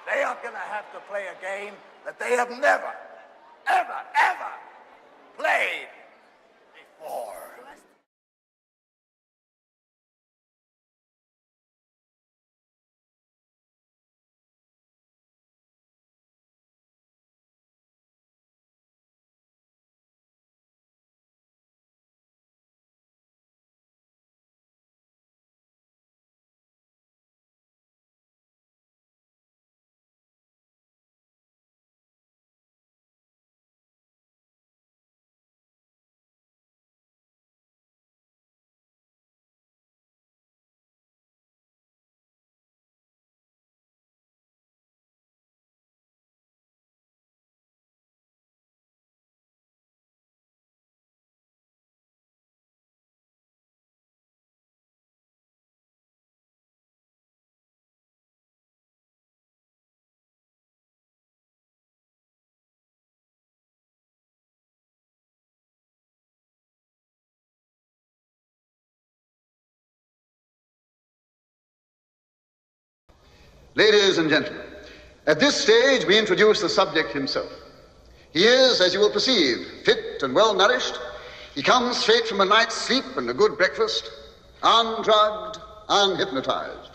They are going to have to play a game that they have never, ever, ever played before. Ladies and gentlemen, at this stage we introduce the subject himself. He is, as you will perceive, fit and well nourished. He comes straight from a night's sleep and a good breakfast, undrugged, unhypnotized.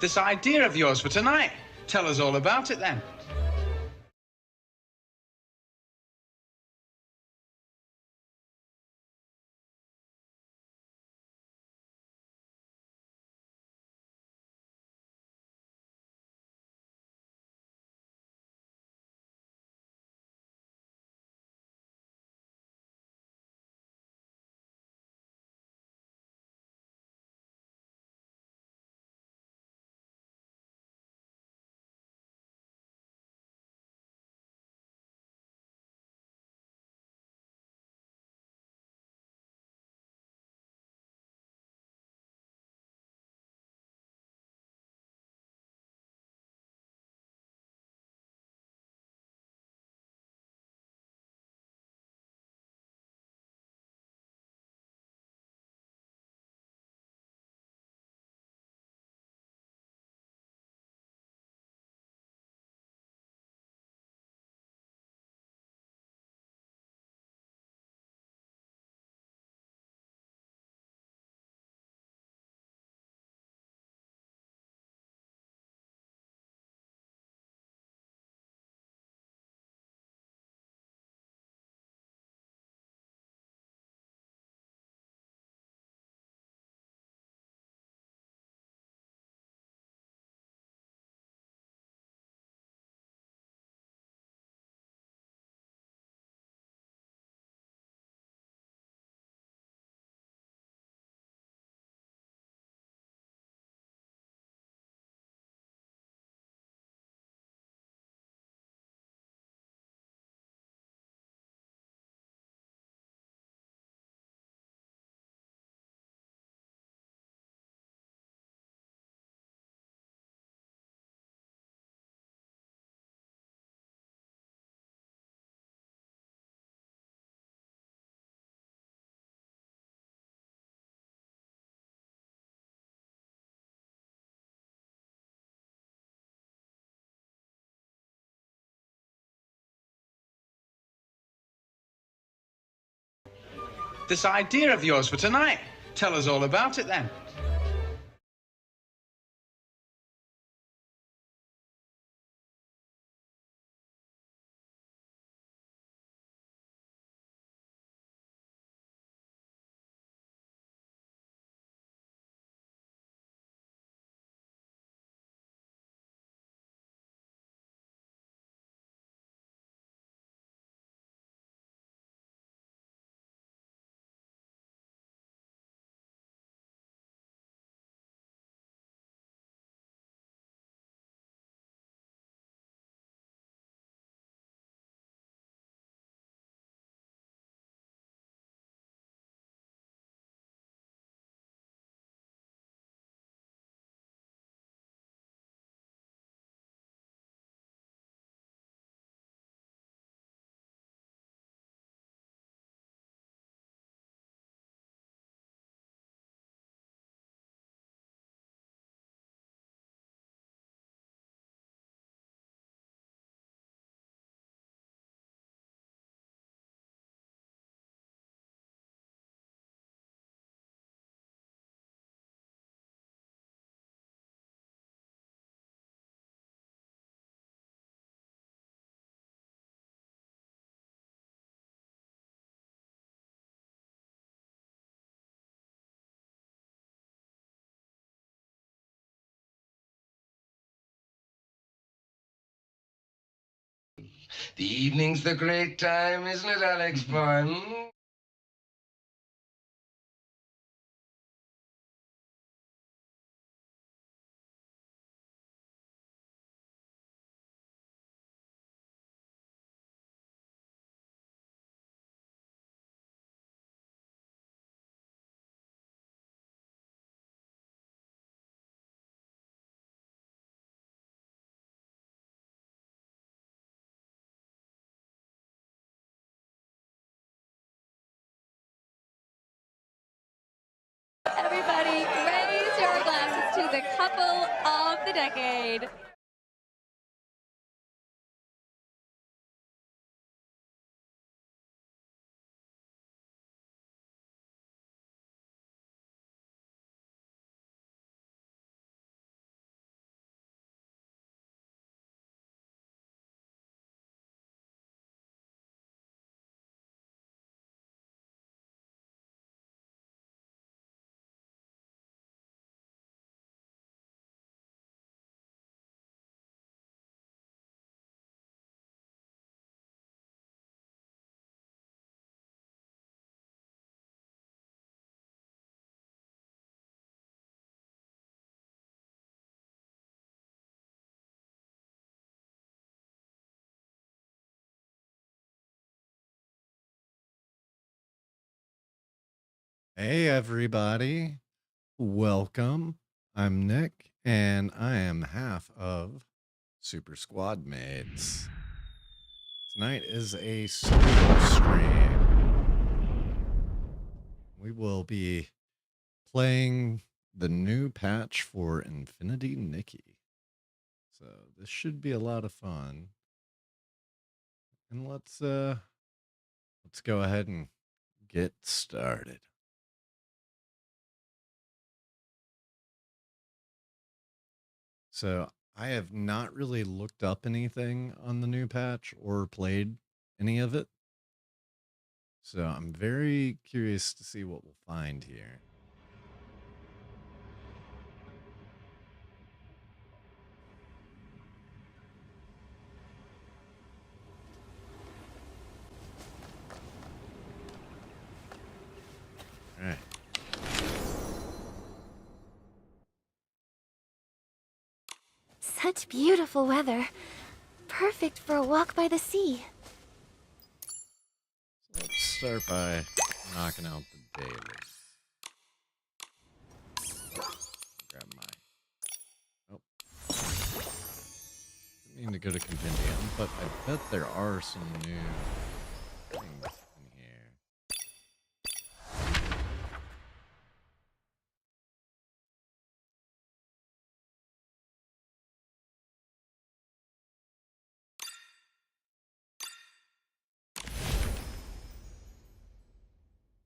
This idea of yours for tonight. Tell us all about it then. This idea of yours for tonight. Tell us all about it then. The evening's the great time, isn't it, Alex Bond? Everybody, raise your glasses to the couple of the decade. Hey, everybody. Welcome. I'm Nick, and I am half of Super Squad Mates. Tonight is a solo stream. We will be playing the new patch for Infinity Nikki. So this should be a lot of fun. And let's go ahead and get started. So I have not really looked up anything on the new patch or played any of it. So I'm very curious to see what we'll find here. All right. Such beautiful weather. Perfect for a walk by the sea. So let's start by knocking out the dailies. Grab my... Oh. Didn't mean to go to Compendium, but I bet there are some new things in here.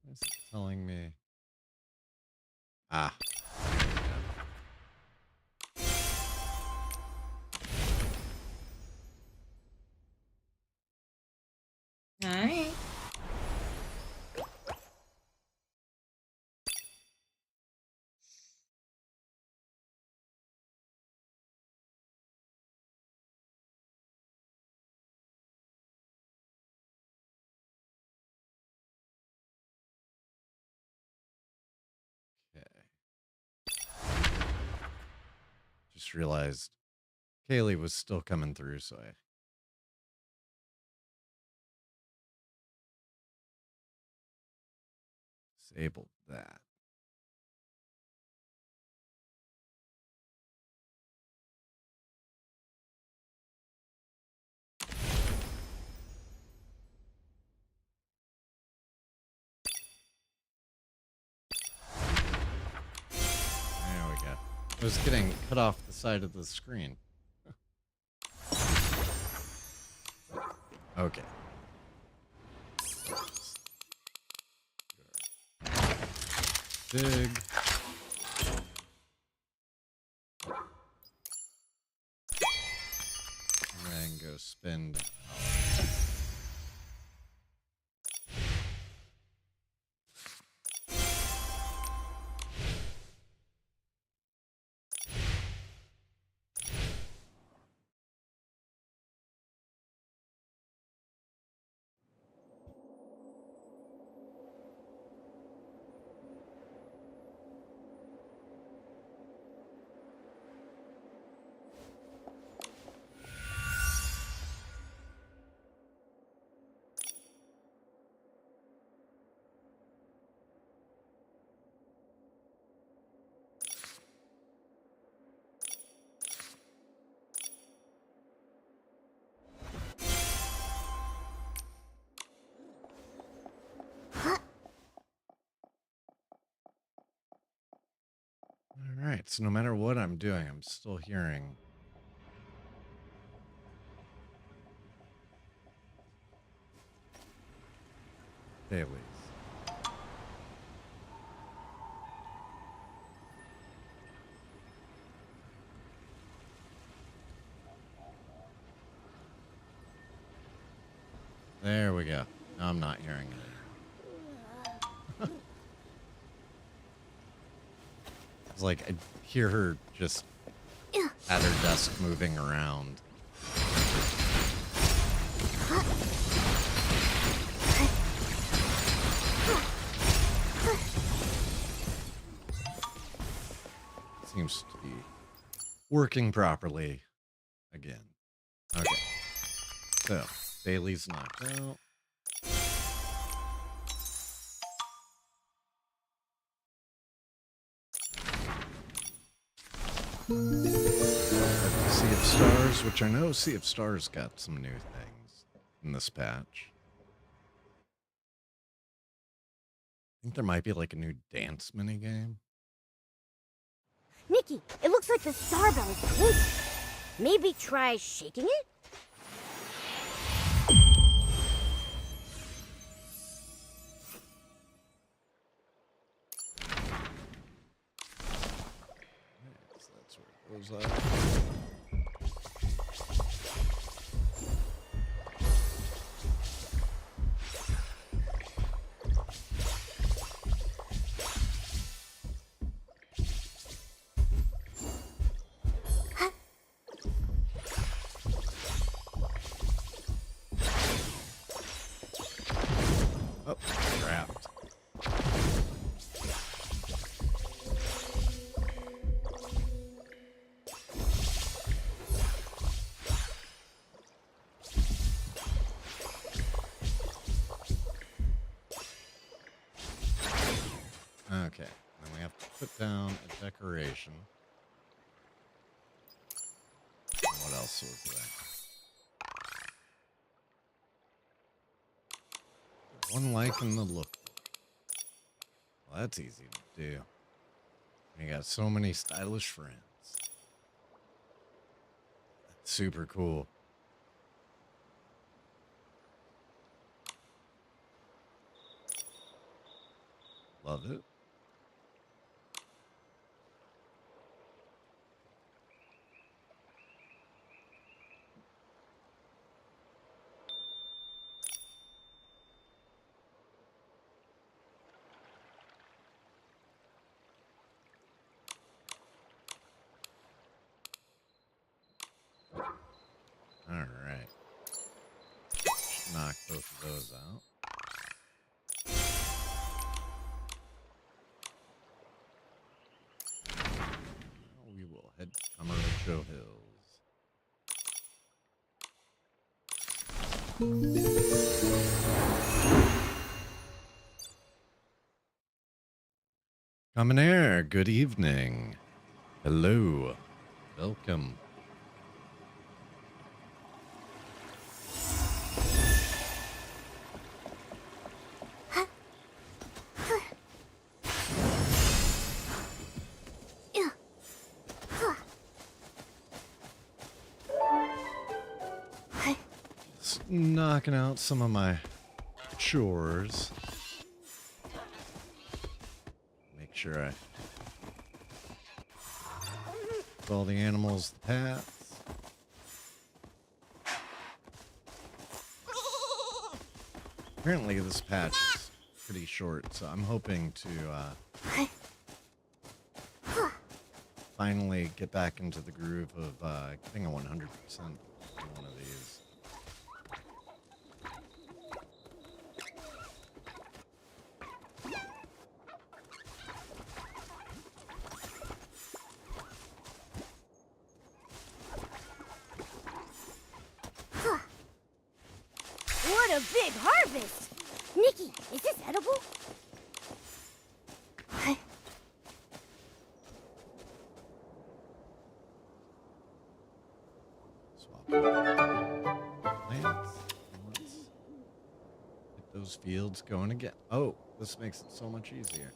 What is it telling me? Ah. All right. Okay. Just realized Kaylee was still coming through, so I disabled that. There we go. It was getting cut off the side of the screen. Okay. Dig. And then go spend Alright, so no matter what I'm doing, I'm still hearing Bailey's. There we go. Now I'm not hearing it. It's like I hear her just at her desk moving around. Seems to be working properly again. Okay. So, Bailey's knocked out. Sea of Stars, which I know Sea of Stars got some new things in this patch. I think there might be like a new dance minigame. Nikki, it looks like the star bell is twinkling. Maybe try shaking it? Yes, that's where it goes up. Oh, trapped. Okay, then we have to put down a decoration. What else was there? One like in the look. Well, that's easy to do. You got so many stylish friends. That's super cool. Love it. All right. Knock both of those out. Now we will head to Camarocho Hills. Common Air, good evening. Hello. Welcome. Just knocking out some of my chores. Make sure I give all the animals the pats. Apparently this patch is pretty short, so I'm hoping to finally get back into the groove of getting a 100% on one of these. What a big harvest! Nikki, is this edible? Swap plants. Let's get those fields going again. Oh, this makes it so much easier.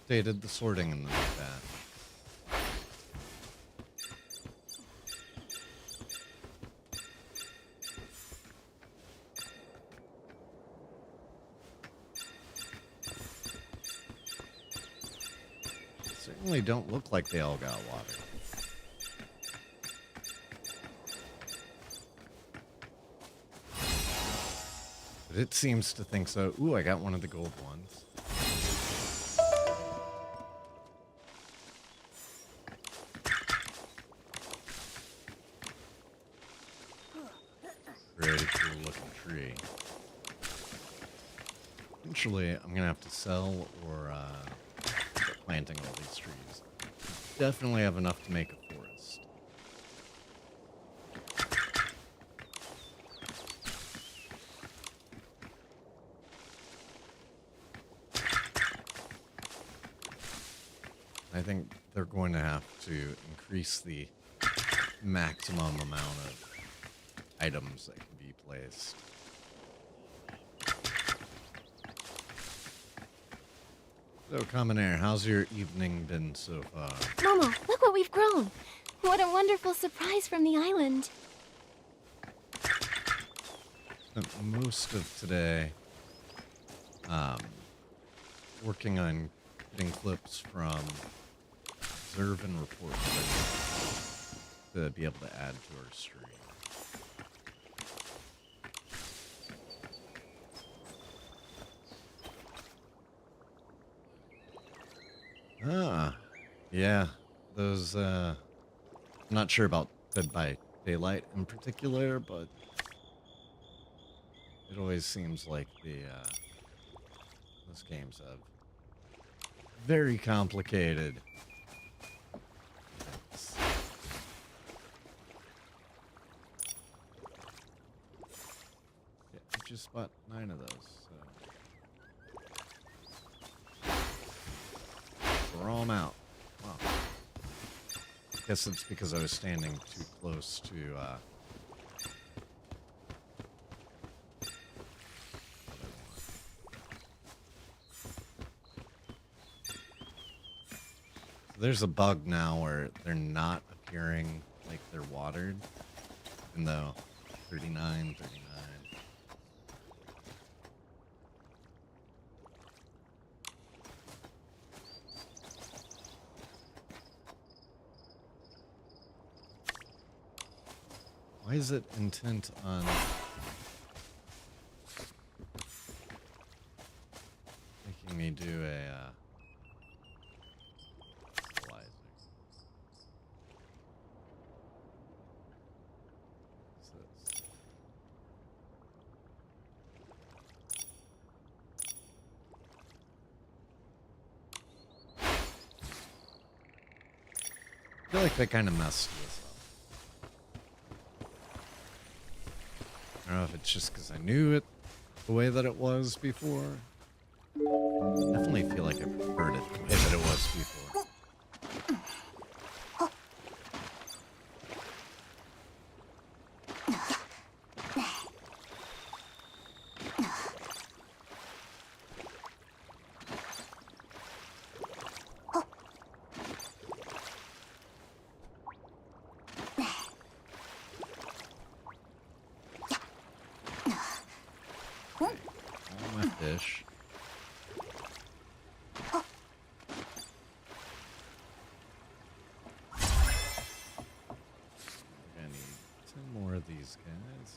updated the sorting in the new patch. Certainly don't look like they all got water. But it seems to think so. Ooh, I got one of the gold ones. Pretty cool looking tree. Eventually, I'm gonna have to sell or start planting all these trees. Definitely have enough to make a forest. I think they're going to have to increase the maximum amount of items that can be placed. So, Common Air, how's your evening been so far? Momo, look what we've grown. What a wonderful surprise from the island. Spent most of today working on getting clips from Observe and Report to be able to add to our stream. Yeah, those, I'm not sure about Dead by Daylight in particular, but it always seems like those games have very complicated events. Yeah, I just bought 9 of those, so we're all out. Wow. Guess it's because I was standing too close to there's a bug now where they're not appearing like they're watered, even though 39. Why is it intent on making me do a fertilizer? What's this? I feel like they kind of messed this up. I don't know if it's just because I knew it the way that it was before. Definitely feel like I preferred it the way that it was before. All my fish. I need 10 more of these guys.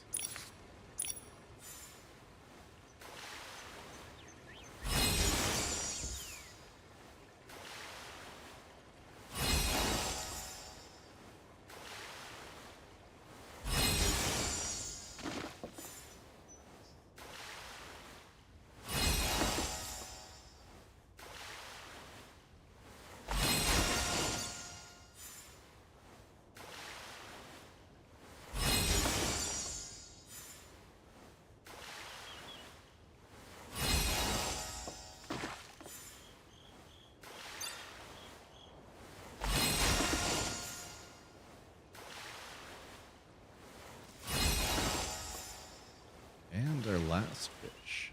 And our last fish.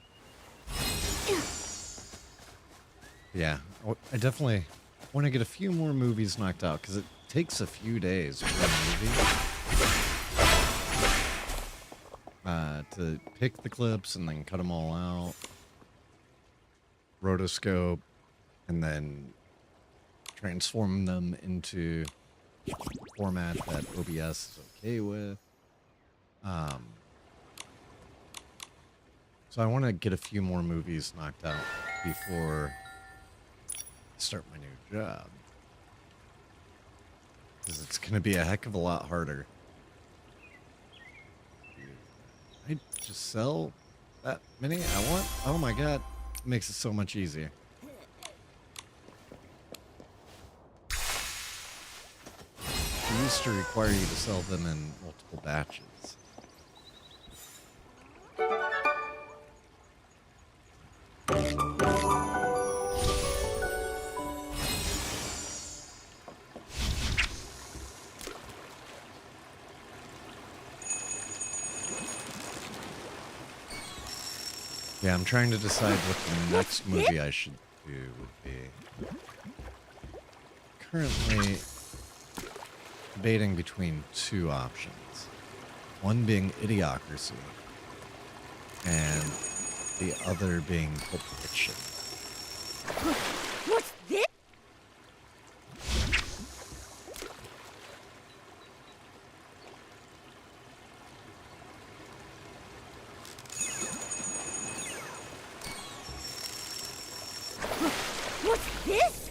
Yeah, I I definitely want to get a few more movies knocked out because it takes a few days for a movie to pick the clips and then cut them all out, rotoscope, and then transform them into format that OBS is okay with. So I want to get a few more movies knocked out before I start my new job. Because it's going to be a heck of a lot harder. I just sell that many I want? Oh my god. It makes it so much easier. It used to require you to sell them in multiple batches. Yeah, I'm trying to decide what the next movie I should do would be. Currently debating between two options. One being Idiocracy, and the other being Pulp Fiction. What's this? What's this?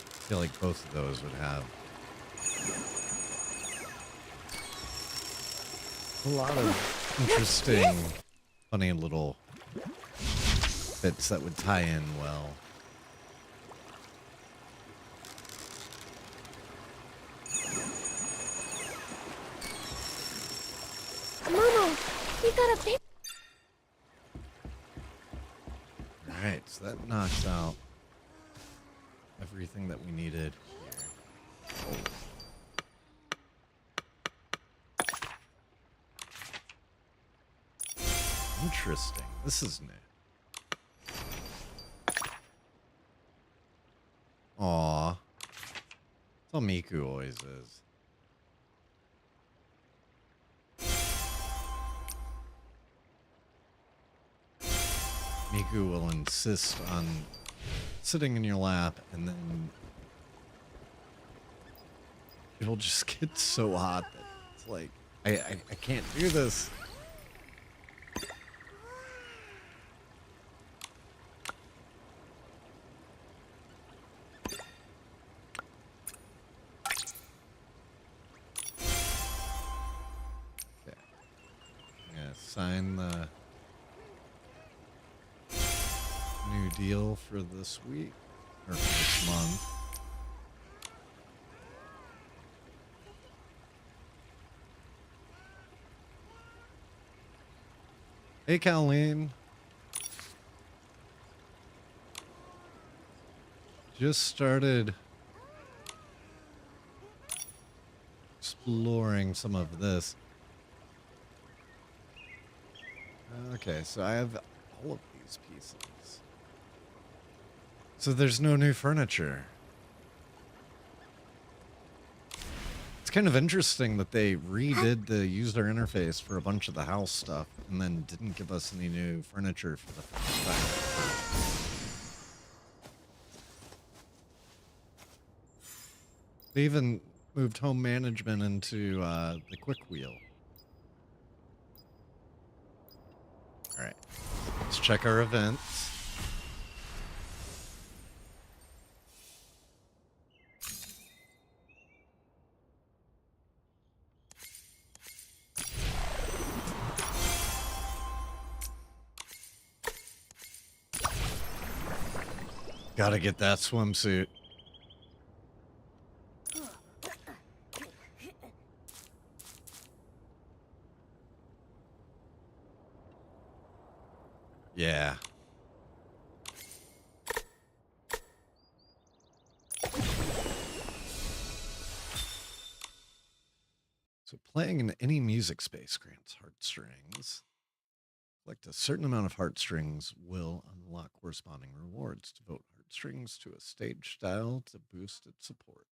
I feel like both of those would have a lot of interesting, funny little bits that would tie in well. Momo, we got a big... Alright, so that knocks out everything that we needed here. Oh. Interesting. This is new. Aw. That's how Miku always is. Miku will insist on sitting in your lap, and then it'll just get so hot that it's like, I can't do this. Okay. I'm gonna sign the new deal for this week, or for this month. Hey, Colleen. Just started exploring some of this. Okay, so I have all of these pieces. So there's no new furniture. It's kind of interesting that they redid the user interface for a bunch of the house stuff and then didn't give us any new furniture for the first time. They even moved home management into the quick wheel. All right, let's check our events. Gotta get that swimsuit. Yeah. So Playing in any music space grants heartstrings. Collect a certain amount of heartstrings will unlock corresponding rewards. Devote heartstrings to a stage style to boost its support.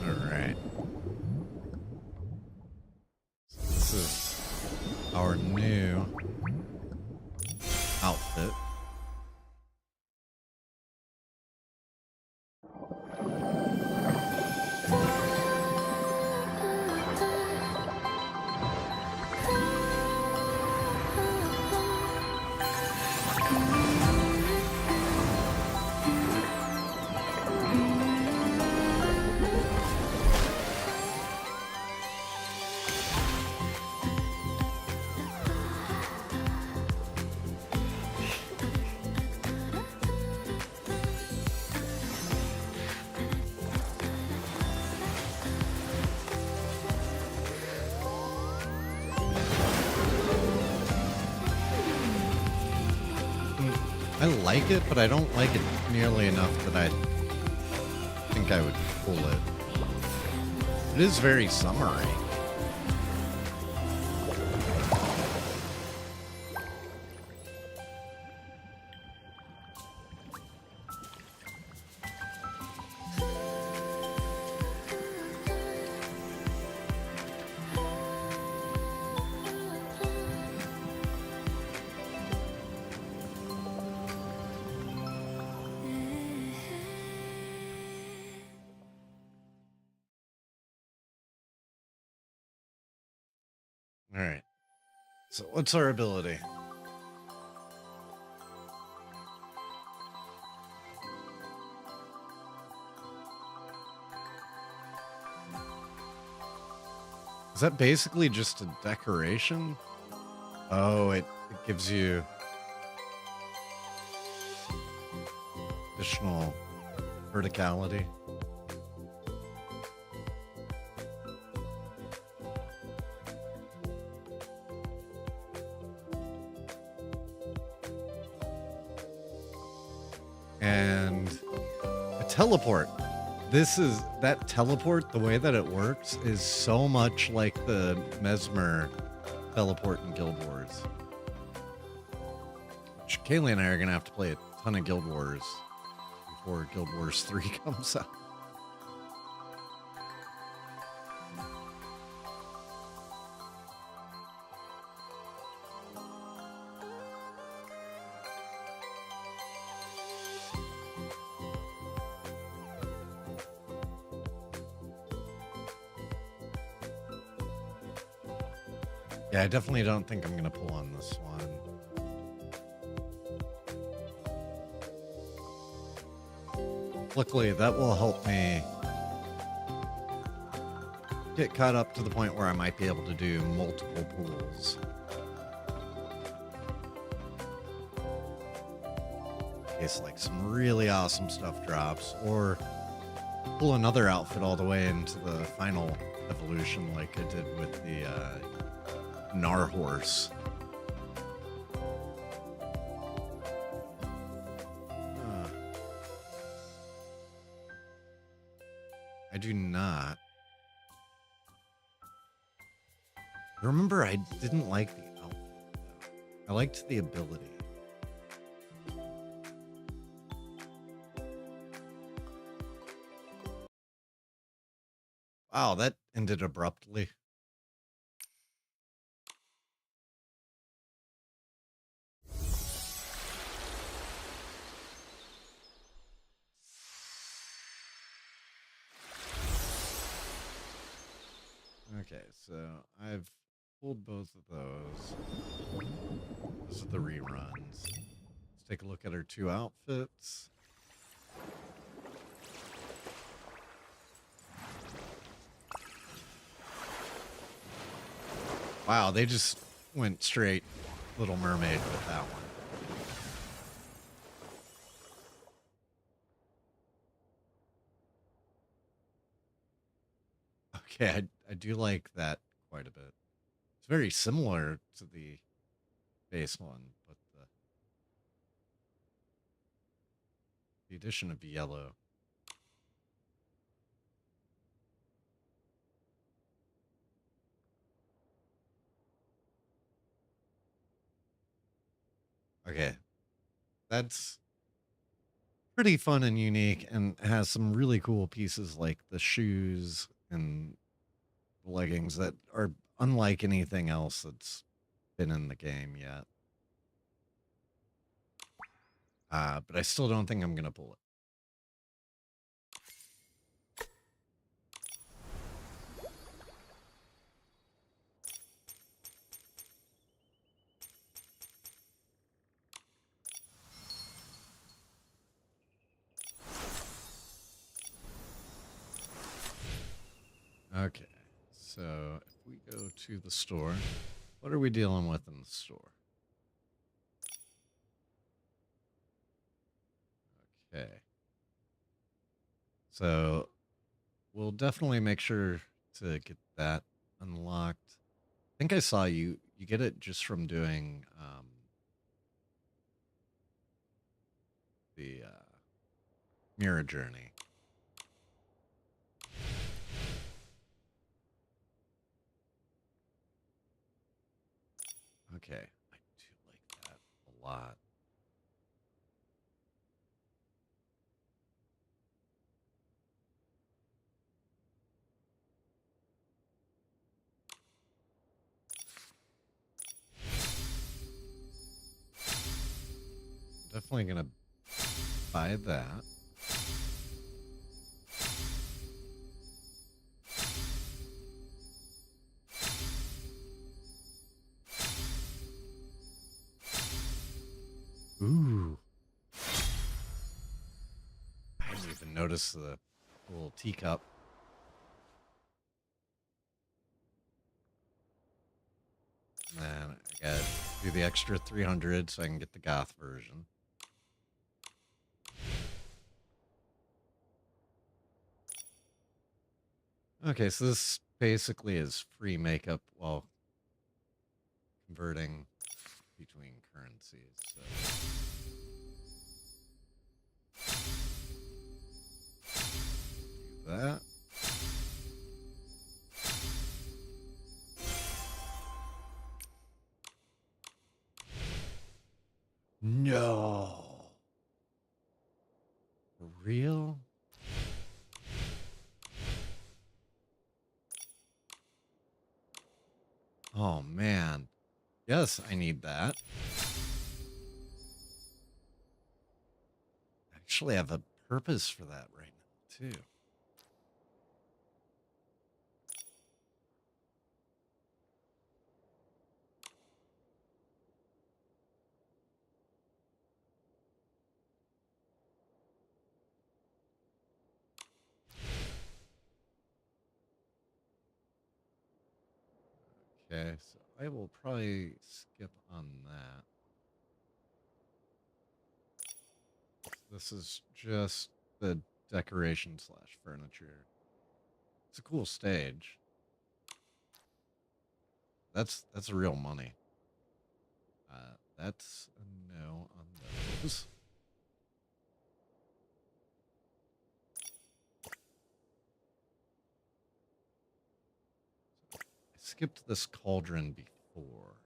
All right. So this is our new outfit. I like it, but I don't like it nearly enough that I think I would pull it. It is very summery. All right. So what's our ability? Is that basically just a decoration? Oh, it gives you additional verticality. And a teleport. That teleport, the way that it works is so much like the Mesmer teleport in Guild Wars. Which Kaylee and I are going to have to play a ton of Guild Wars before Guild Wars 3 comes out. Yeah, I definitely don't think I'm going to pull on this one. Luckily, that will help me get caught up to the point where I might be able to do multiple pulls. In case like some really awesome stuff drops, or pull another outfit all the way into the final evolution like I did with the Gnar horse. I do not. Remember, I didn't like the outfit, though. I liked the ability. Wow, that ended abruptly. Okay, so I've pulled both of those. Those are the reruns. Let's take a look at our two outfits. Wow, they just went straight Little Mermaid with that one. Okay, I do like that quite a bit. It's very similar to the base one, but the addition of yellow. Okay, that's pretty fun and unique and has some really cool pieces like the shoes and leggings that are unlike anything else that's been in the game yet. But I still don't think I'm going to pull it. Okay, so if we go to the store, what are we dealing with in the store? Okay. So we'll definitely make sure to get that unlocked. I think I saw you get it just from doing the mirror journey. Okay, I do like that a lot. Definitely gonna buy that. Ooh. I didn't even notice the little teacup. And then I gotta do the extra 300 so I can get the goth version. Okay, so this basically is free makeup while converting between currencies. So. Do that. No. For real? Oh, man. Yes, I need that. I actually have a purpose for that right now, too. Okay, so I will probably skip on that. This is just the decoration slash furniture. It's a cool stage. That's real money. That's a no on those. I skipped this cauldron before.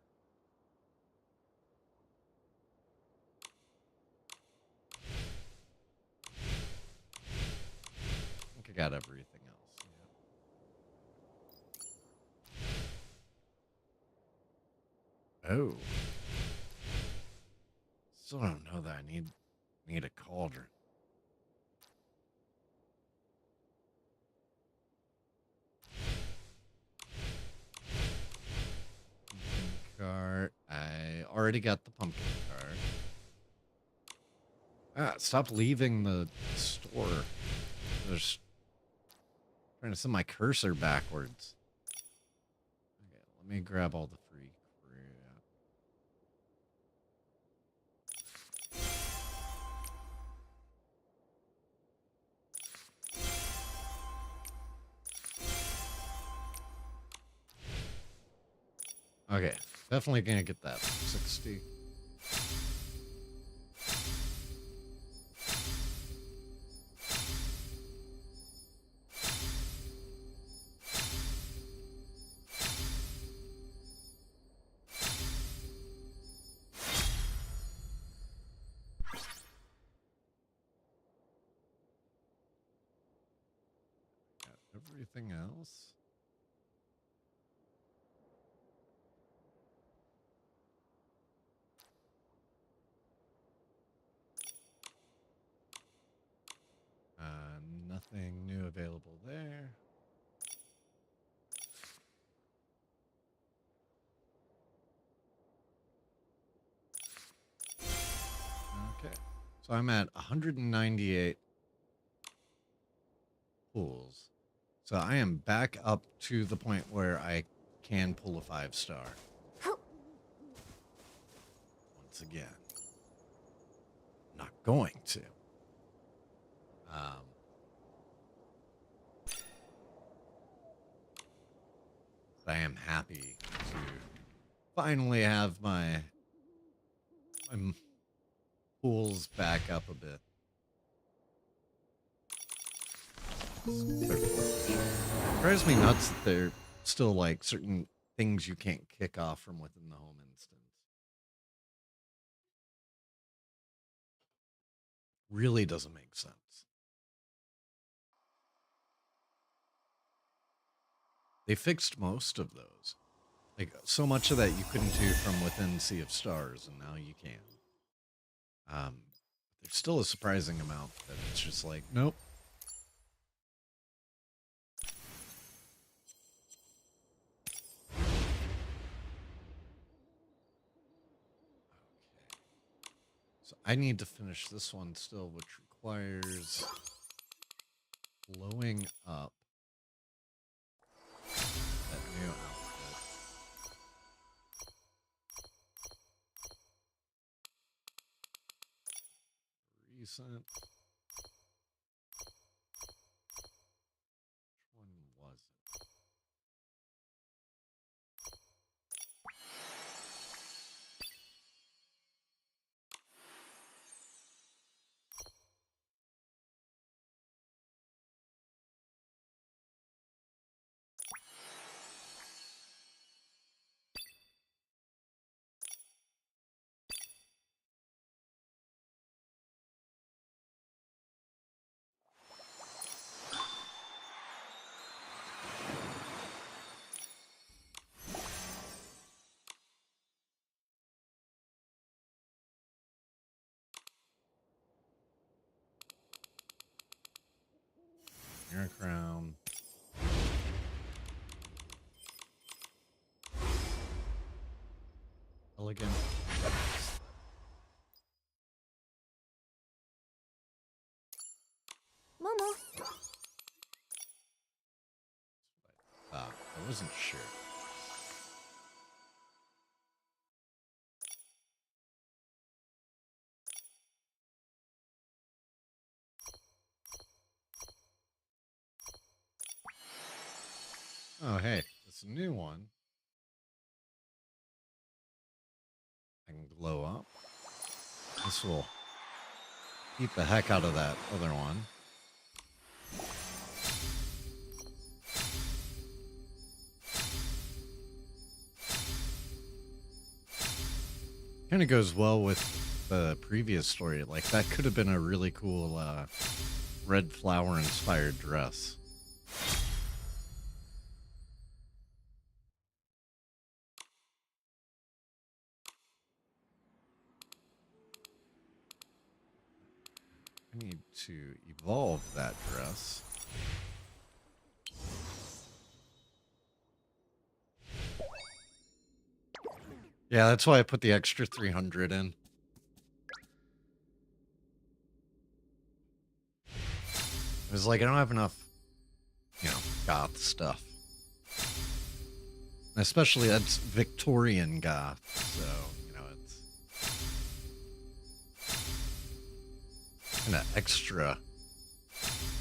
I think I got everything else. Yeah. Oh. Still don't know that I need a cauldron. Pumpkin cart. I already got the pumpkin cart. Stop leaving the store. There's trying to send my cursor backwards. Okay, let me grab all the free crap. Okay, definitely gonna get that 60. Got everything else. Nothing new available there. Okay. So I'm at 198 pulls. So I am back up to the point where I can pull a 5-star. Once again. Not going to. But I am happy to finally have my pulls back up a bit. It drives me nuts that they're still like certain things you can't kick off from within the home instance. Really doesn't make sense. They fixed most of those. Like, so much of that you couldn't do from within Sea of Stars, and now you can. There's still a surprising amount that it's just like, nope. Okay. So I need to finish this one still, which requires blowing up that new outfit. Recent. Which one was it? Air crown. Elegant. Momo. I wasn't sure. Oh, hey, it's a new one. I can glow up. This will beat the heck out of that other one. Kind of goes well with the previous story. Like, that could have been a really cool red flower inspired dress. I need to evolve that dress. Yeah, that's why I put the extra 300 in. It was like, I don't have enough, goth stuff. And especially that's Victorian goth, so, it's kind of extra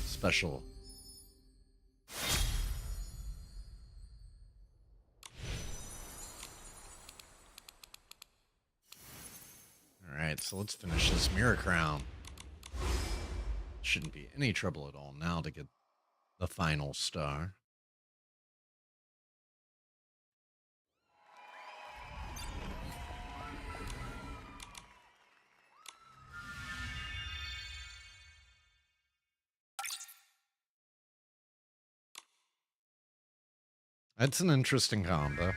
special. Alright, so let's finish this Mirror Crown. Shouldn't be any trouble at all now to get the final star. That's an interesting combo.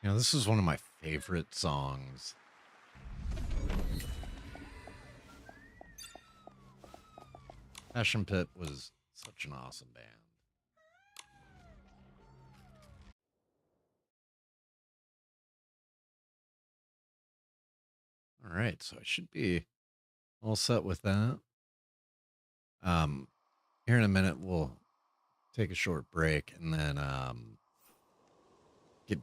You know, this is one of my favorite songs. Passion Pit was such an awesome band. All right, so I should be all set with that. Here in a minute, we'll take a short break and then get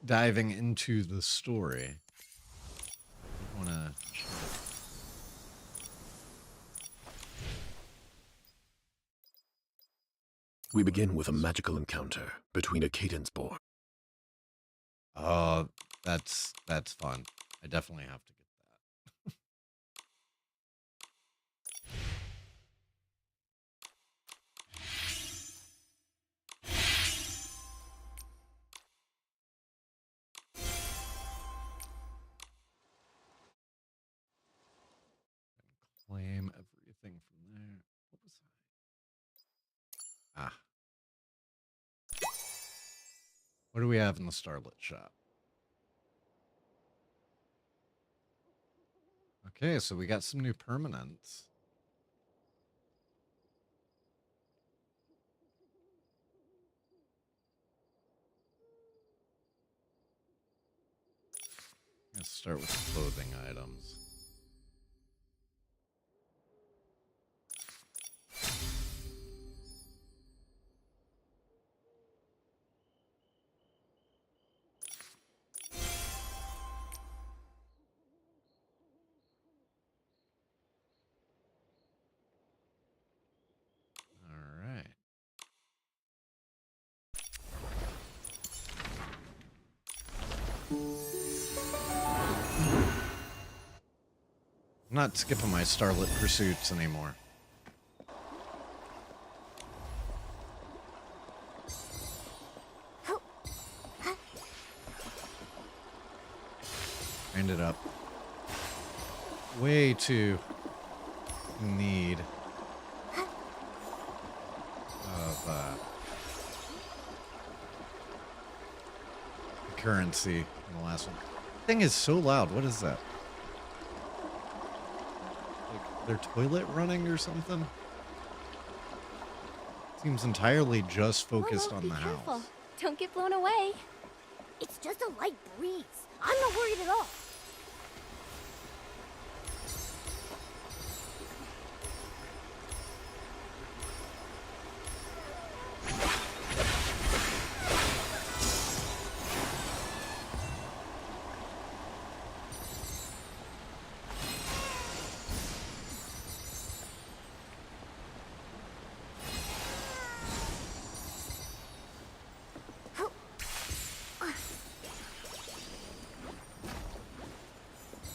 diving into the story. I want to. We begin with a magical encounter between a cadence-born. Oh, that's fun. I definitely have to get that. Claim everything from there. What was that? Ah. What do we have in the Starlit shop? Okay, so we got some new permanents. Let's start with the clothing items. All right. I'm not skipping my Starlit pursuits anymore. I ended up way too in need of currency in the last one. Thing is so loud. What is that? Like their toilet running or something? Seems entirely just focused on the house. Don't get blown away. It's just a light breeze. I'm not worried at all.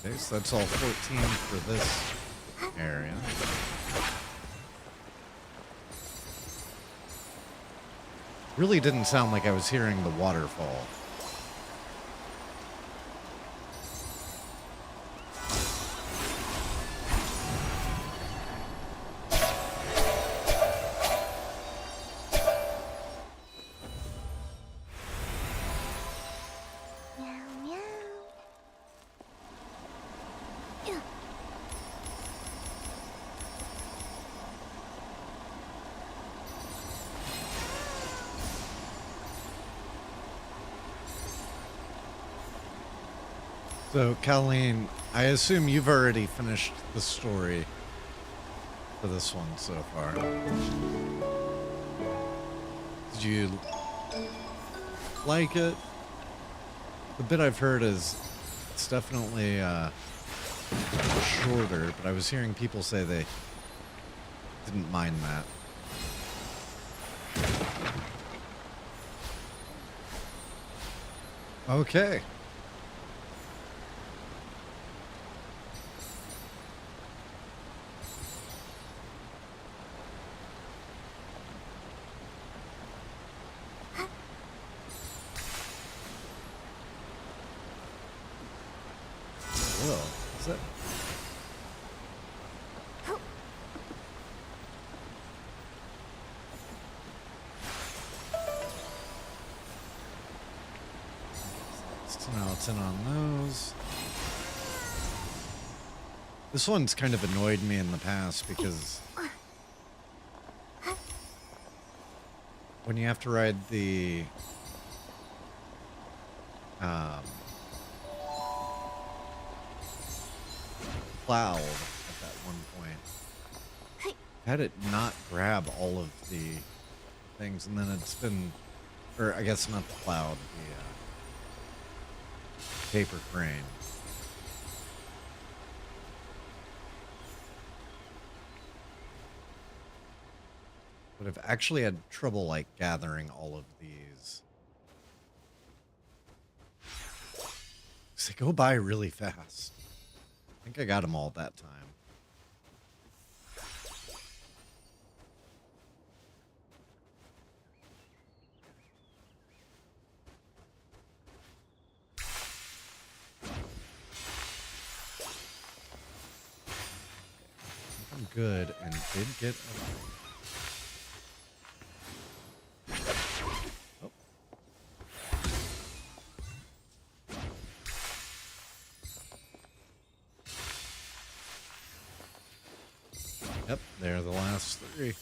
Okay, so that's all 14 for this area. Really didn't sound like I was hearing the waterfall. So, Colleen, I assume you've already finished the story for this one so far. Did you like it? The bit I've heard is it's definitely shorter, but I was hearing people say they didn't mind that. Okay. Whoa, is that? It's 10 out of 10 on those. This one's kind of annoyed me in the past because when you have to ride the cloud at that one point, I had it not grab all of the things, and then it's been, or I guess not the cloud, the paper crane. But I've actually had trouble like gathering all of these. 'Cause they go by really fast. I think I got them all that time. I'm good and did get a... Yep, they're the last three.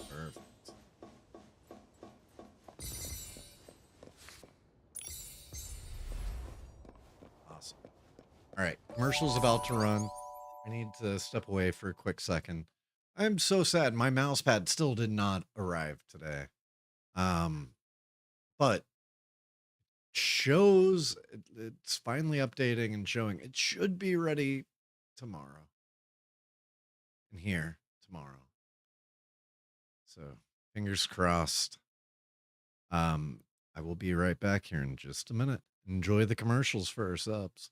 Perfect. Awesome. All right, commercial's about to run. I need to step away for a quick second. I'm so sad. My mouse pad still did not arrive today. But shows it's finally updating and showing it should be ready tomorrow. And here tomorrow. So fingers crossed. I will be right back here in just a minute. Enjoy the commercials for our subs.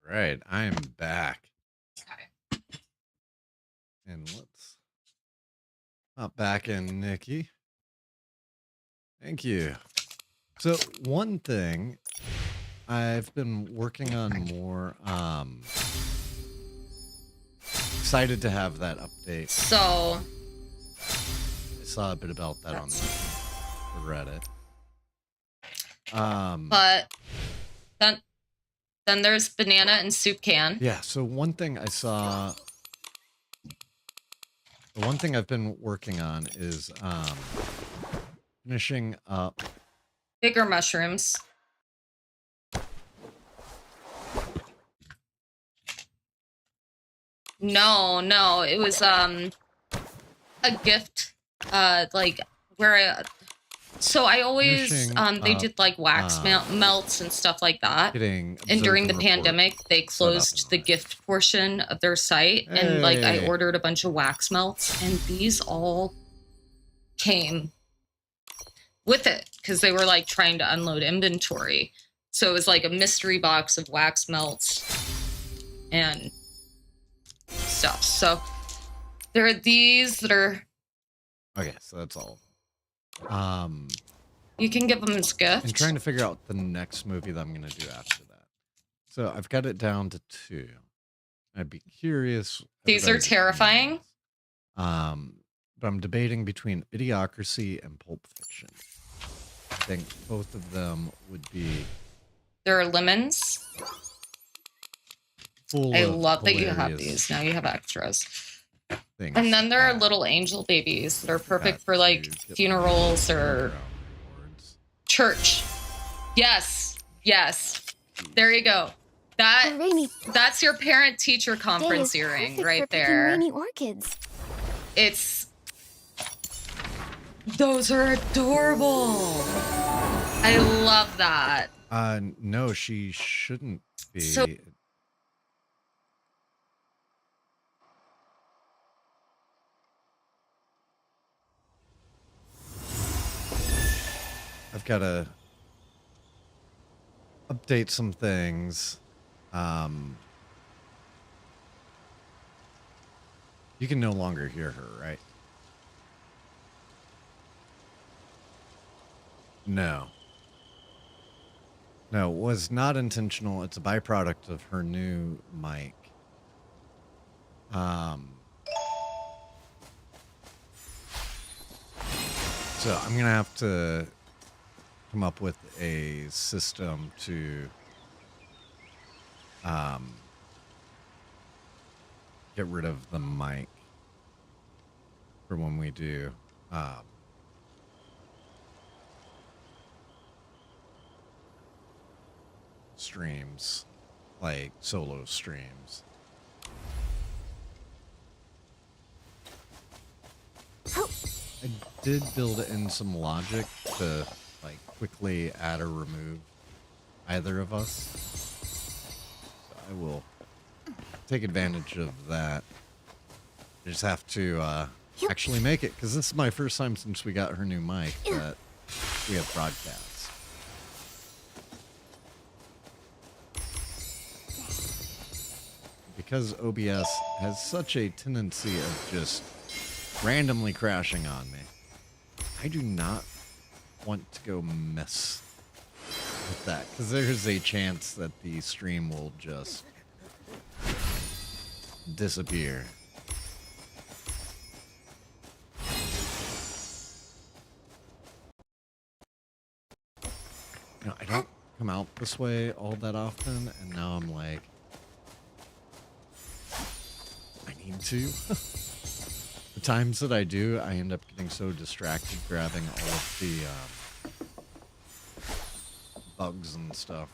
right, I am back. Okay. And let's hop back in, Nikki. Thank you. So one thing I've been working on more, excited to have that update. So I saw a bit about that on the Reddit. But then there's banana and soup can. Yeah, so one thing I saw, the one thing I've been working on is finishing up Bigger mushrooms. No, it was a gift like where so I always they did like wax melts and stuff like that. And during the pandemic, they closed the gift portion of their site, and like I ordered a bunch of wax melts, and these all came with it because they were like trying to unload inventory. So it was like a mystery box of wax melts and stuff. So there are these that are okay, so that's all. You can give them as gift. I'm trying to figure out the next movie that I'm gonna do after that. So I've got it down to 2. I'd be curious. These are terrifying. But I'm debating between Idiocracy and Pulp Fiction. I think both of them would be. There are lemons. I love that you have these. Now you have extras. And then there are little angel babies that are perfect for like funerals or church. Yes. There you go. That's your parent teacher conference earring right there. Rainy orchids. Those are adorable. I love that. No, she shouldn't be. So I've got to update some things. You can no longer hear her, right? No. No, it was not intentional. It's a byproduct of her new mic. So I'm going to have to come up with a system to get rid of the mic for when we do streams, like solo streams. I did build in some logic to like quickly add or remove either of us. So I will take advantage of that. I just have to actually make it, because this is my first time since we got her new mic that we have broadcasts. Because OBS has such a tendency of just randomly crashing on me, I do not want to go mess with that, because there's a chance that the stream will just disappear. You know, I don't come out this way all that often, and now I'm like, I need to. The times that I do, I end up getting so distracted grabbing all of the bugs and stuff.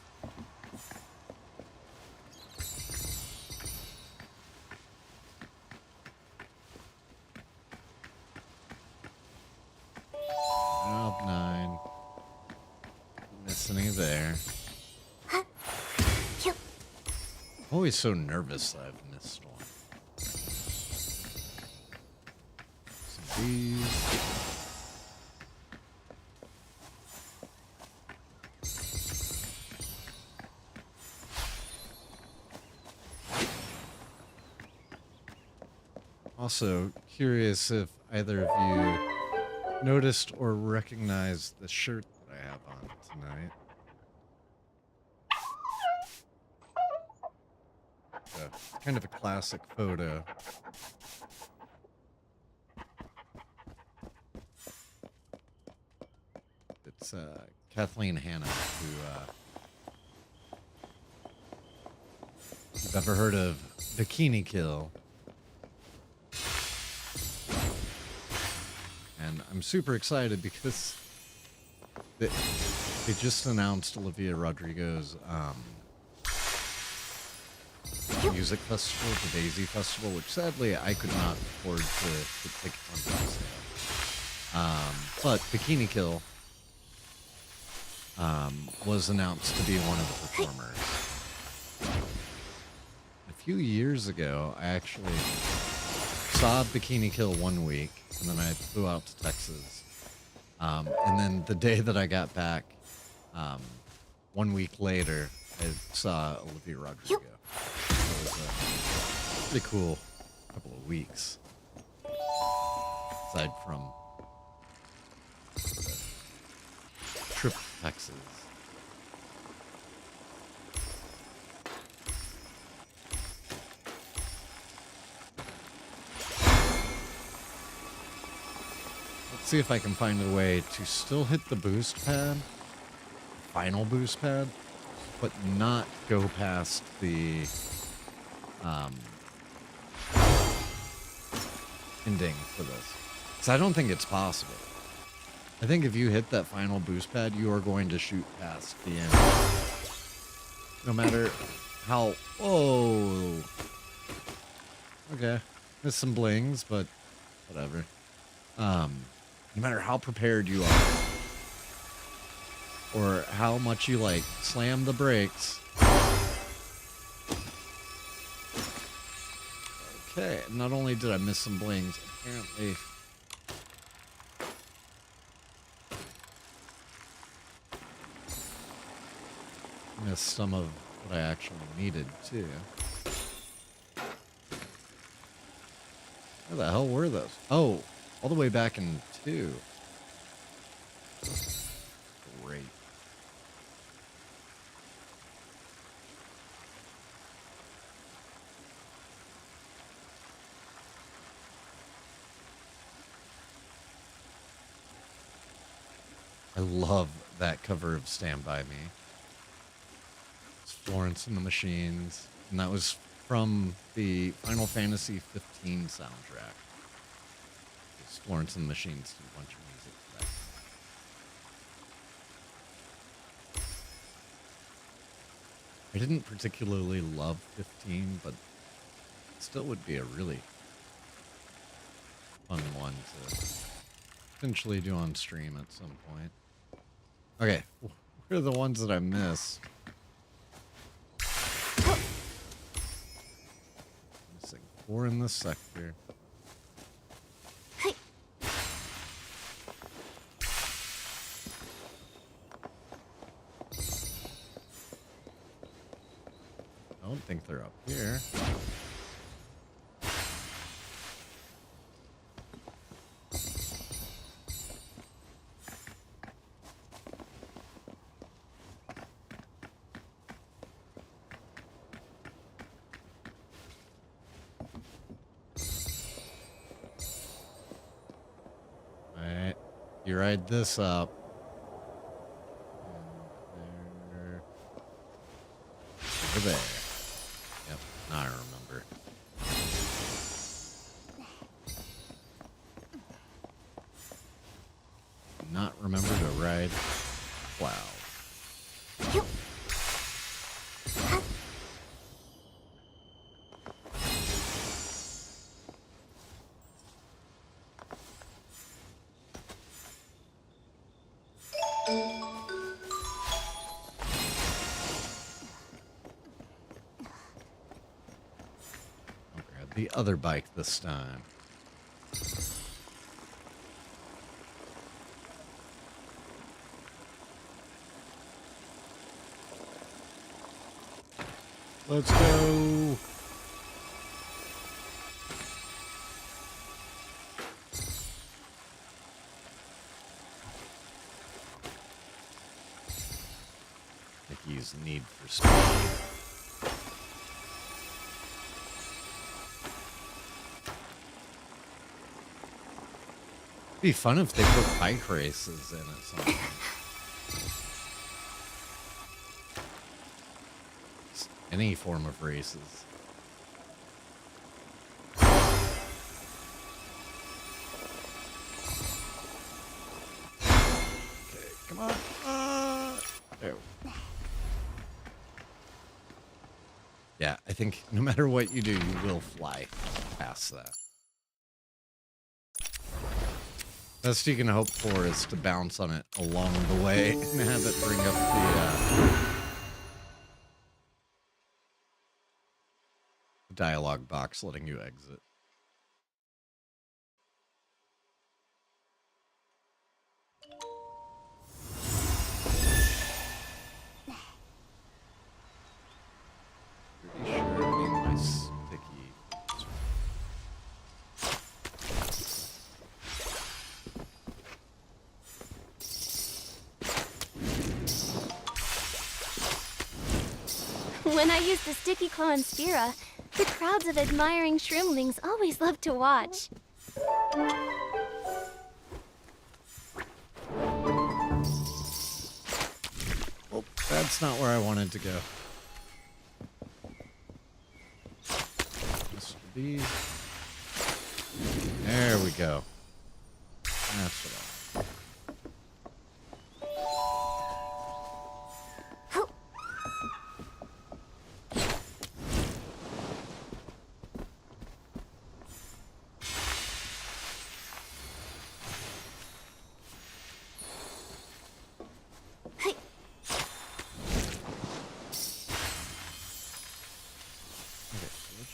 Up 9. Miss any there. Always so nervous that I've missed one. These. Also, curious if either of you noticed or recognized the shirt that I have on tonight. It's kind of a classic photo. It's Kathleen Hanna, who, if you've ever heard of Bikini Kill. And I'm super excited because they just announced Olivia Rodrigo's music festival, the Daisy Festival, which sadly I could not afford to take on sale. But Bikini Kill was announced to be one of the performers. A few years ago, I actually saw Bikini Kill one week, and then I flew out to Texas. And then the day that I got back, 1 week later, I saw Olivia Rodrigo. It was a pretty cool couple of weeks. Aside from the trip to Texas. Let's see if I can find a way to still hit the boost pad, final boost pad, but not go past the ending for this. Because I don't think it's possible. I think if you hit that final boost pad, you are going to shoot past the end. No matter how... Oh! Okay. Missed some blings, but whatever. No matter how prepared you are, or how much you, like, slam the brakes. Okay, not only did I miss some blings, apparently... missed some of what I actually needed, too. Where the hell were those? Oh, all the way back in 2. Great. I love that cover of Stand By Me. It's Florence and the Machines, and that was from the Final Fantasy 15 soundtrack. It's Florence and the Machines do a bunch of music for that. I didn't particularly love 15, but it still would be a really fun one to potentially do on stream at some point. Okay, what are the ones that I missed? Missing 4 in this sector. I don't think they're up here. Alright, you ride this up. And there. Over there. Yep, now I remember. Not remember to ride plow. I'll grab the other bike this time. Let's go. Nikki's need for speed. It'd be fun if they put bike races in at some point. Any form of races. Okay, come on. There. Yeah, I think no matter what you do, you will fly past that. Best you can hope for is to bounce on it along the way and have it bring up the dialogue box letting you exit. Pretty sure I need my sticky. When I used the sticky claw and Sphera, the crowds of admiring shrimlings always loved to watch. Oh, that's not where I wanted to go. Mr. B. There we go. That's what I want.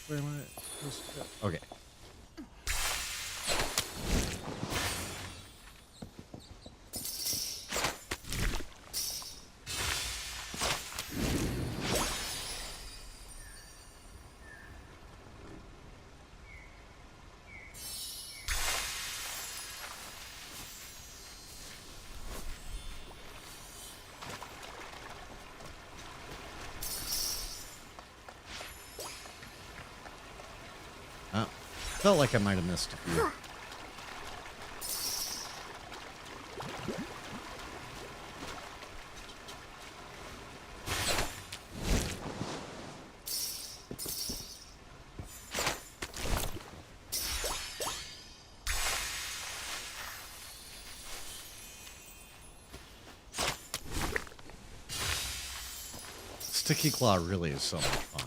Where am I supposed to go? Okay. Oh, felt like I might have missed a few. Sticky Claw really is so much fun.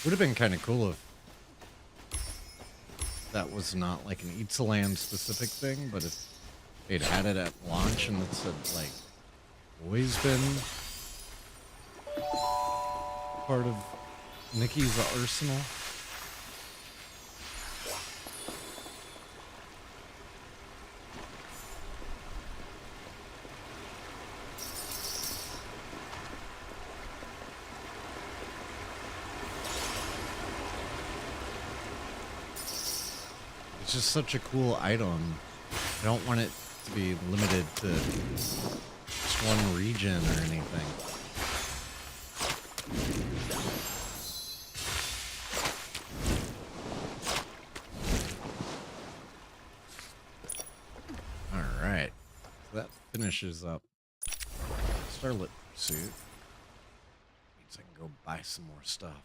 Would have been kind of cool if that was not like an Eatsaland specific thing, but if they'd had it at launch and it said like always been part of Nikki's arsenal. It's just such a cool item. I don't want it to be limited to just one region or anything. Alright. So that finishes up Starlit Pursuit. Means I can go buy some more stuff.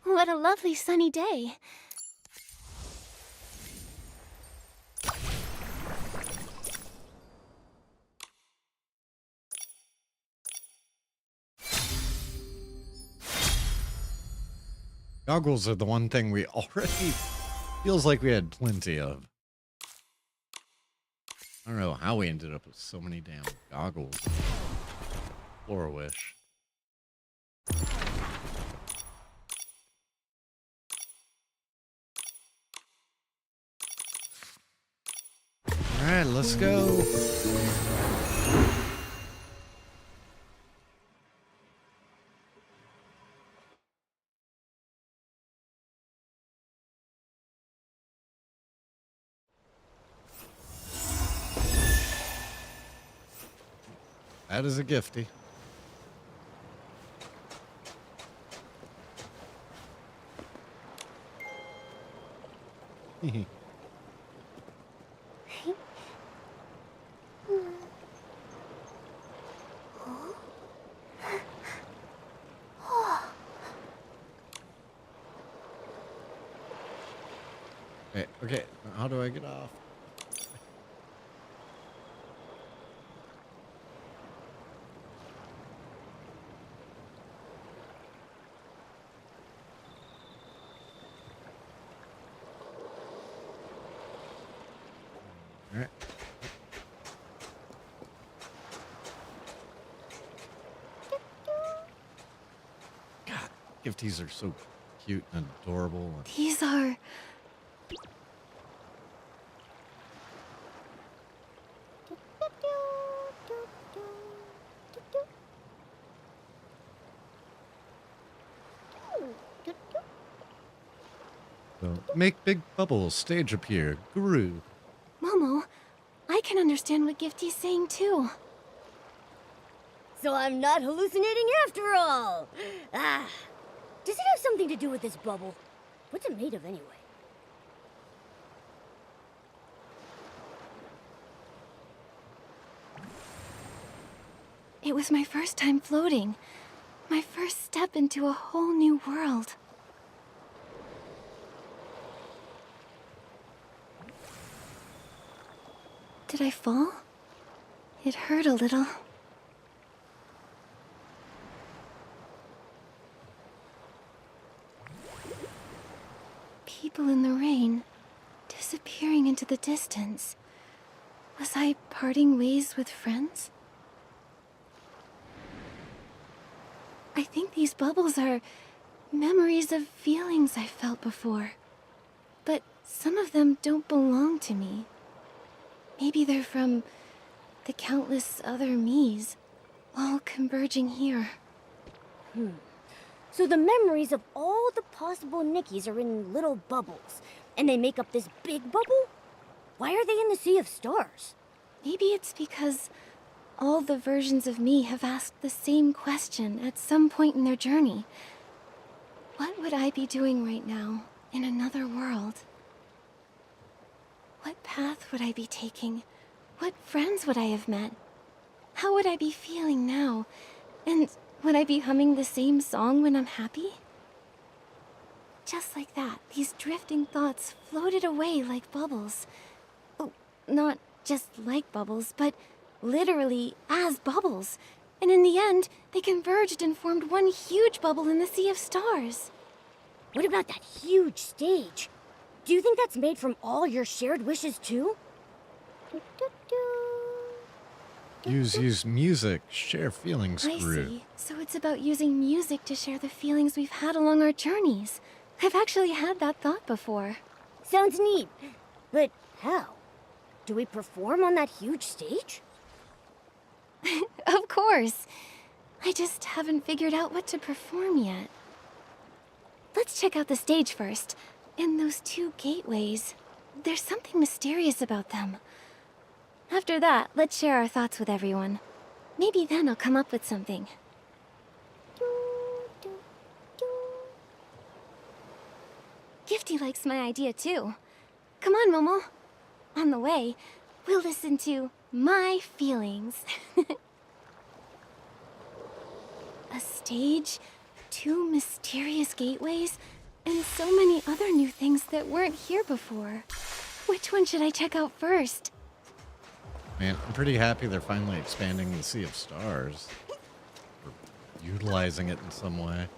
What a lovely sunny day. Goggles are the one thing we already feels like we had plenty of. I don't know how we ended up with so many damn goggles. Floor Wish. Alright, right, let's go. That is a gifty. Okay, how do I get off? All right. God, gifties are so cute and adorable. These are... So, make big bubbles, stage appear, guru. Momo, I can understand what Gifty's saying too. So I'm not hallucinating after all. Ah, does it have something to do with this bubble? What's it made of anyway? It was my first time floating. My first step into a whole new world. Did I fall? It hurt a little. People in the rain, disappearing into the distance. Was I parting ways with friends? I think these bubbles are memories of feelings I felt before. But some of them don't belong to me. Maybe they're from the countless other me's, all converging here. So the memories of all the possible Nickies are in little bubbles, and they make up this big bubble? Why are they in the sea of stars? Maybe it's because all the versions of me have asked the same question at some point in their journey. What would I be doing right now in another world? What path would I be taking? What friends would I have met? How would I be feeling now? And would I be humming the same song when I'm happy? Just like that, these drifting thoughts floated away like bubbles. Oh, not just like bubbles, but literally as bubbles. And in the end, they converged and formed one huge bubble in the sea of stars. What about that huge stage? Do you think that's made from all your shared wishes too? Use music, share feelings, I guru. see. So it's about using music to share the feelings we've had along our journeys. I've actually had that thought before. Sounds neat. But how? Do we perform on that huge stage? Of course. I just haven't figured out what to perform yet. Let's check out the stage first. And those two gateways. There's something mysterious about them. After that, let's share our thoughts with everyone. Maybe then I'll come up with something. Gifty likes my idea too. Come on, Momo. On the way, we'll listen to My Feelings. A stage, two mysterious gateways, and so many other new things that weren't here before. Which one should I check out first? Man, I'm pretty happy they're finally expanding the Sea of Stars. Or utilizing it in some way.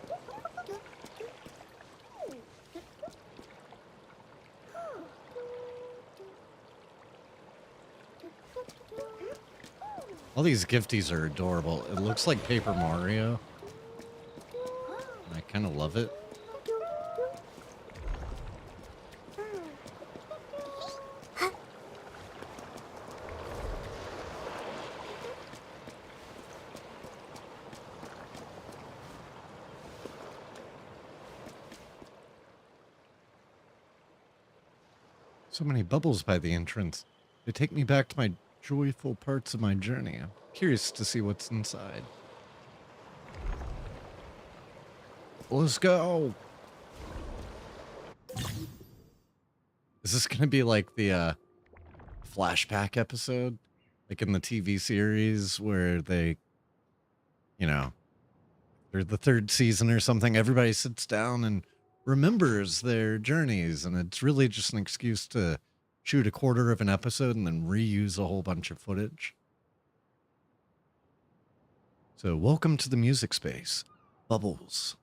All these gifties are adorable. It looks like Paper Mario. And I kind of love it. So many bubbles by the entrance. They take me back to my joyful parts of my journey. I'm curious to see what's inside. Let's go. Is this going to be like the flashback episode? Like in the TV series where they, you know, or the third season or something, everybody sits down and remembers their journeys, and it's really just an excuse to shoot a quarter of an episode and then reuse a whole bunch of footage. So welcome to the music space, Bubbles.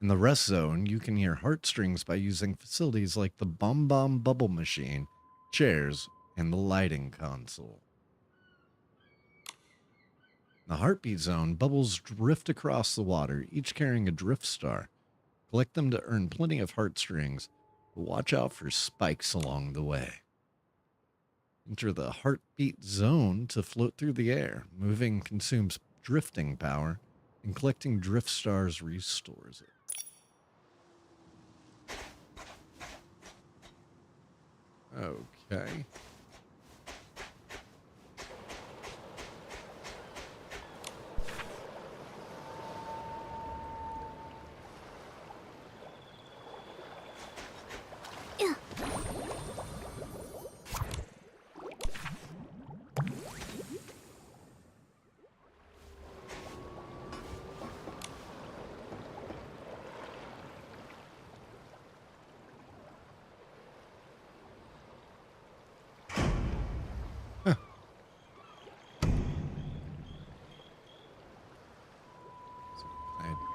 In the rest zone, you can hear heartstrings by using facilities like the Bomb Bomb Bubble Machine, chairs, and the lighting console. In the heartbeat zone, bubbles drift across the water, each carrying a drift star. Collect them to earn plenty of heartstrings, but watch out for spikes along the way. Enter the heartbeat zone to float through the air. Moving consumes drifting power, and collecting drift stars restores it. Okay.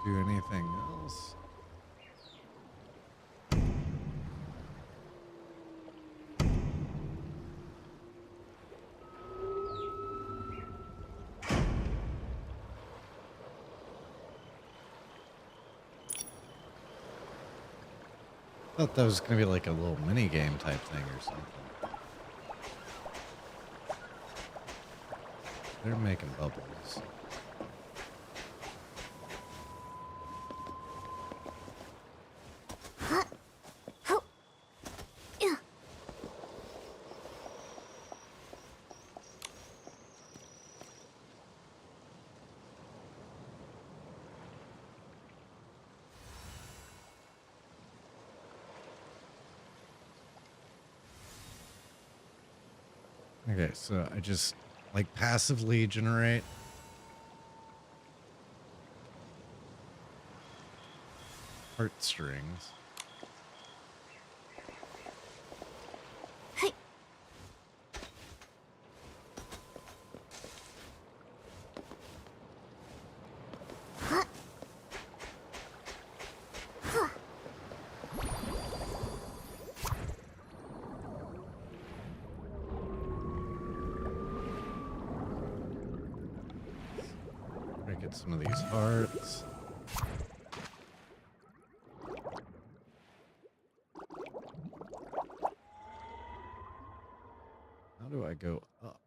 Do anything else? I thought that was going to be like a little mini game type thing or something. They're making bubbles. Okay, so I just like passively generate heartstrings. Get some of these hearts. How do I go up?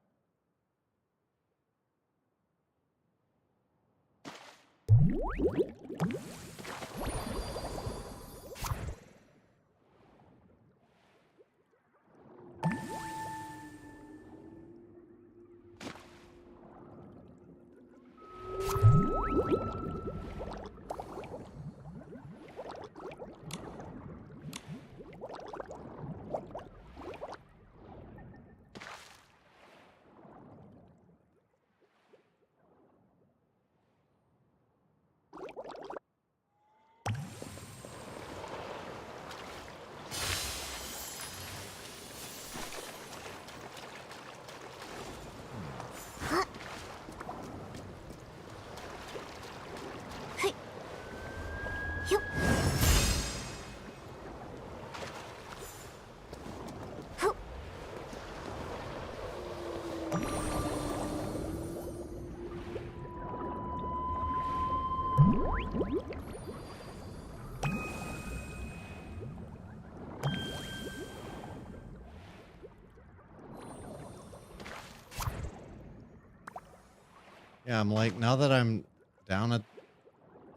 Yeah, I'm like, now that I'm down at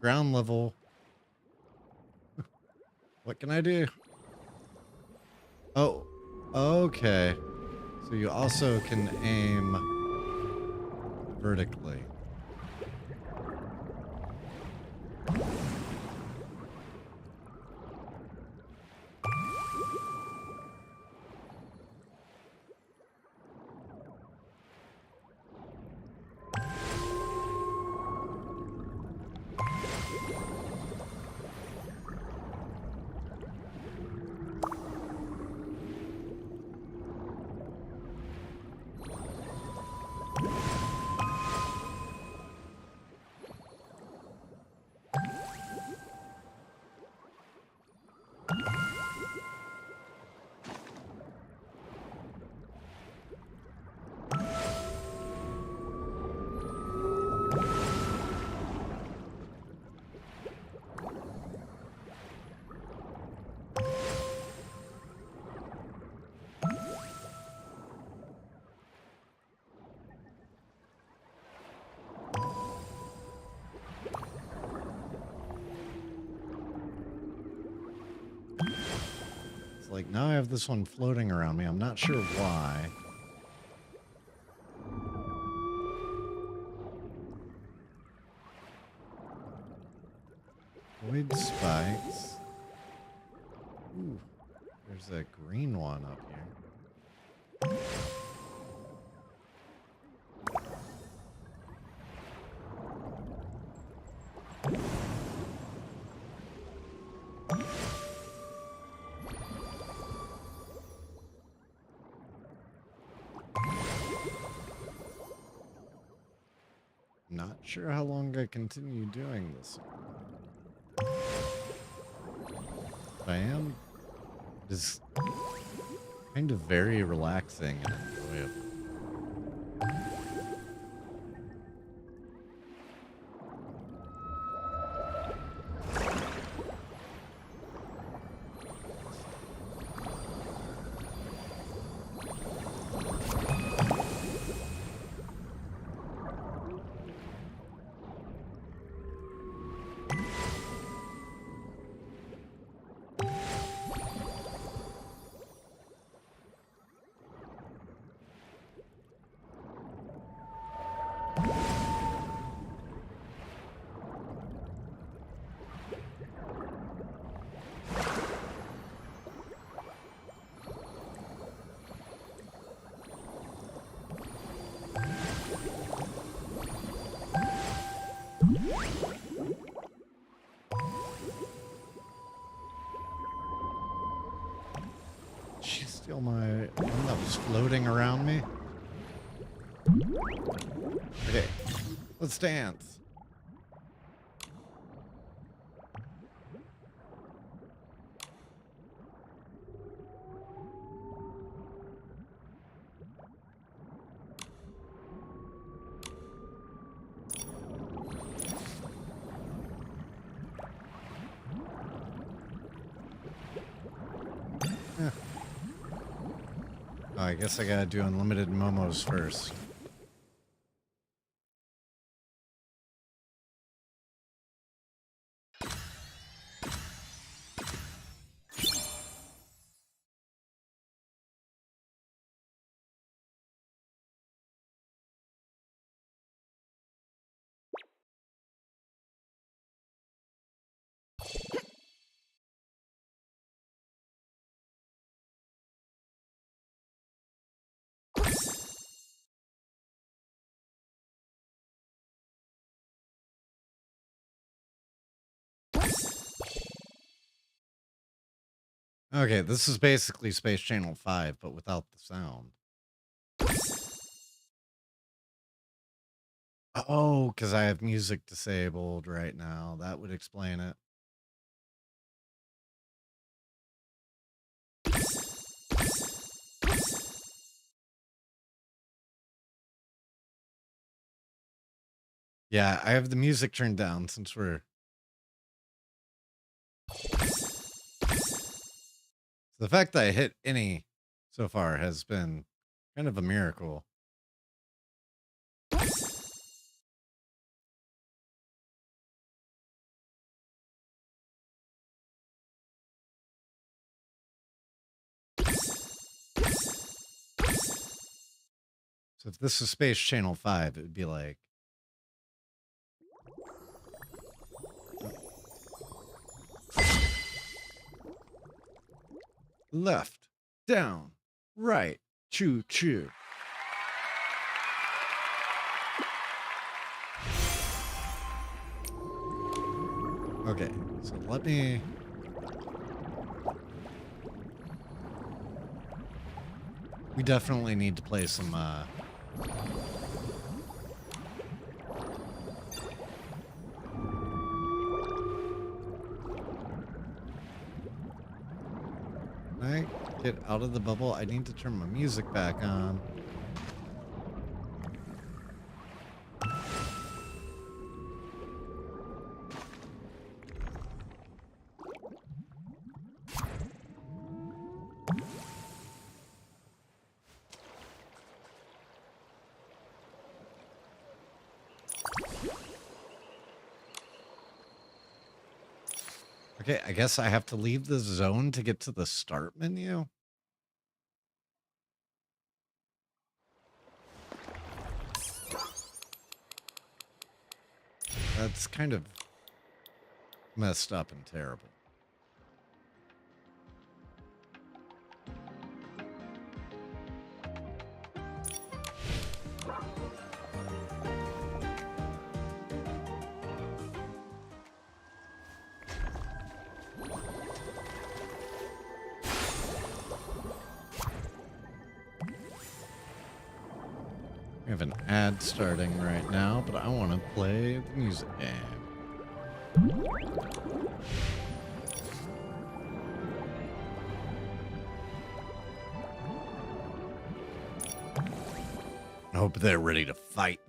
ground level, what can I do? Oh, Okay. So you also can aim vertically. It's like now I have this one floating around me. I'm not sure why. Void spikes. Ooh, there's a green one up here. Not sure how long I continue doing this. If I am. It's kind of very relaxing and enjoyable. She's still my one that was floating around me. Okay, let's dance. Eh. Oh, I guess I gotta do unlimited momos first. Okay, this is basically Space Channel 5, but without the sound. Oh, because I have music disabled right now. That would explain it. Yeah, I have the music turned down since we're... The fact that I hit any so far has been kind of a miracle. So if this is Space Channel 5, it would be like... left, down, right, choo choo. Okay, so let me... We definitely need to play some, Can I get out of the bubble? I need to turn my music back on. Okay, I guess I have to leave the zone to get to the start menu. That's kind of messed up and terrible. We have an ad starting right now, but I want to play the music game. I hope they're ready to fight.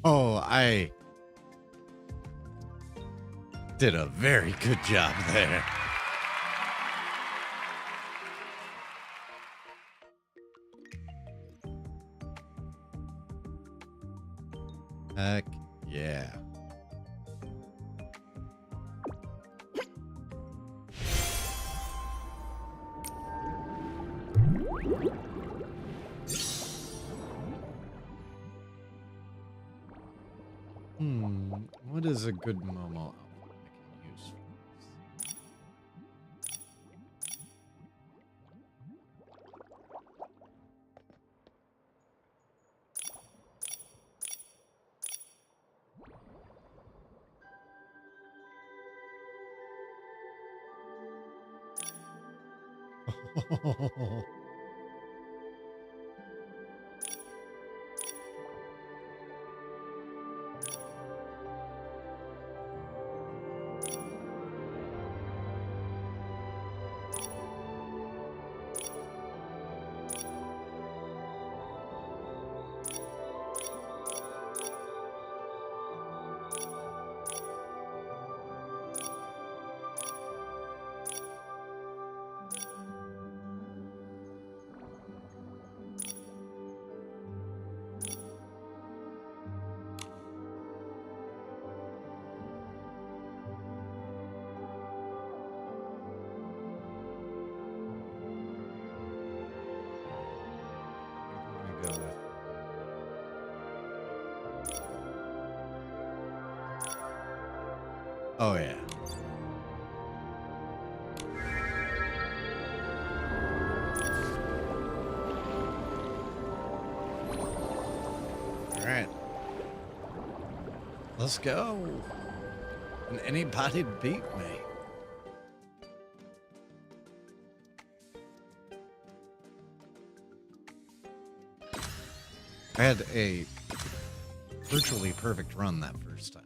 Oh, I did a very good job there. Heck yeah. What is a good Momo outfit I can use for this? go with. Oh, yeah. All right. Let's go. Can anybody beat me? I had a virtually perfect run that first time.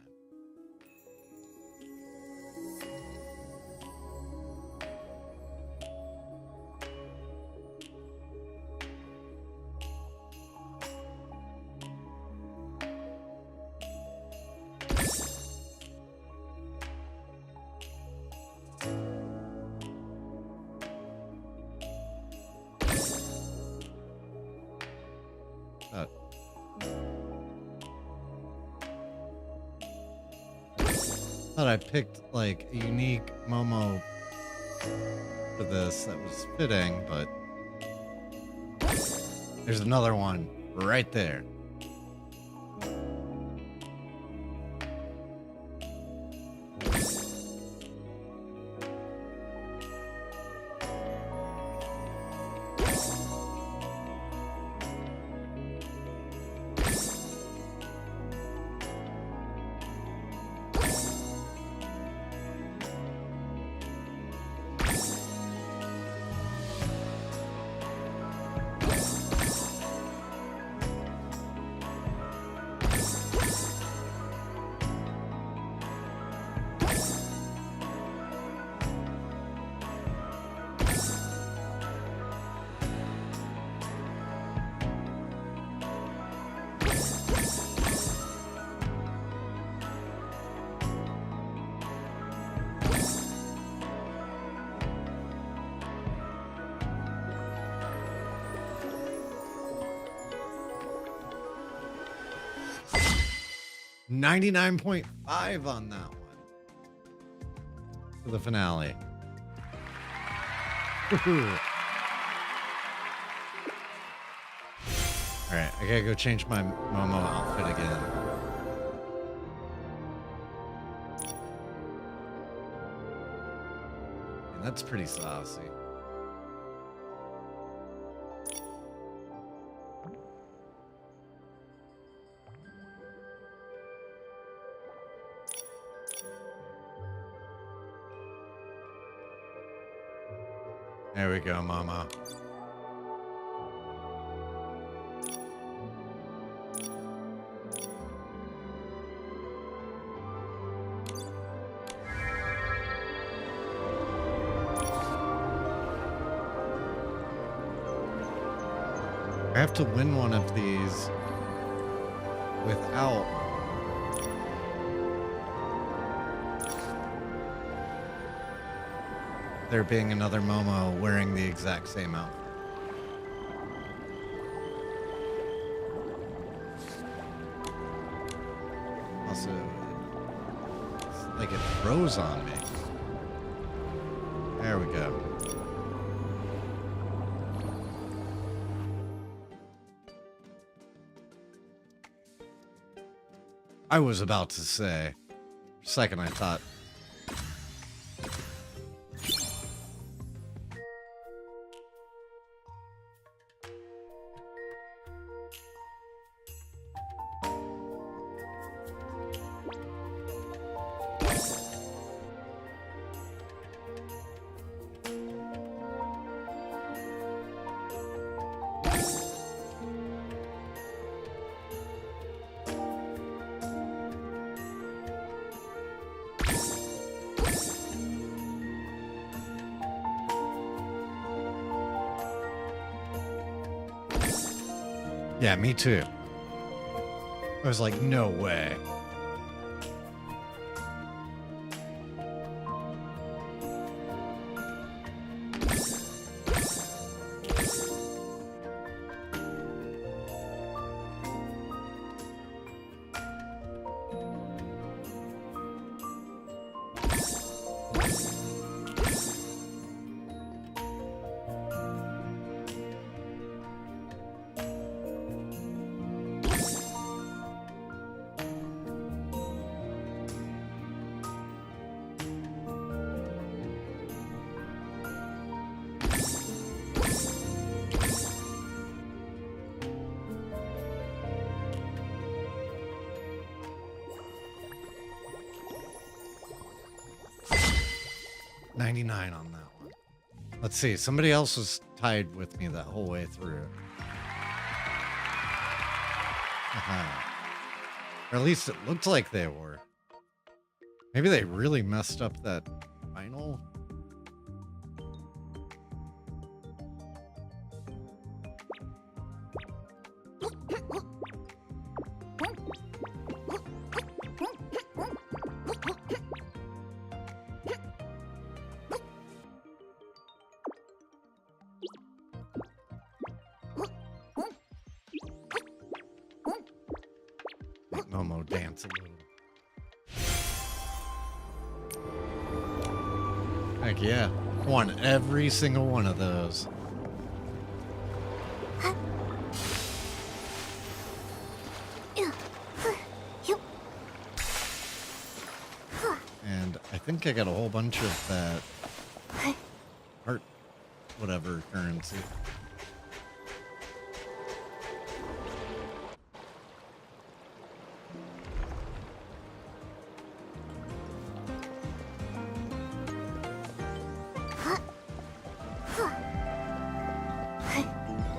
Thought I picked like a unique Momo for this that was fitting, but there's another one right there. $99.5 on that one for the finale. All right, I gotta go change my Momo outfit again. And that's pretty saucy. There we go, Mama. I have to win one of these without there being another Momo wearing the exact same outfit. Also, it's like it froze on me. There we go. I was about to say, for a second I thought, yeah, me too. I was like, no way. 99 on that one. Let's see. Somebody else was tied with me that whole way through. Or at least it looked like they were. Maybe they really messed up that final. Make Momo dance a little. Heck yeah. Won every single one of those. And I think I got a whole bunch of that heart whatever currency.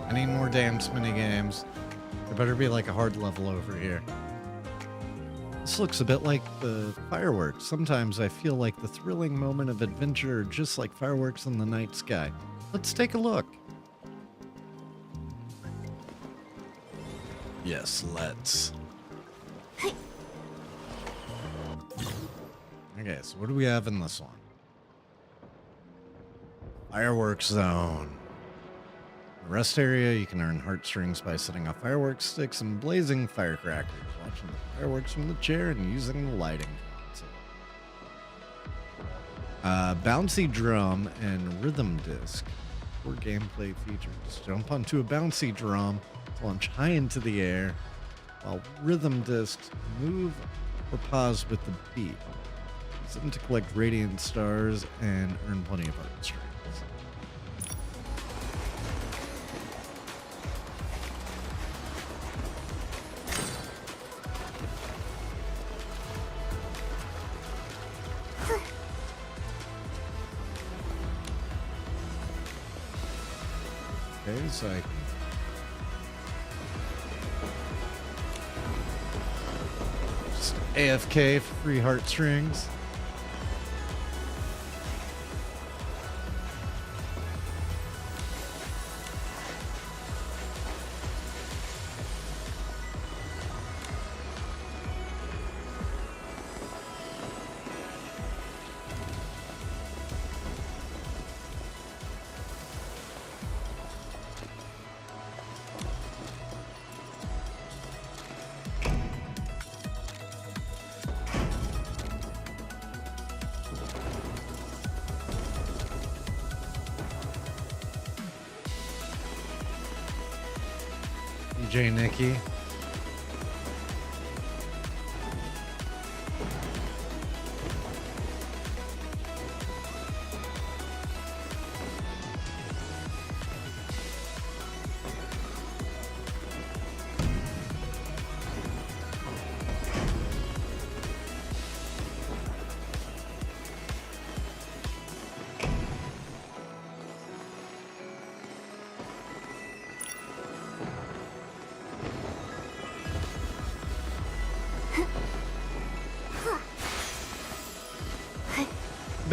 I need more dance mini games. There better be like a hard level over here. This looks a bit like the fireworks. Sometimes I feel like the thrilling moment of adventure, just like fireworks in the night sky. Let's take a look. Yes, let's. Okay, so what do we have in this one? Fireworks zone. In the rest area, you can earn heartstrings by setting off fireworks sticks and blazing firecrackers, watching the fireworks from the chair and using the lighting console. Bouncy drum and rhythm disc. 4 gameplay features. Jump onto a bouncy drum to launch high into the air, while rhythm discs move or pause with the beat. Use them to collect radiant stars and earn plenty of heartstrings. Okay, so I can just AFK for free heartstrings. Infinity Nikki.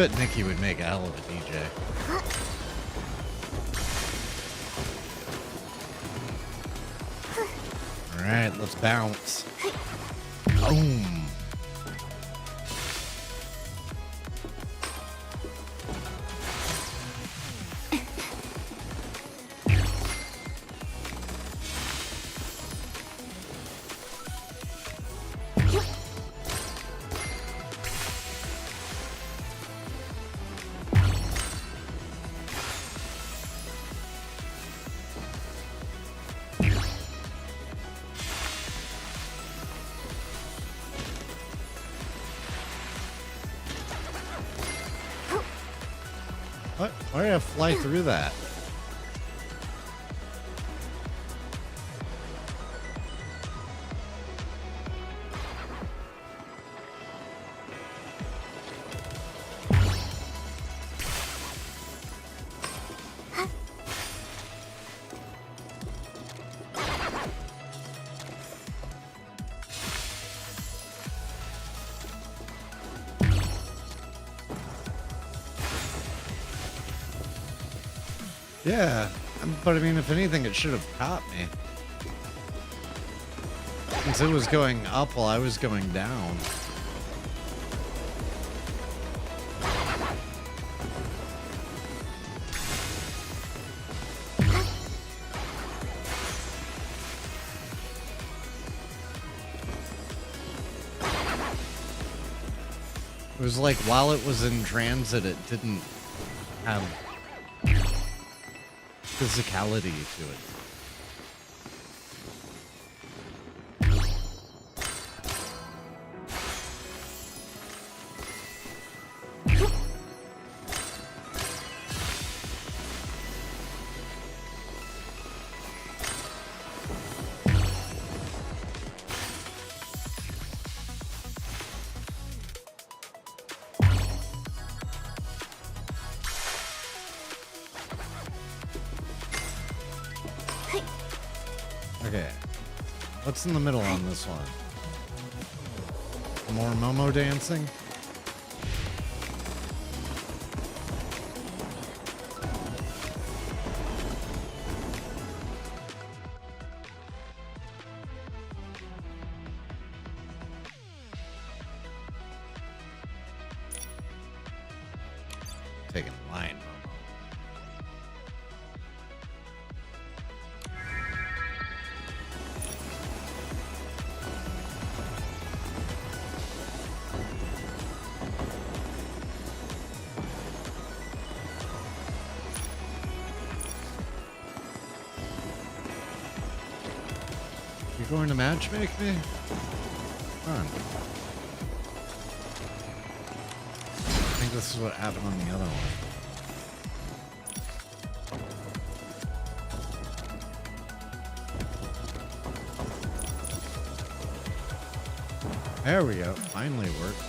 I bet Nikki would make a hell of a DJ. Alright, let's bounce. Boom. What? Why did I fly through that? Yeah, but I mean, if anything, it should have caught me. Since it was going up while I was going down. It was like while it was in transit, it didn't have physicality to it. Okay, what's in the middle on this one? More Momo dancing? Taking line, Momo. You going to matchmake me? Come on. I think this is what happened on the other one. There we go. Finally worked.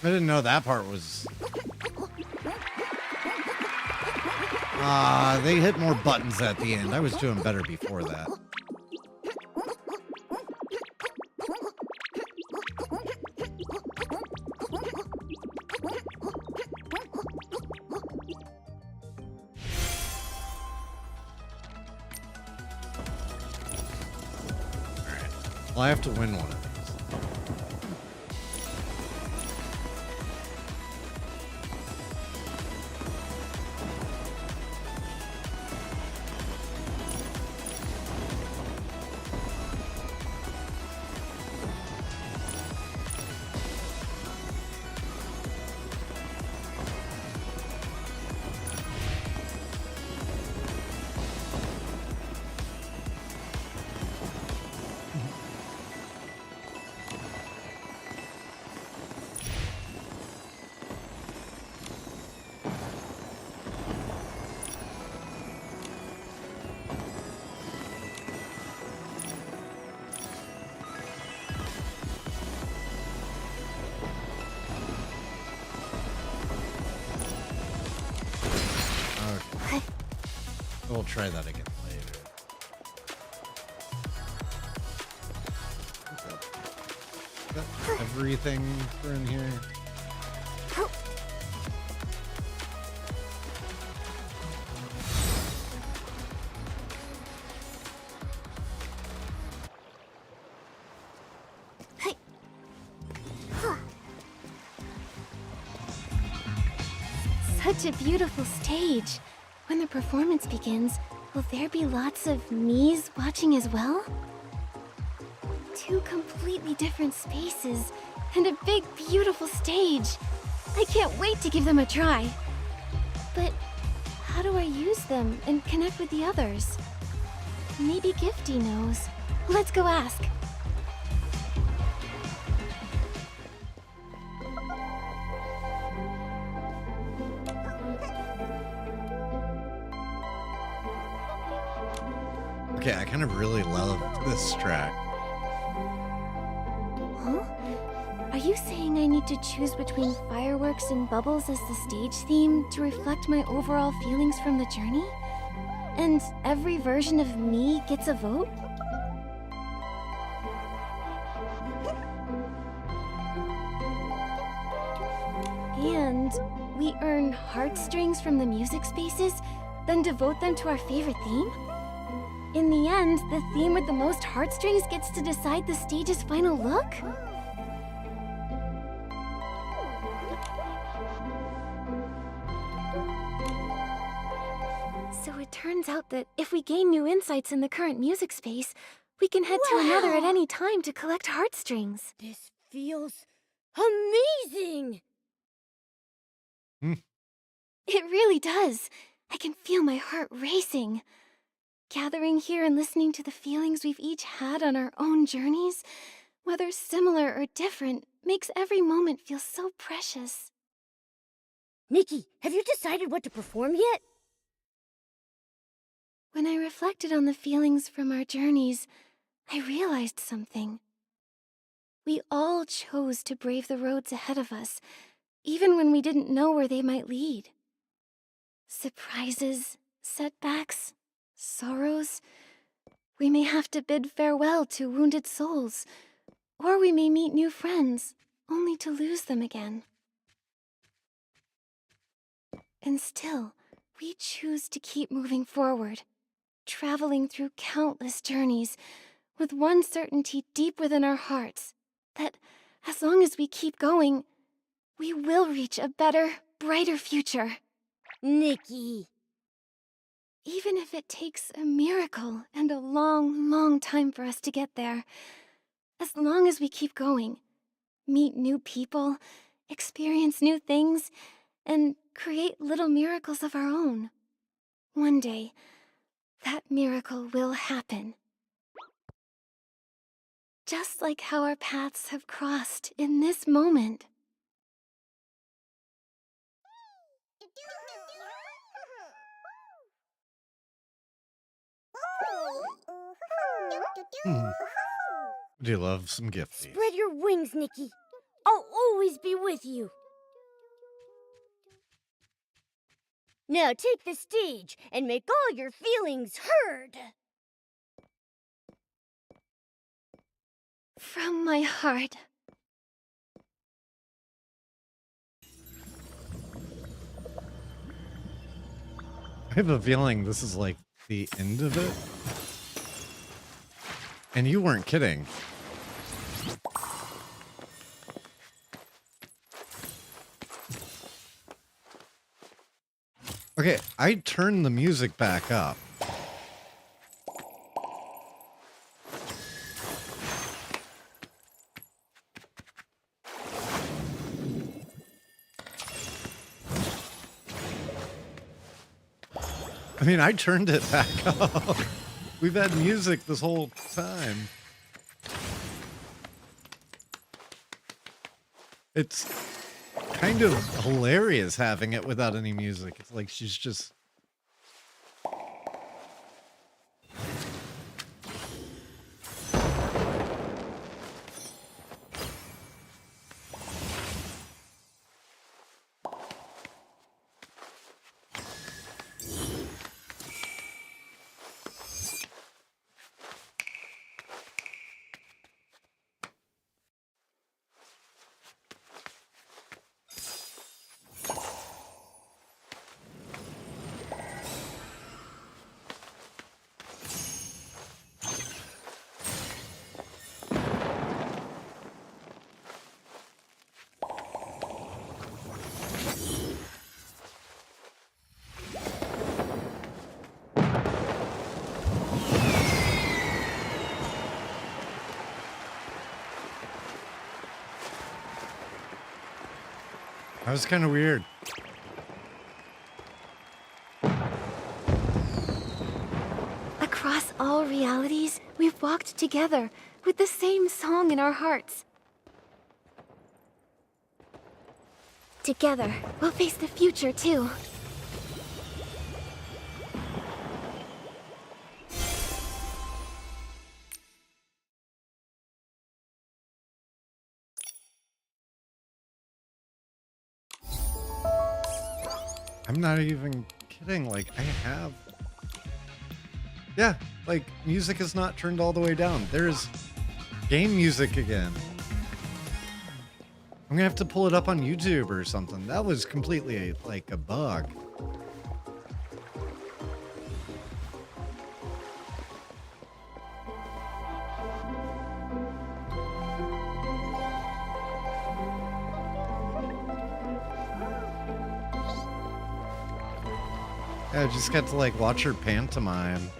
I didn't know that part was... they hit more buttons at the end. I was doing better before that. Alright. Well, I have to win one of these. we'll try that again later. Is that everything for in here? Such a beautiful stage. When the performance begins, will there be lots of me's watching as well? Two completely different spaces and a big, beautiful stage. I can't wait to give them a try. But how do I use them and connect with the others? Maybe Gifty knows. Let's go ask. Okay, I kind of really love this track. Huh? Are you saying I need to choose between fireworks and bubbles as the stage theme to reflect my overall feelings from the journey? And every version of me gets a vote? And we earn heartstrings from the music spaces, then devote them to our favorite theme? In the end, the theme with the most heartstrings gets to decide the stage's final look? So it turns out that if we gain new insights in the current music space, we can head to another at any time to collect heartstrings. This feels amazing! It really does. I can feel my heart racing. Gathering here and listening to the feelings we've each had on our own journeys, whether similar or different, makes every moment feel so precious. Nikki, have you decided what to perform yet? When I reflected on the feelings from our journeys, I realized something. We all chose to brave the roads ahead of us, even when we didn't know where they might lead. Surprises, setbacks, sorrows. We may have to bid farewell to wounded souls, or we may meet new friends, only to lose them again. And still, we choose to keep moving forward, traveling through countless journeys, with one certainty deep within our hearts, that as long as we keep going, we will reach a better, brighter future. Nikki. Even if it takes a miracle and a long, long time for us to get there, as long as we keep going, meet new people, experience new things, and create little miracles of our own, one day, that miracle will happen. Just like how our paths have crossed in this moment. Do you love some gifts? Spread your wings, Nikki. I'll always be with you. Now take the stage and make all your feelings heard. From my heart. I have a feeling this is like the end of it. And you weren't kidding. Okay, I turned the music back up. I mean, I turned it back up. We've had music this whole time. It's kind of hilarious having it without any music. It's like she's just... That was kind of weird. Across all realities, we've walked together with the same song in our hearts. Together, we'll face the future too. I'm not even kidding. Like, I have... Yeah, like, music is not turned all the way down. There's game music again. I'm gonna have to pull it up on YouTube or something. That was completely, like, a bug. Yeah, I just got to, like, watch her pantomime.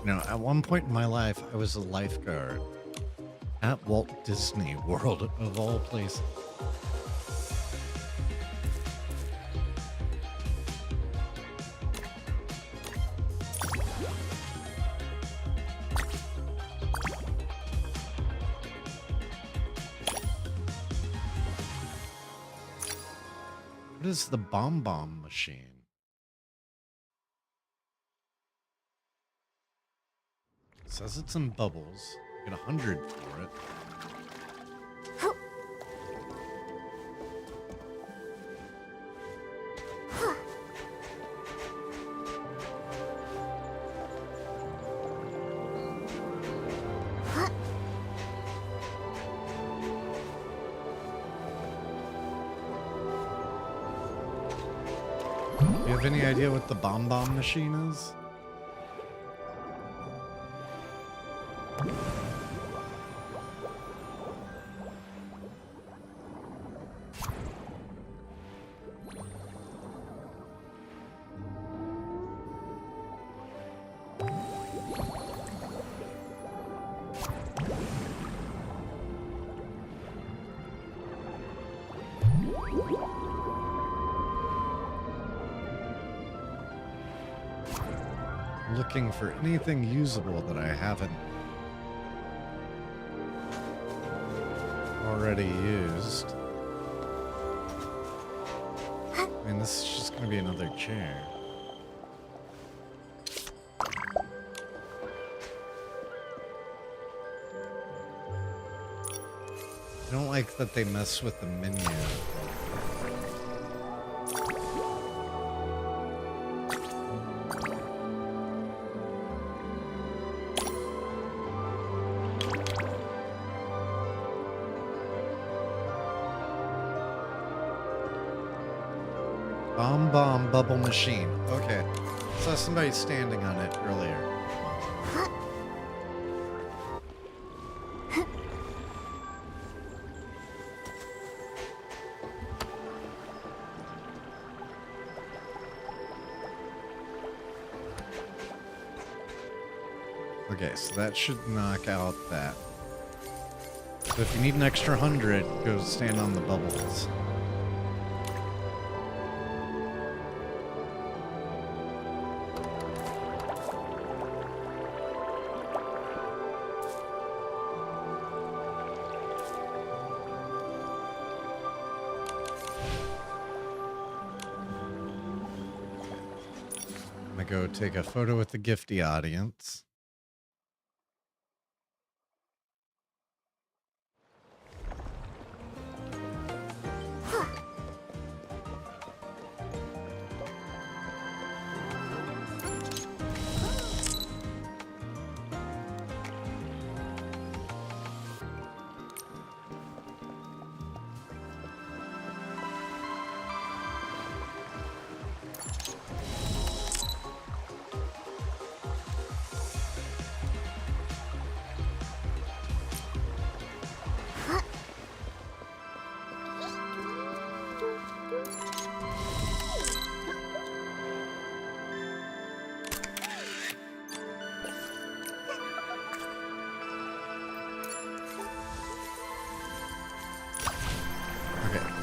You know, at one point in my life, I was a lifeguard at Walt Disney World, of all places. What is the Bomb Bomb machine? It says it's in bubbles. Get 100 for it. Do you have any idea what the Bomb Bomb machine is? Looking for anything usable that I haven't already used. I mean, this is just going to be another chair. I don't like that they mess with the menu. Bomb Bomb Bubble Machine. Okay. Saw somebody standing on it earlier. Okay, so that should knock out that. So if you need an extra 100, go stand on the bubbles. I'm gonna go take a photo with the gifty audience.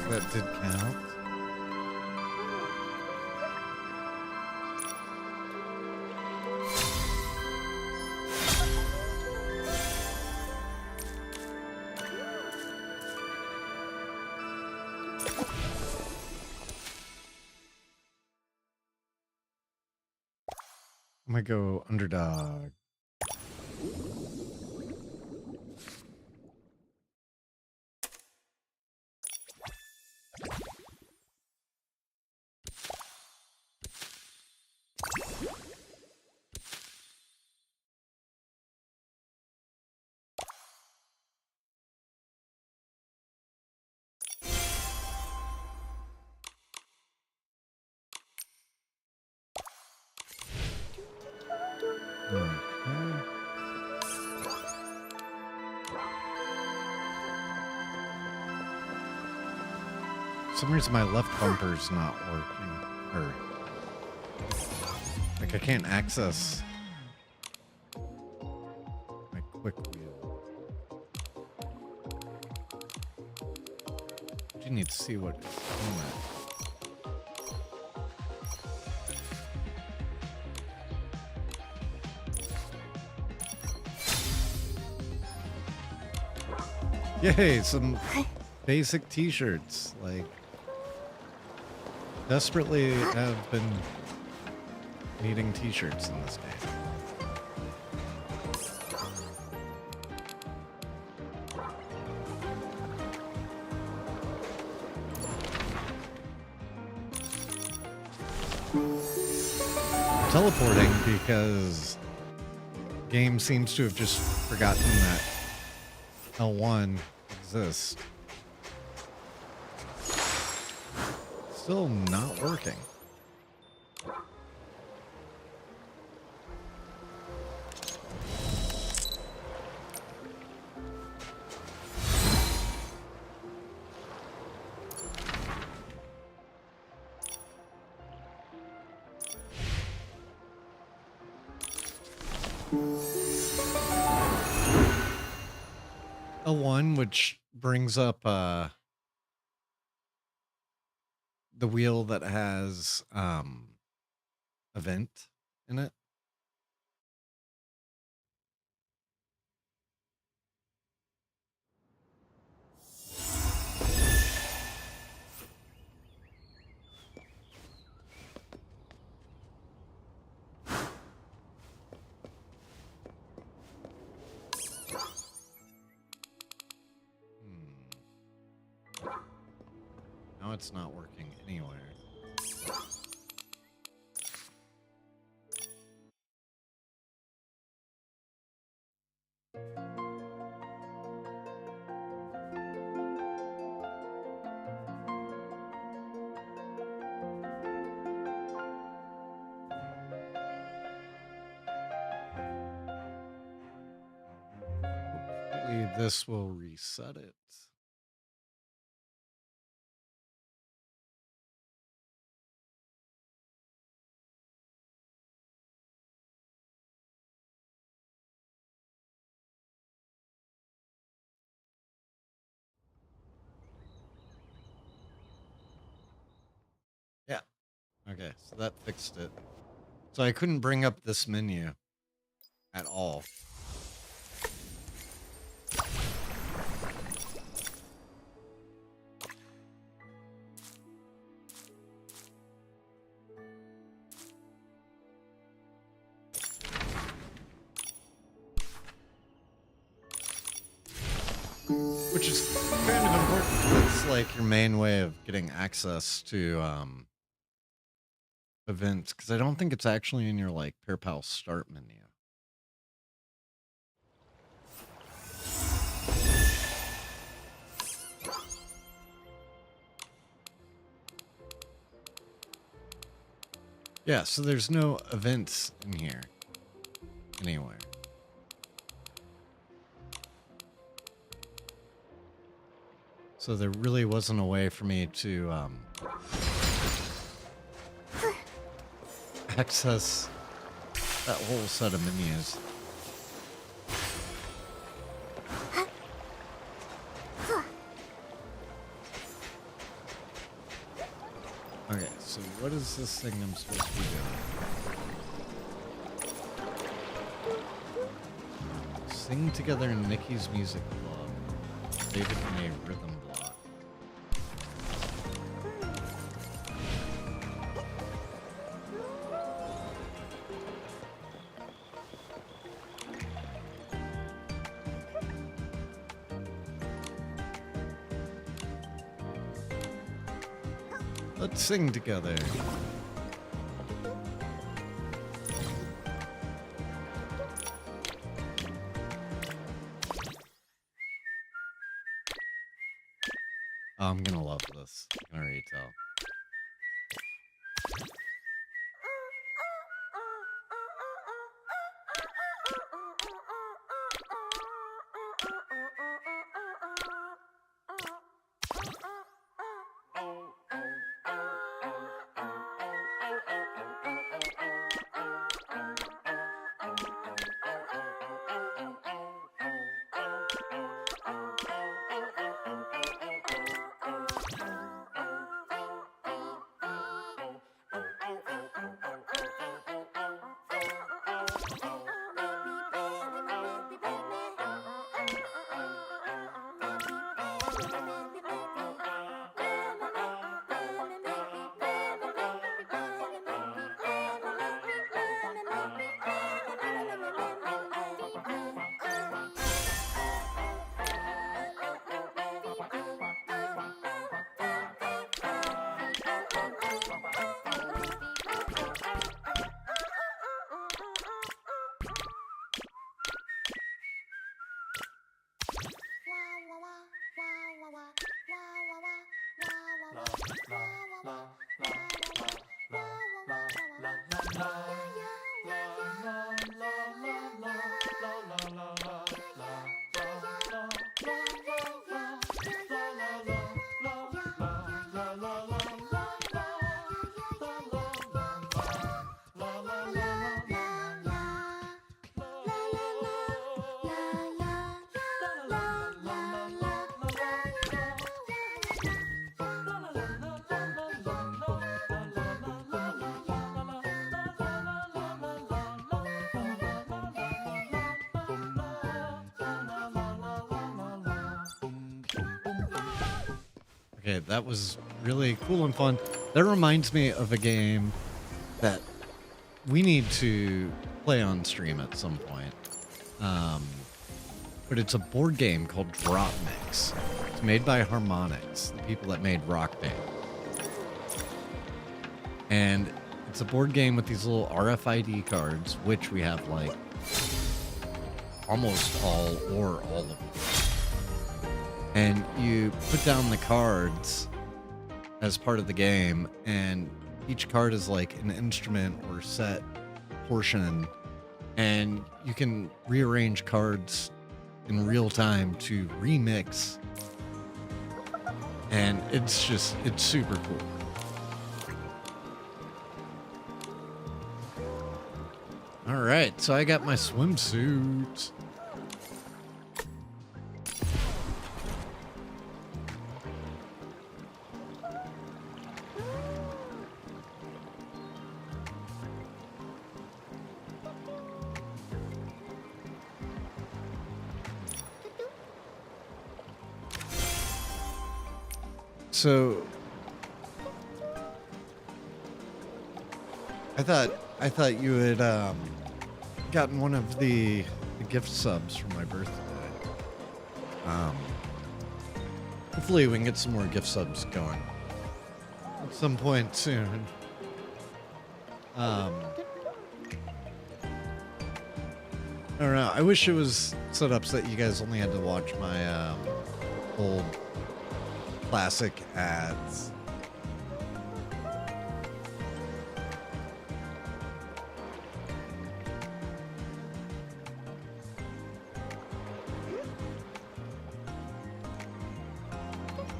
That did count. I'm gonna go underdog. For some reason my left bumper's not working. Or like I can't access my quick wheel. You need to see what it's doing. Yay, some basic t-shirts. Like, desperately have been needing t-shirts in this game. Teleporting because game seems to have just forgotten that L1 exists. Still not working. L1, which brings up the wheel that has event in it. Now it's not working anywhere. Hopefully this will reset it. Yeah. Okay, so that fixed it. So I couldn't bring up this menu at all. Which is kind of important. It's like your main way of getting access to events, because I don't think it's actually in your like PairPal start menu. Yeah, so there's no events in here anywhere. So there really wasn't a way for me to access that whole set of menus. Okay, so what is this thing I'm supposed to be doing? Sing together in Nikki's music club. David in a rhythm block. Let's sing together. Oh, I'm gonna love this. I can already tell. Okay, that was really cool and fun. That reminds me of a game that we need to play on stream at some point. But it's a board game called Drop Mix. It's made by Harmonix, the people that made Rock Band. And it's a board game with these little RFID cards, which we have like almost all or all of them. And you put down the cards as part of the game, and each card is like an instrument or set portion, and you can rearrange cards in real time to remix, and it's super cool. All right, so I got my swimsuit. So I thought you had gotten one of the gift subs for my birthday. Hopefully we can get some more gift subs going at some point soon. I don't know. I wish it was set up so that you guys only had to watch my old classic ads.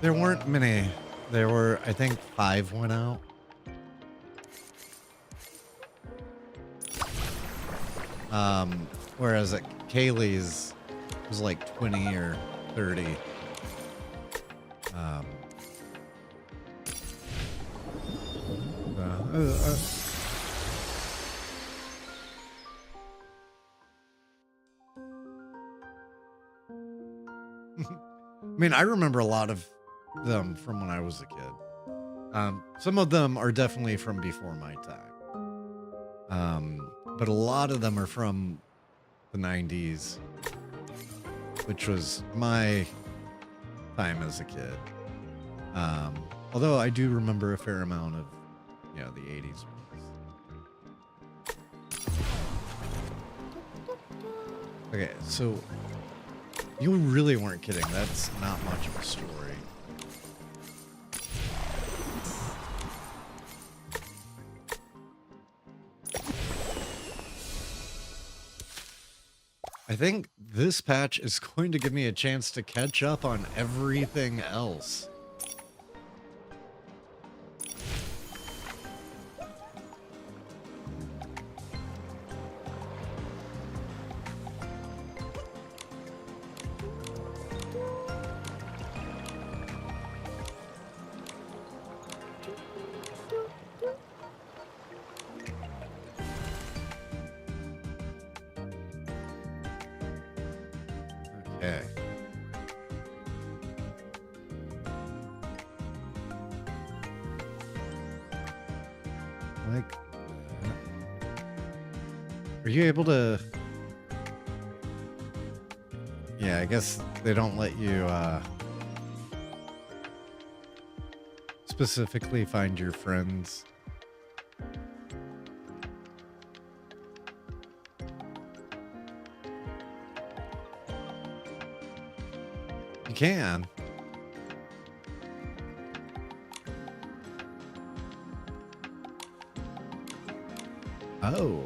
There weren't many. There were, I think, 5 went out. Whereas at Kaylee's it was like 20 or 30. I mean, I remember a lot of them from when I was a kid. Some of them are definitely from before my time. But a lot of them are from the 90s, which was my time as a kid. Although I do remember a fair amount of, the 80s. Okay, so you really weren't kidding. That's not much of a story. I think this patch is going to give me a chance to catch up on everything else. Okay. Like that. Are you able to... Yeah, I guess they don't let you specifically find your friends. You can. Oh.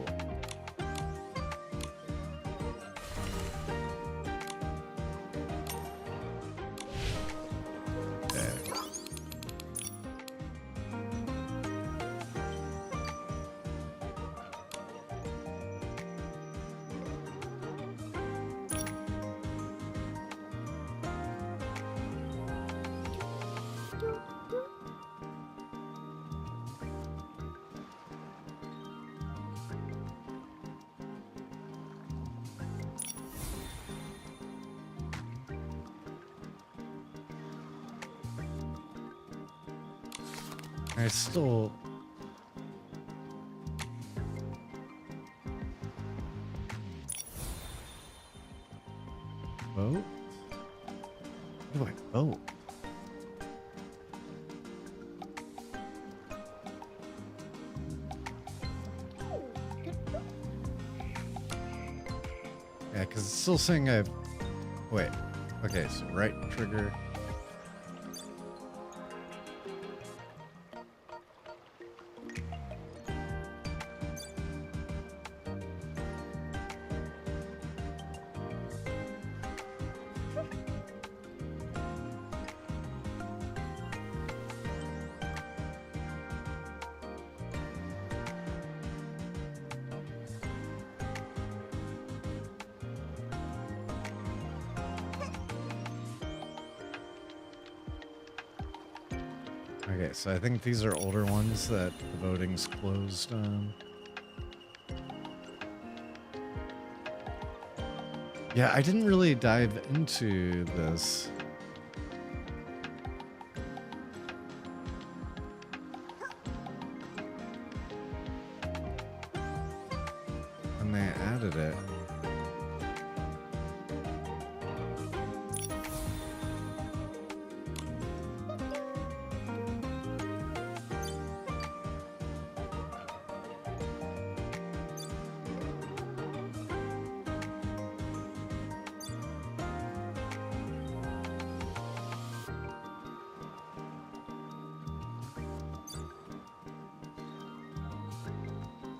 Okay. I still... Vote? How do I vote? Yeah, because it's still saying I've... Wait. Okay, so right trigger... Okay, so I think these are older ones that the voting's closed on. Yeah, I didn't really dive into this. And they added it.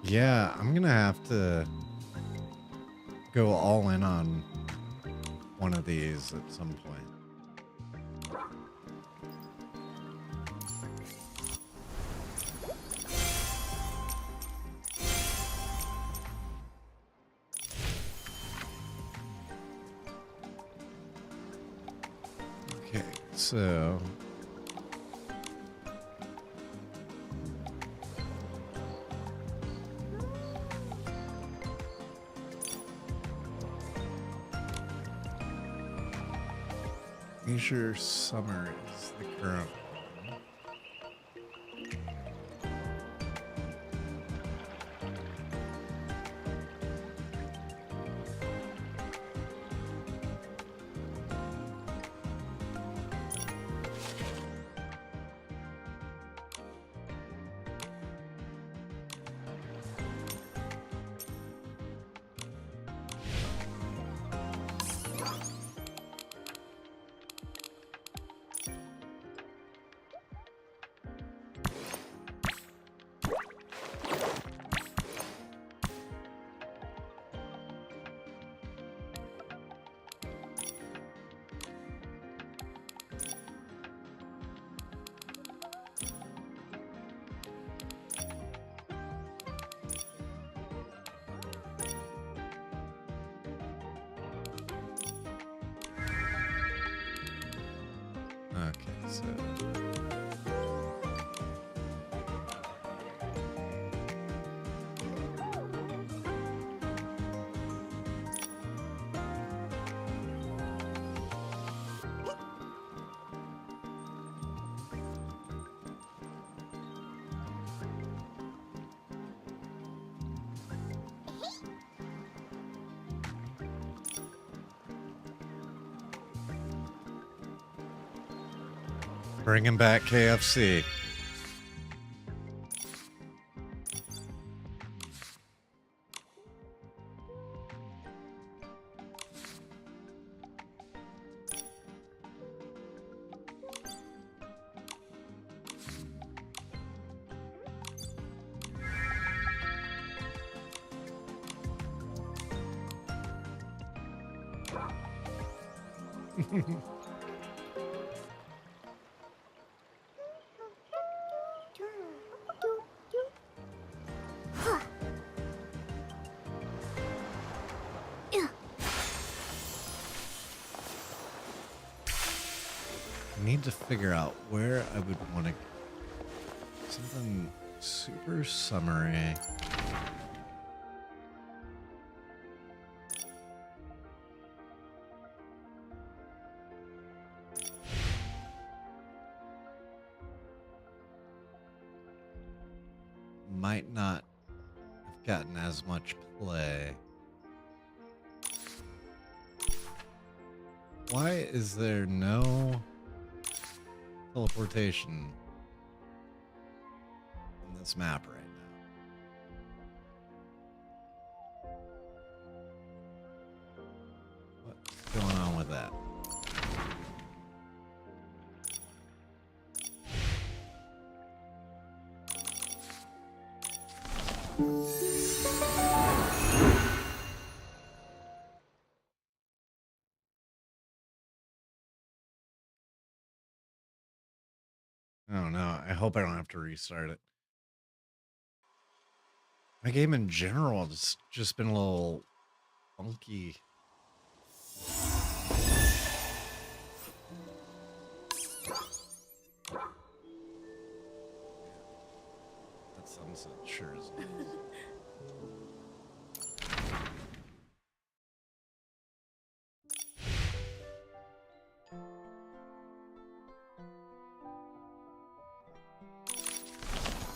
Yeah, I'm gonna have to go all in on one of these at some point. Okay, so... Asia Summer is the current one. Okay, so bringing back KFC. I need to figure out where I would want to something super summery. Might not have gotten as much play. Why is there no teleportation in this map right now? What's going on with that? I don't know. I hope I don't have to restart it. My game in general has just been a little funky. That sunset sure is nice.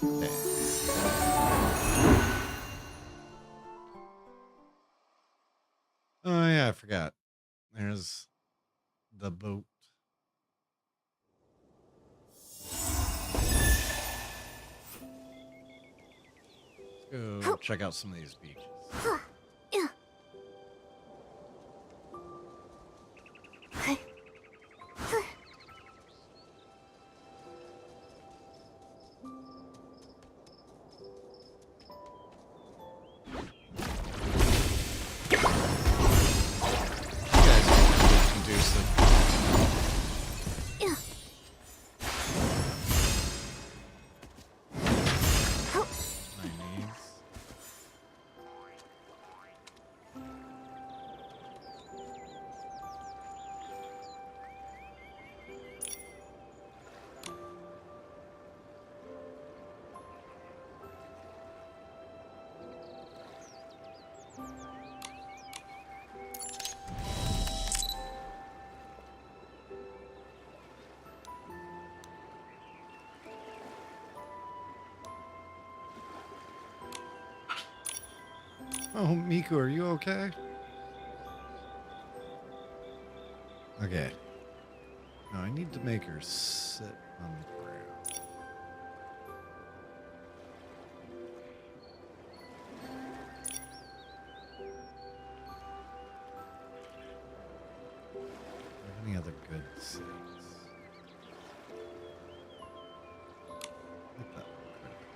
Okay. Oh yeah, I forgot. There's the boat. Let's go check out some of these beaches. Oh, Miku, are you okay? Okay. Now I need to make her sit on the ground. Do you have any other good seats? Like that one quite a bit.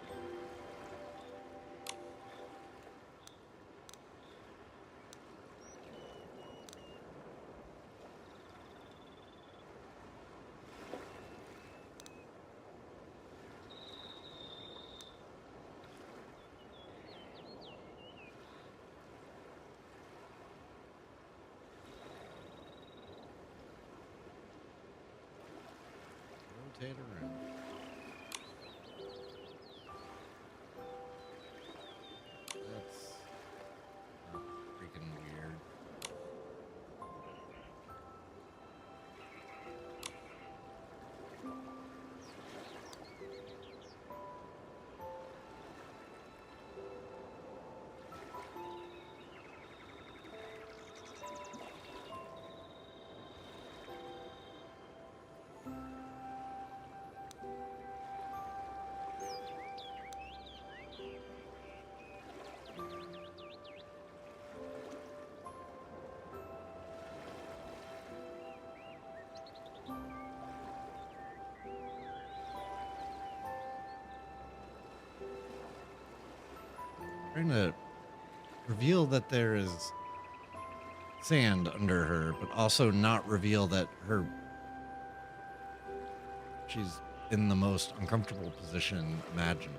Rotate around. That's freaking weird. Trying to reveal that there is sand under her, but also not reveal that she's in the most uncomfortable position imaginable.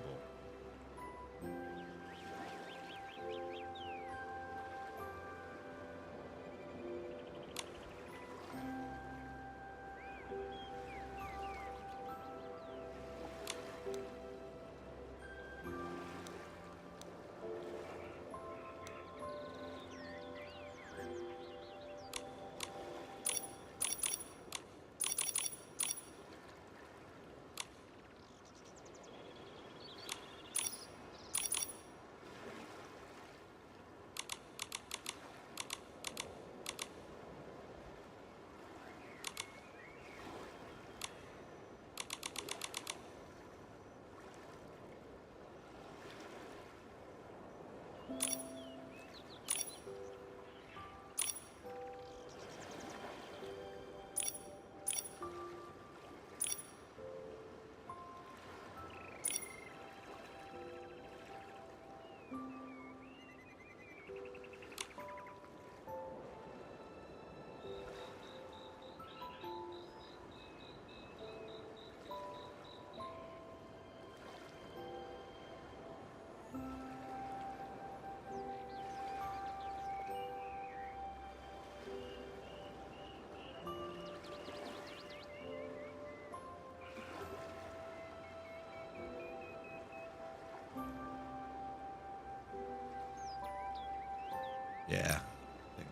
Yeah, I think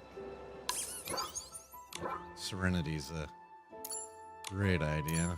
Serenity's a great idea.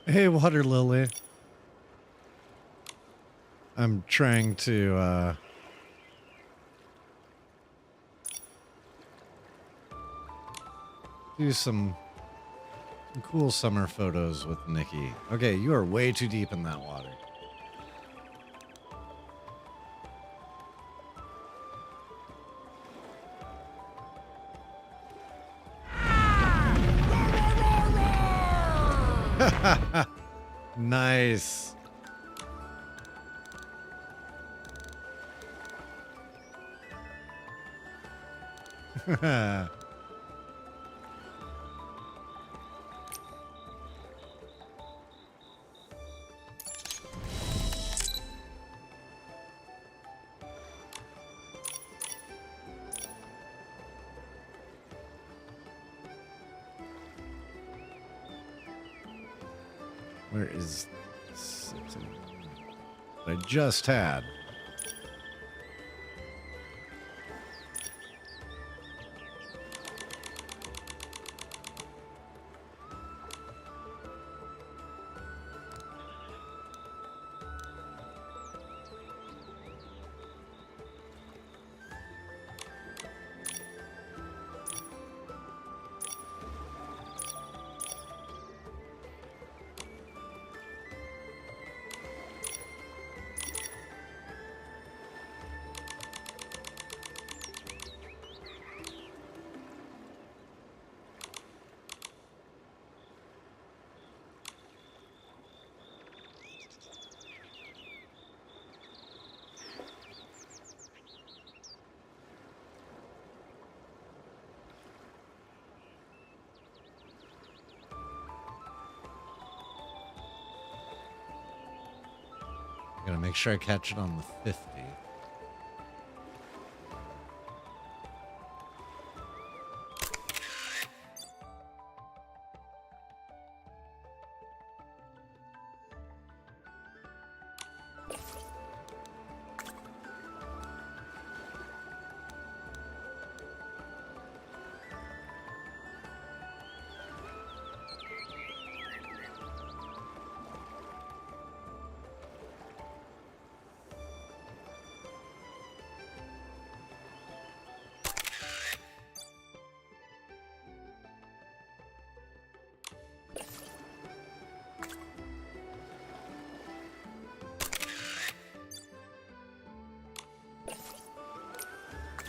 Hey, Water Lily. I'm trying to, do some cool summer photos with Nikki. Okay, you are way too deep in that water. Nice. Where is this? I just had. Gotta make sure I catch it on the 50.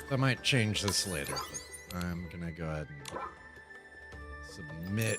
I might change this later, but I'm gonna go ahead and submit.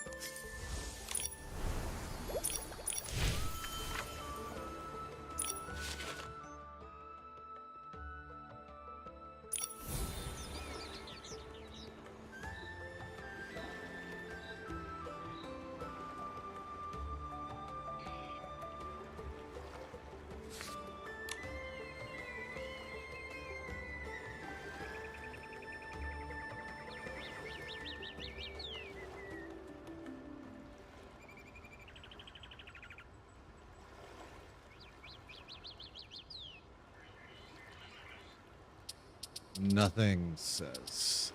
Nothing says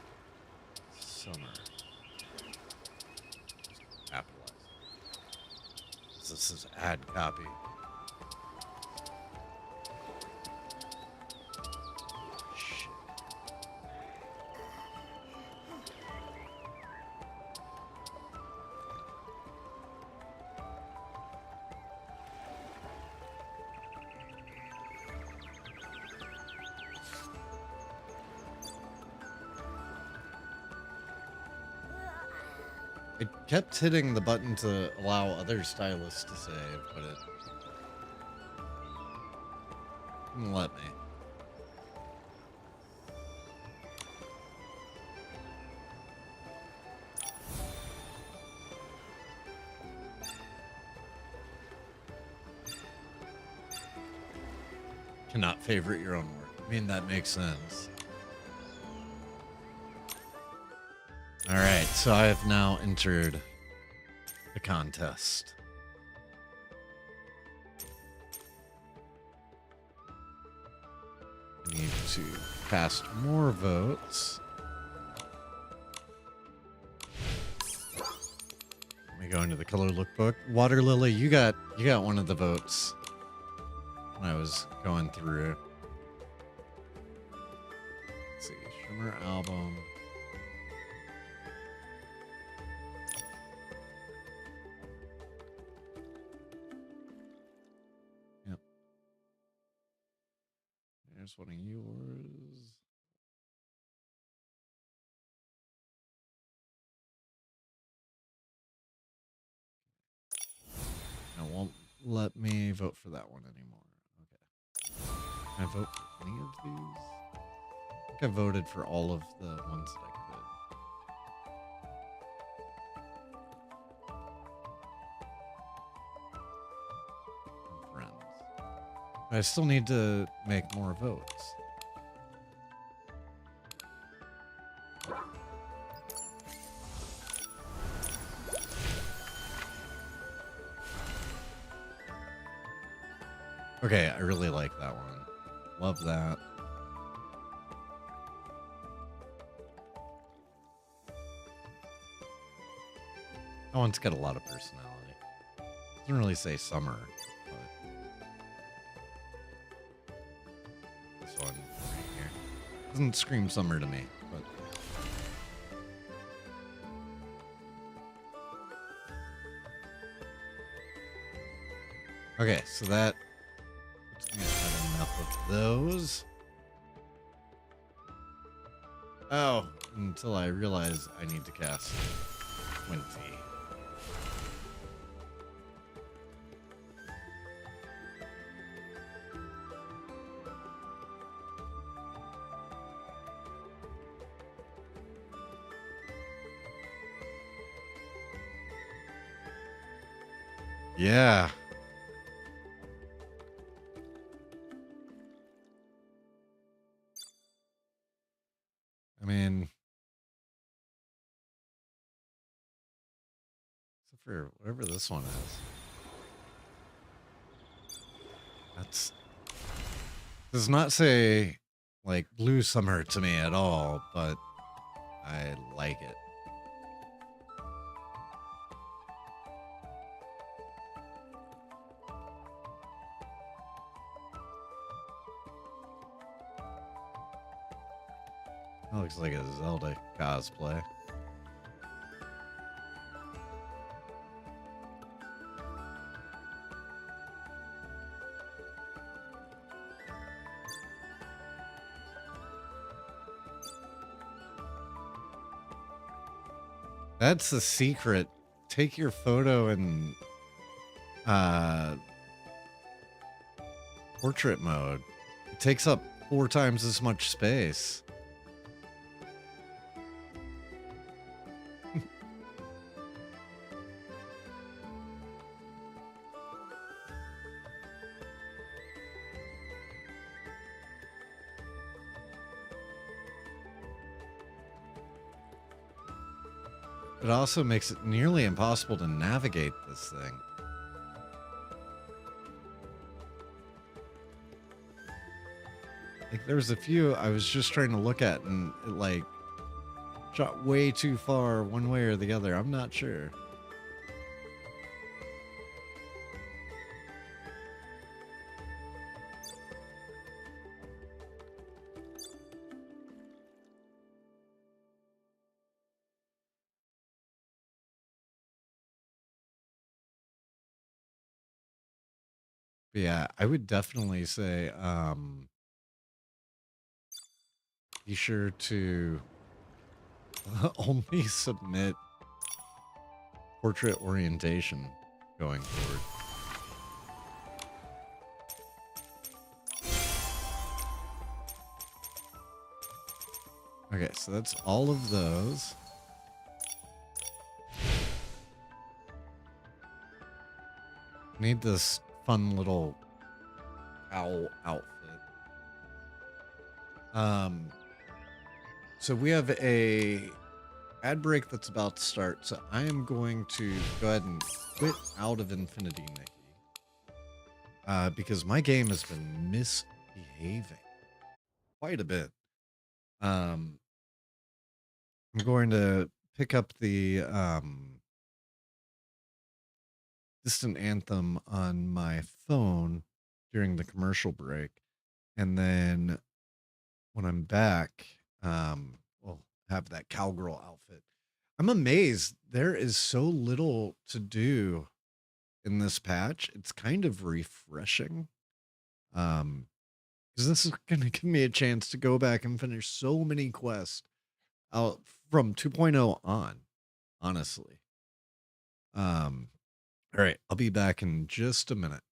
summer. Just capitalize. This is add copy. Shit. It kept hitting the button to allow other stylists to save, but it didn't let me. Cannot favorite your own work. I mean, that makes sense. All right, so I have now entered the contest. I need to cast more votes. me go into the color lookbook. Water Lily, you got one of the votes when I was going through. Let's see, Shimmer album. Yep. There's one of yours. It won't let me vote for that one anymore. Okay. Can I vote for any of these? I think I voted for all of the ones that I could. Friends. But I still need to make more votes. Okay, I really like that one. Love that. That one's got a lot of personality. Doesn't really say summer, but this one right here doesn't scream summer to me, but okay, so that I had enough of those. Oh, until I realize I need to cast 20. Yeah. I mean, except for whatever this one is. That's does not say like blue summer to me at all, but I like it. That looks like a Zelda cosplay. That's the secret. Take your photo in portrait mode. It takes up 4 times as much space. It also makes it nearly impossible to navigate this thing. Like, there was a few I was just trying to look at and it, like, shot way too far one way or the other. I'm not sure. But yeah, I would definitely say be sure to only submit portrait orientation going forward. Okay, so that's all of those. Need this fun little owl outfit. So we have a ad break that's about to start, so I am going to go ahead and quit out of Infinity Nikki. Because my game has been misbehaving quite a bit. I'm going to pick up the Distant Anthem on my phone during the commercial break. And then when I'm back, we'll have that cowgirl outfit. I'm amazed. There is so little to do in this patch. It's kind of refreshing. Because this is going to give me a chance to go back and finish so many quests out from 2.0 on, honestly. All right, I'll be back in just a minute.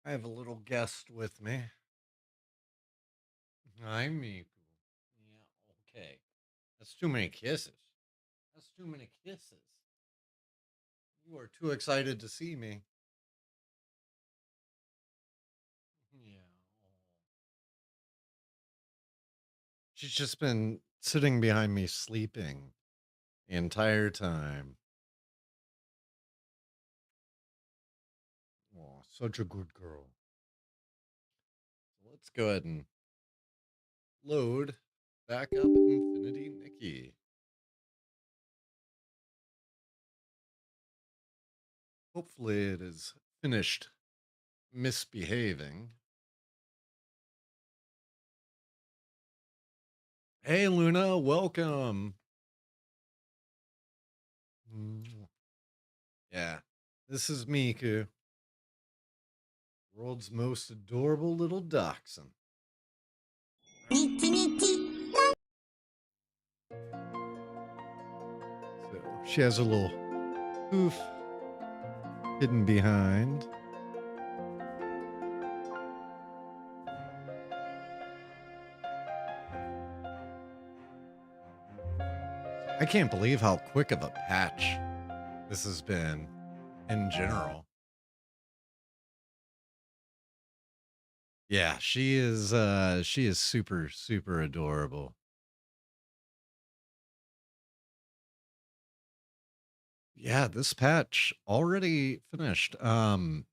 I have a little guest with me. Hi, Miku. Yeah, okay. That's too many kisses. That's too many kisses. You are too excited to see me. Yeah. She's just been sitting behind me sleeping the entire time. Oh, such a good girl. Let's go ahead and load back up Infinity Nikki. Hopefully it is finished misbehaving. Hey Luna, welcome. Yeah, this is Miku. World's most adorable little dachshund. So she has a little hoof hidden behind. I can't believe how quick of a patch this has been in general. Yeah, she is super, super adorable. Yeah, this patch already finished. So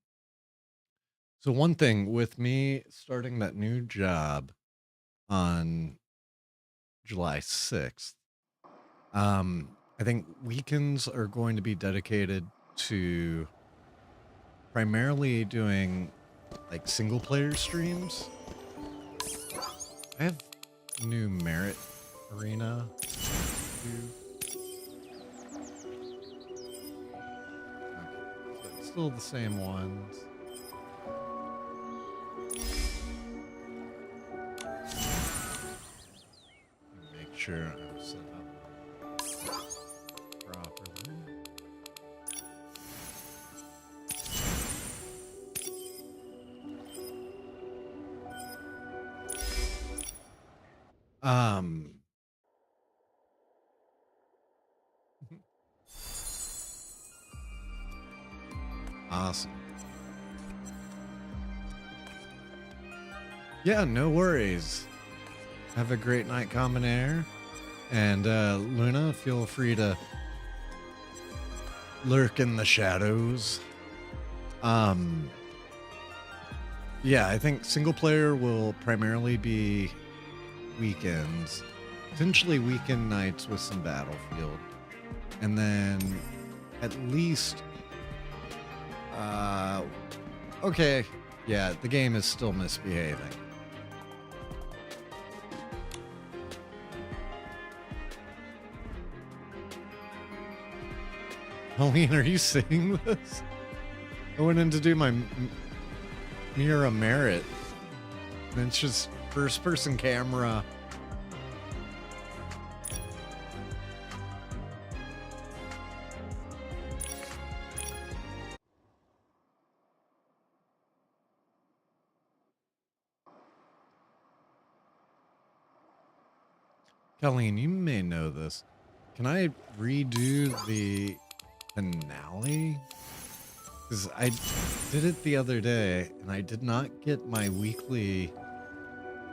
one thing with me starting that new job on July 6th, I think weekends are going to be dedicated to primarily doing like single player streams. I have new merit arena. So it's still the same ones. Make sure I'm set up properly. Awesome. Yeah, no worries. Have a great night, Common Air. And Luna, feel free to lurk in the shadows. Yeah, I think single player will primarily be weekends, potentially weekend nights with some Battlefield, and then at least okay, yeah, the game is still misbehaving. Colleen, are you seeing this? I went in to do my Mira Merit, and it's just first person camera. Colleen, you may know this. Can I redo the finale? Because I did it the other day, and I did not get my weekly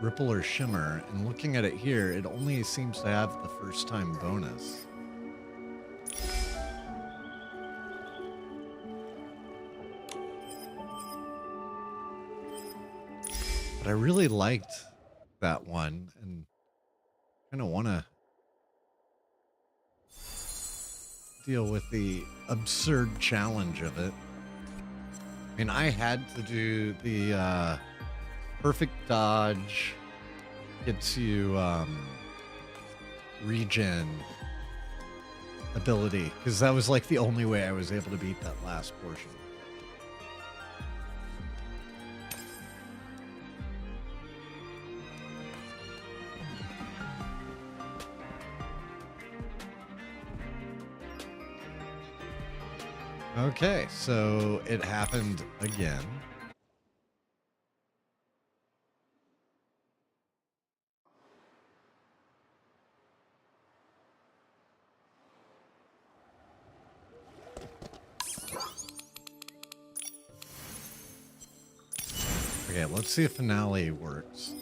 Ripple or Shimmer. And looking at it here, it only seems to have the first time bonus. But I really liked that one, and kind of want to deal with the absurd challenge of it. I mean, I had to do the perfect dodge, gets you regen ability, because that was like the only way I was able to beat that last portion. Okay, so it happened again. Okay, let's see if finale works.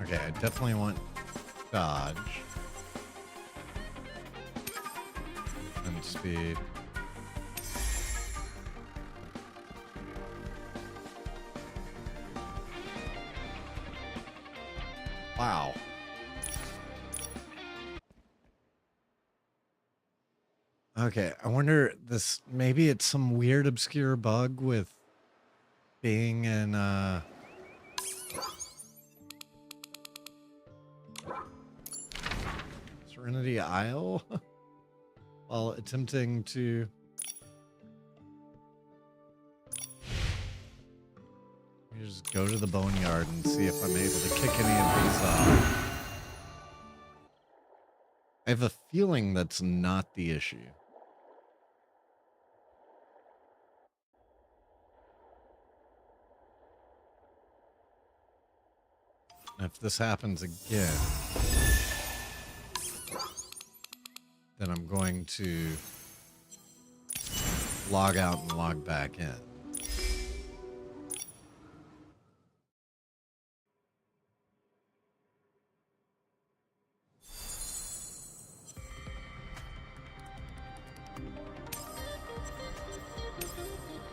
Okay, I definitely want dodge. And speed. Wow. Okay, I wonder this, maybe it's some weird obscure bug with being in Serenity Isle while attempting to just go to the boneyard and see if I'm able to kick any of these off. I have a feeling that's not the issue. If this happens again, then I'm going to log out and log back in.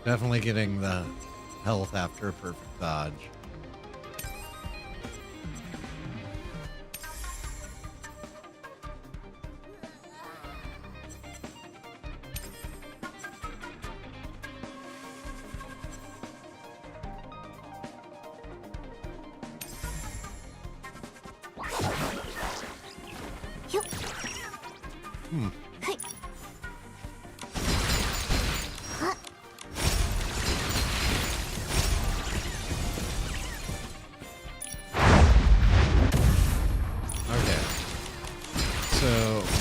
Definitely getting the health after a perfect dodge.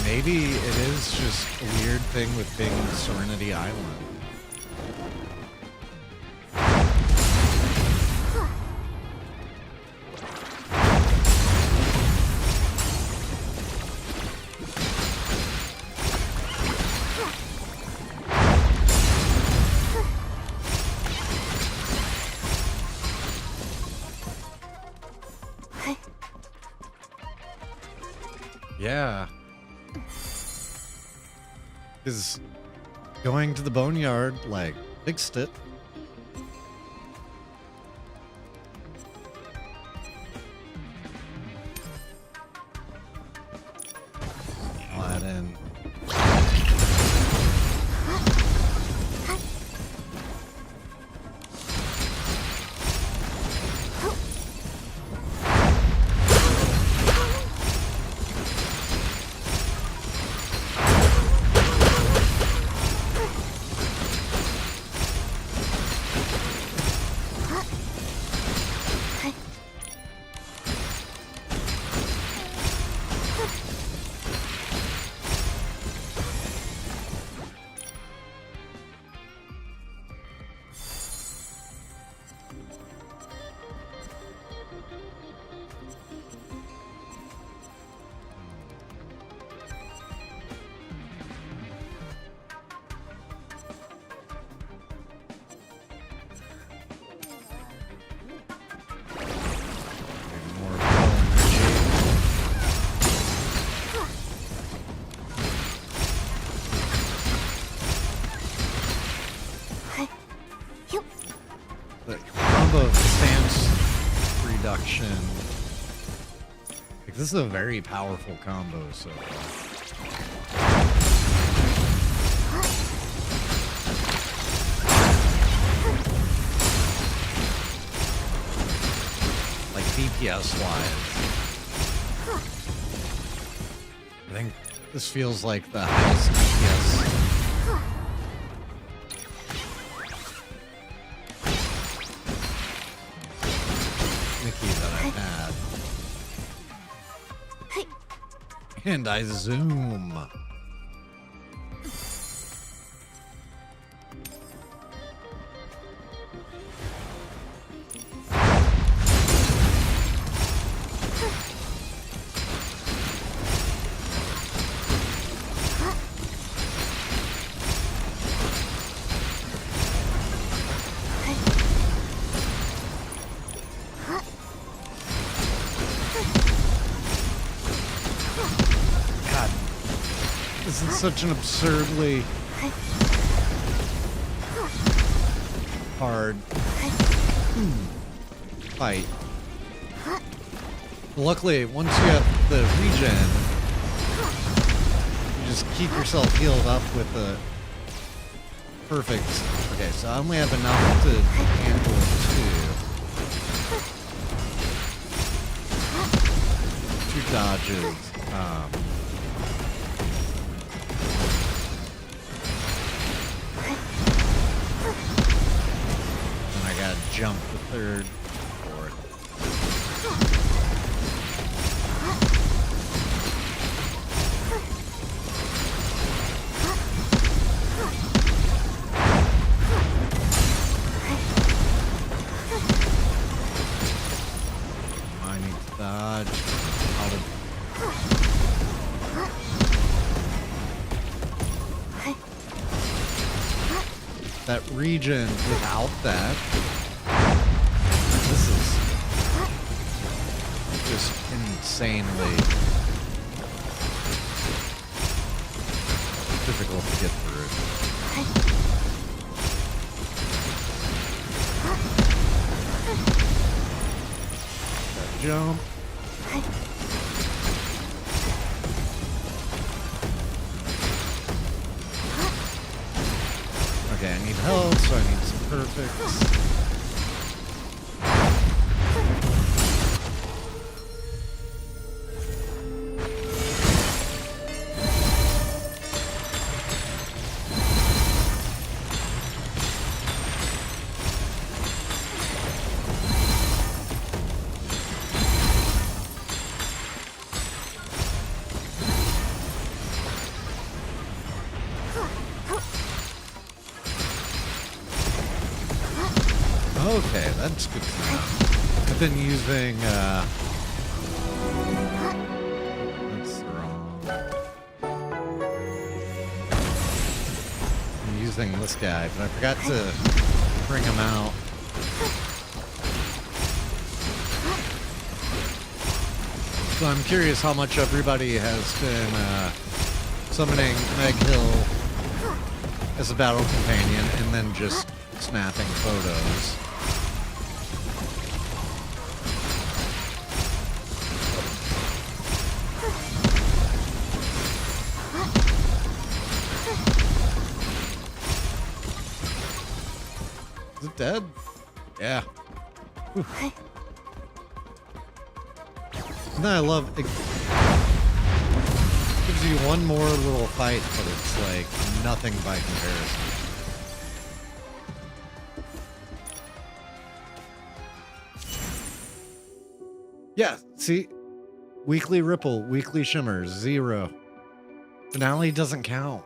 Maybe it is just a weird thing with being in Serenity Island. Yeah. Because going to the boneyard, like, fixed it. Aladdin. The combo of stance reduction. Like, this is a very powerful combo, so. Like, DPS wise. I think this feels like the highest DPS And I zoom. This is such an absurdly hard fight. Luckily, once you have the regen, you just keep yourself healed up with the perfect. Okay, so I only have enough to handle two dodges. Jump the third, fourth. I need to dodge out of. That region without that. This is just insanely difficult to get through. That jump. Okay, I need health, so I need some perfects. Okay, that's good to know. I've been using, that's wrong. I'm using this guy, but I forgot to bring him out. So I'm curious how much everybody has been, summoning Meg Hill as a battle companion and then just snapping photos. Is it dead? Yeah. Whew. And I love it. Gives you one more little fight, but it's like nothing by comparison. Yeah, see? Weekly Ripple, weekly Shimmer, 0. Finale doesn't count.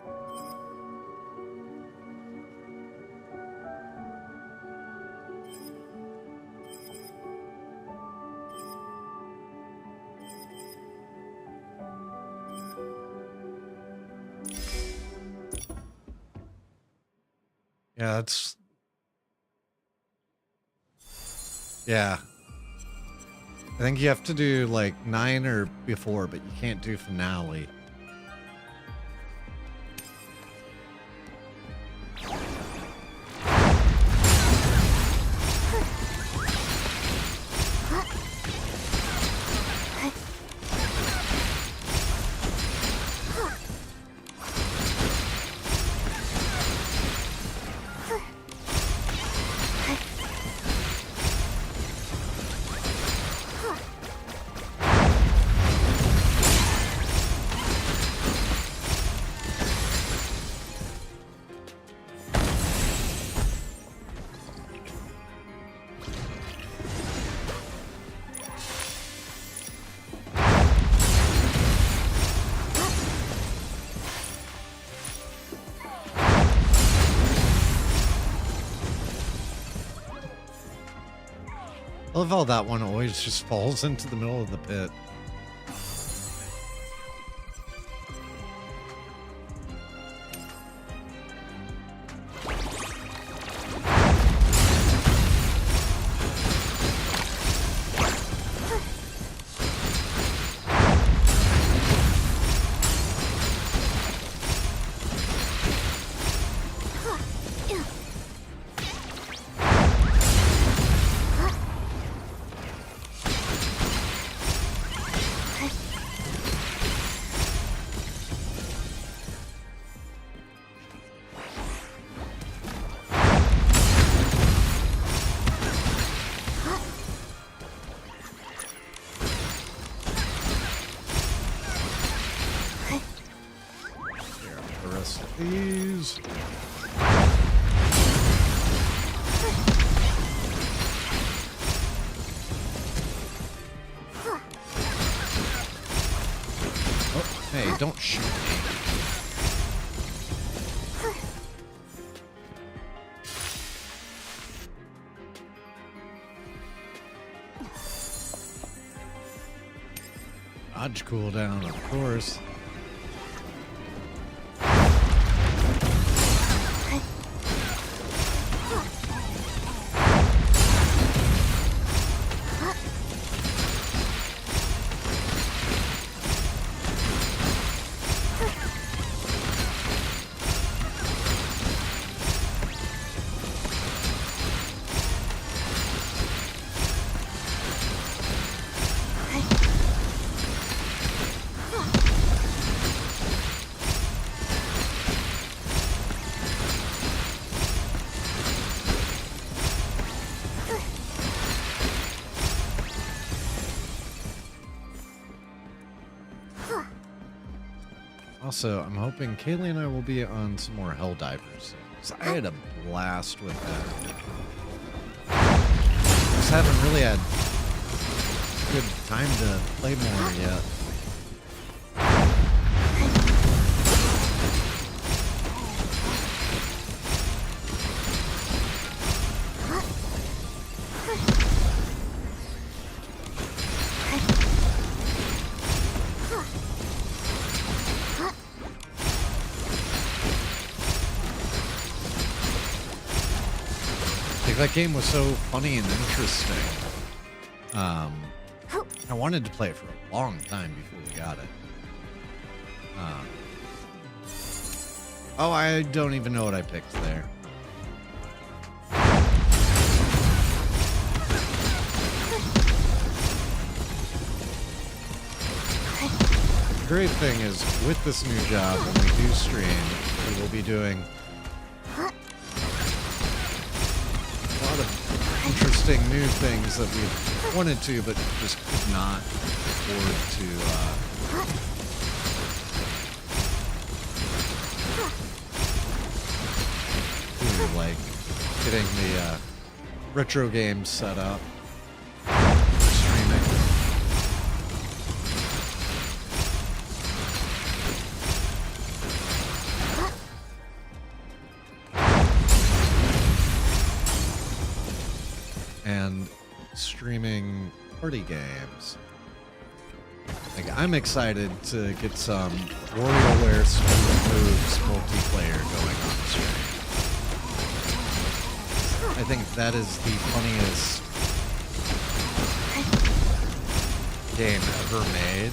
Yeah, that's... Yeah. I think you have to do like 9 or before, but you can't do finale. I love how that one always just falls into the middle of the pit. These. Oh, hey, don't shoot me. Dodge cooldown, of course. Also, I'm hoping Kaylee and I will be on some more Helldivers. I had a blast with that. Just haven't really had good time to play more yet. That game was so funny and interesting. I wanted to play it for a long time before we got it. Oh, I don't even know what I picked there. The great thing is, with this new job, when we do stream, we will be doing interesting new things that we wanted to, but just could not afford to do, like getting the retro games set up, streaming. And streaming party games. Like, I'm excited to get some WarioWare Smooth Moves multiplayer going on the stream. I think that is the funniest game ever made.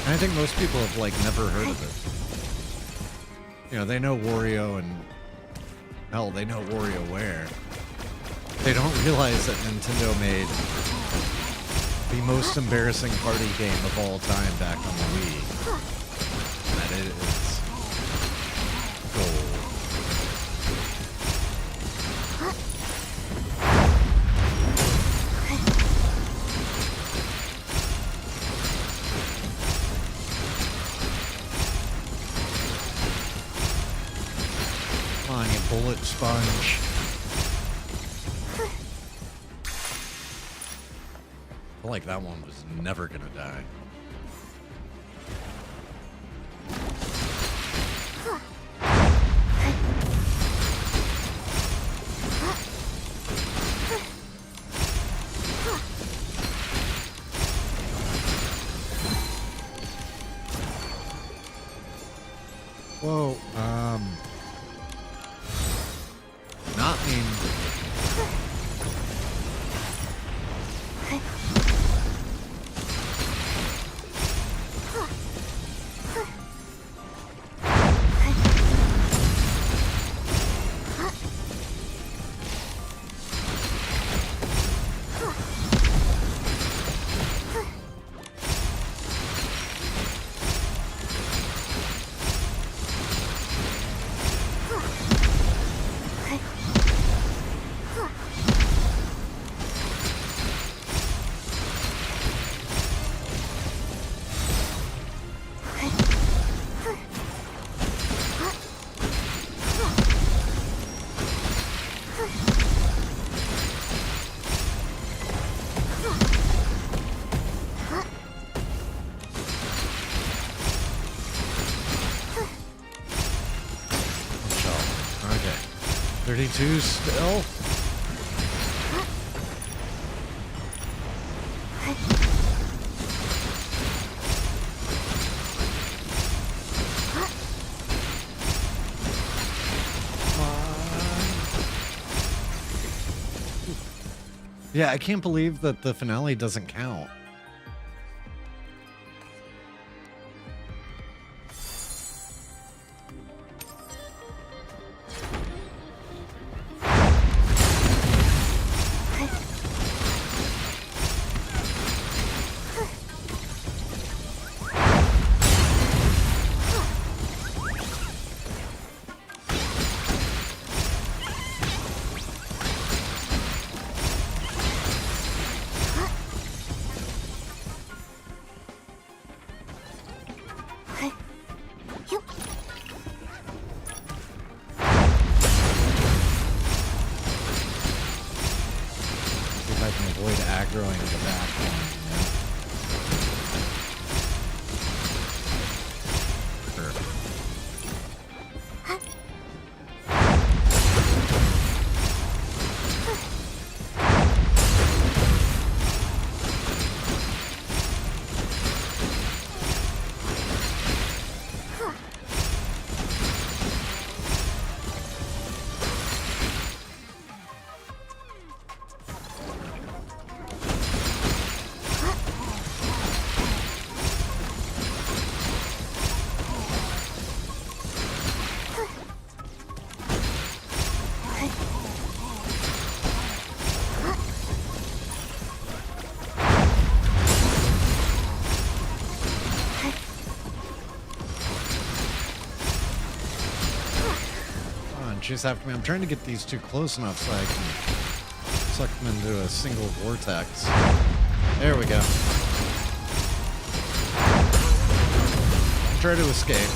And I think most people have, like, never heard of it. You know, they know Wario and, hell, they know WarioWare. They don't realize that Nintendo made the most embarrassing party game of all time back on the Wii. And that it is gold. Come on, you bullet sponge. I feel like that one was never gonna die. Whoa, not mean. Okay. 32 still. Yeah, I can't believe that the finale doesn't count. Aggroing the back one. Chase after me. I'm trying to get these two close enough so I can suck them into a single vortex. There we go. Try to escape.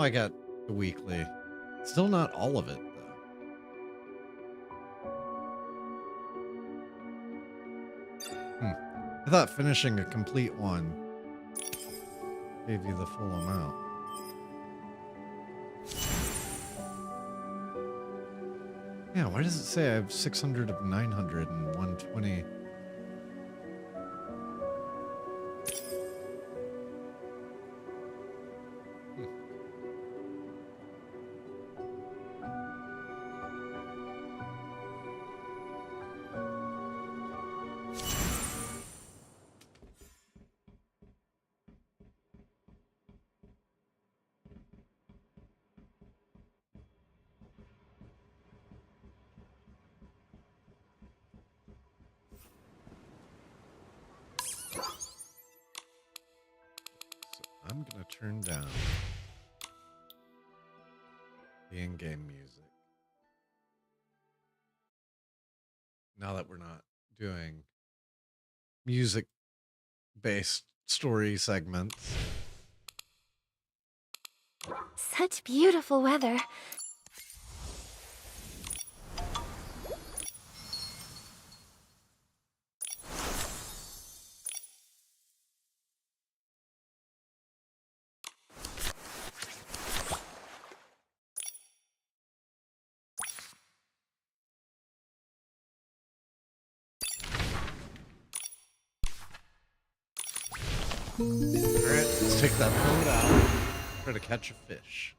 I got the weekly. Still not all of it, though. I thought finishing a complete one gave you the full amount. Yeah, why does it say I have 600 of 900 and 120? I'm gonna turn down the in-game music. now that we're not doing music-based story segments. Such beautiful weather. All right, let's take that boat out. Try to catch a fish.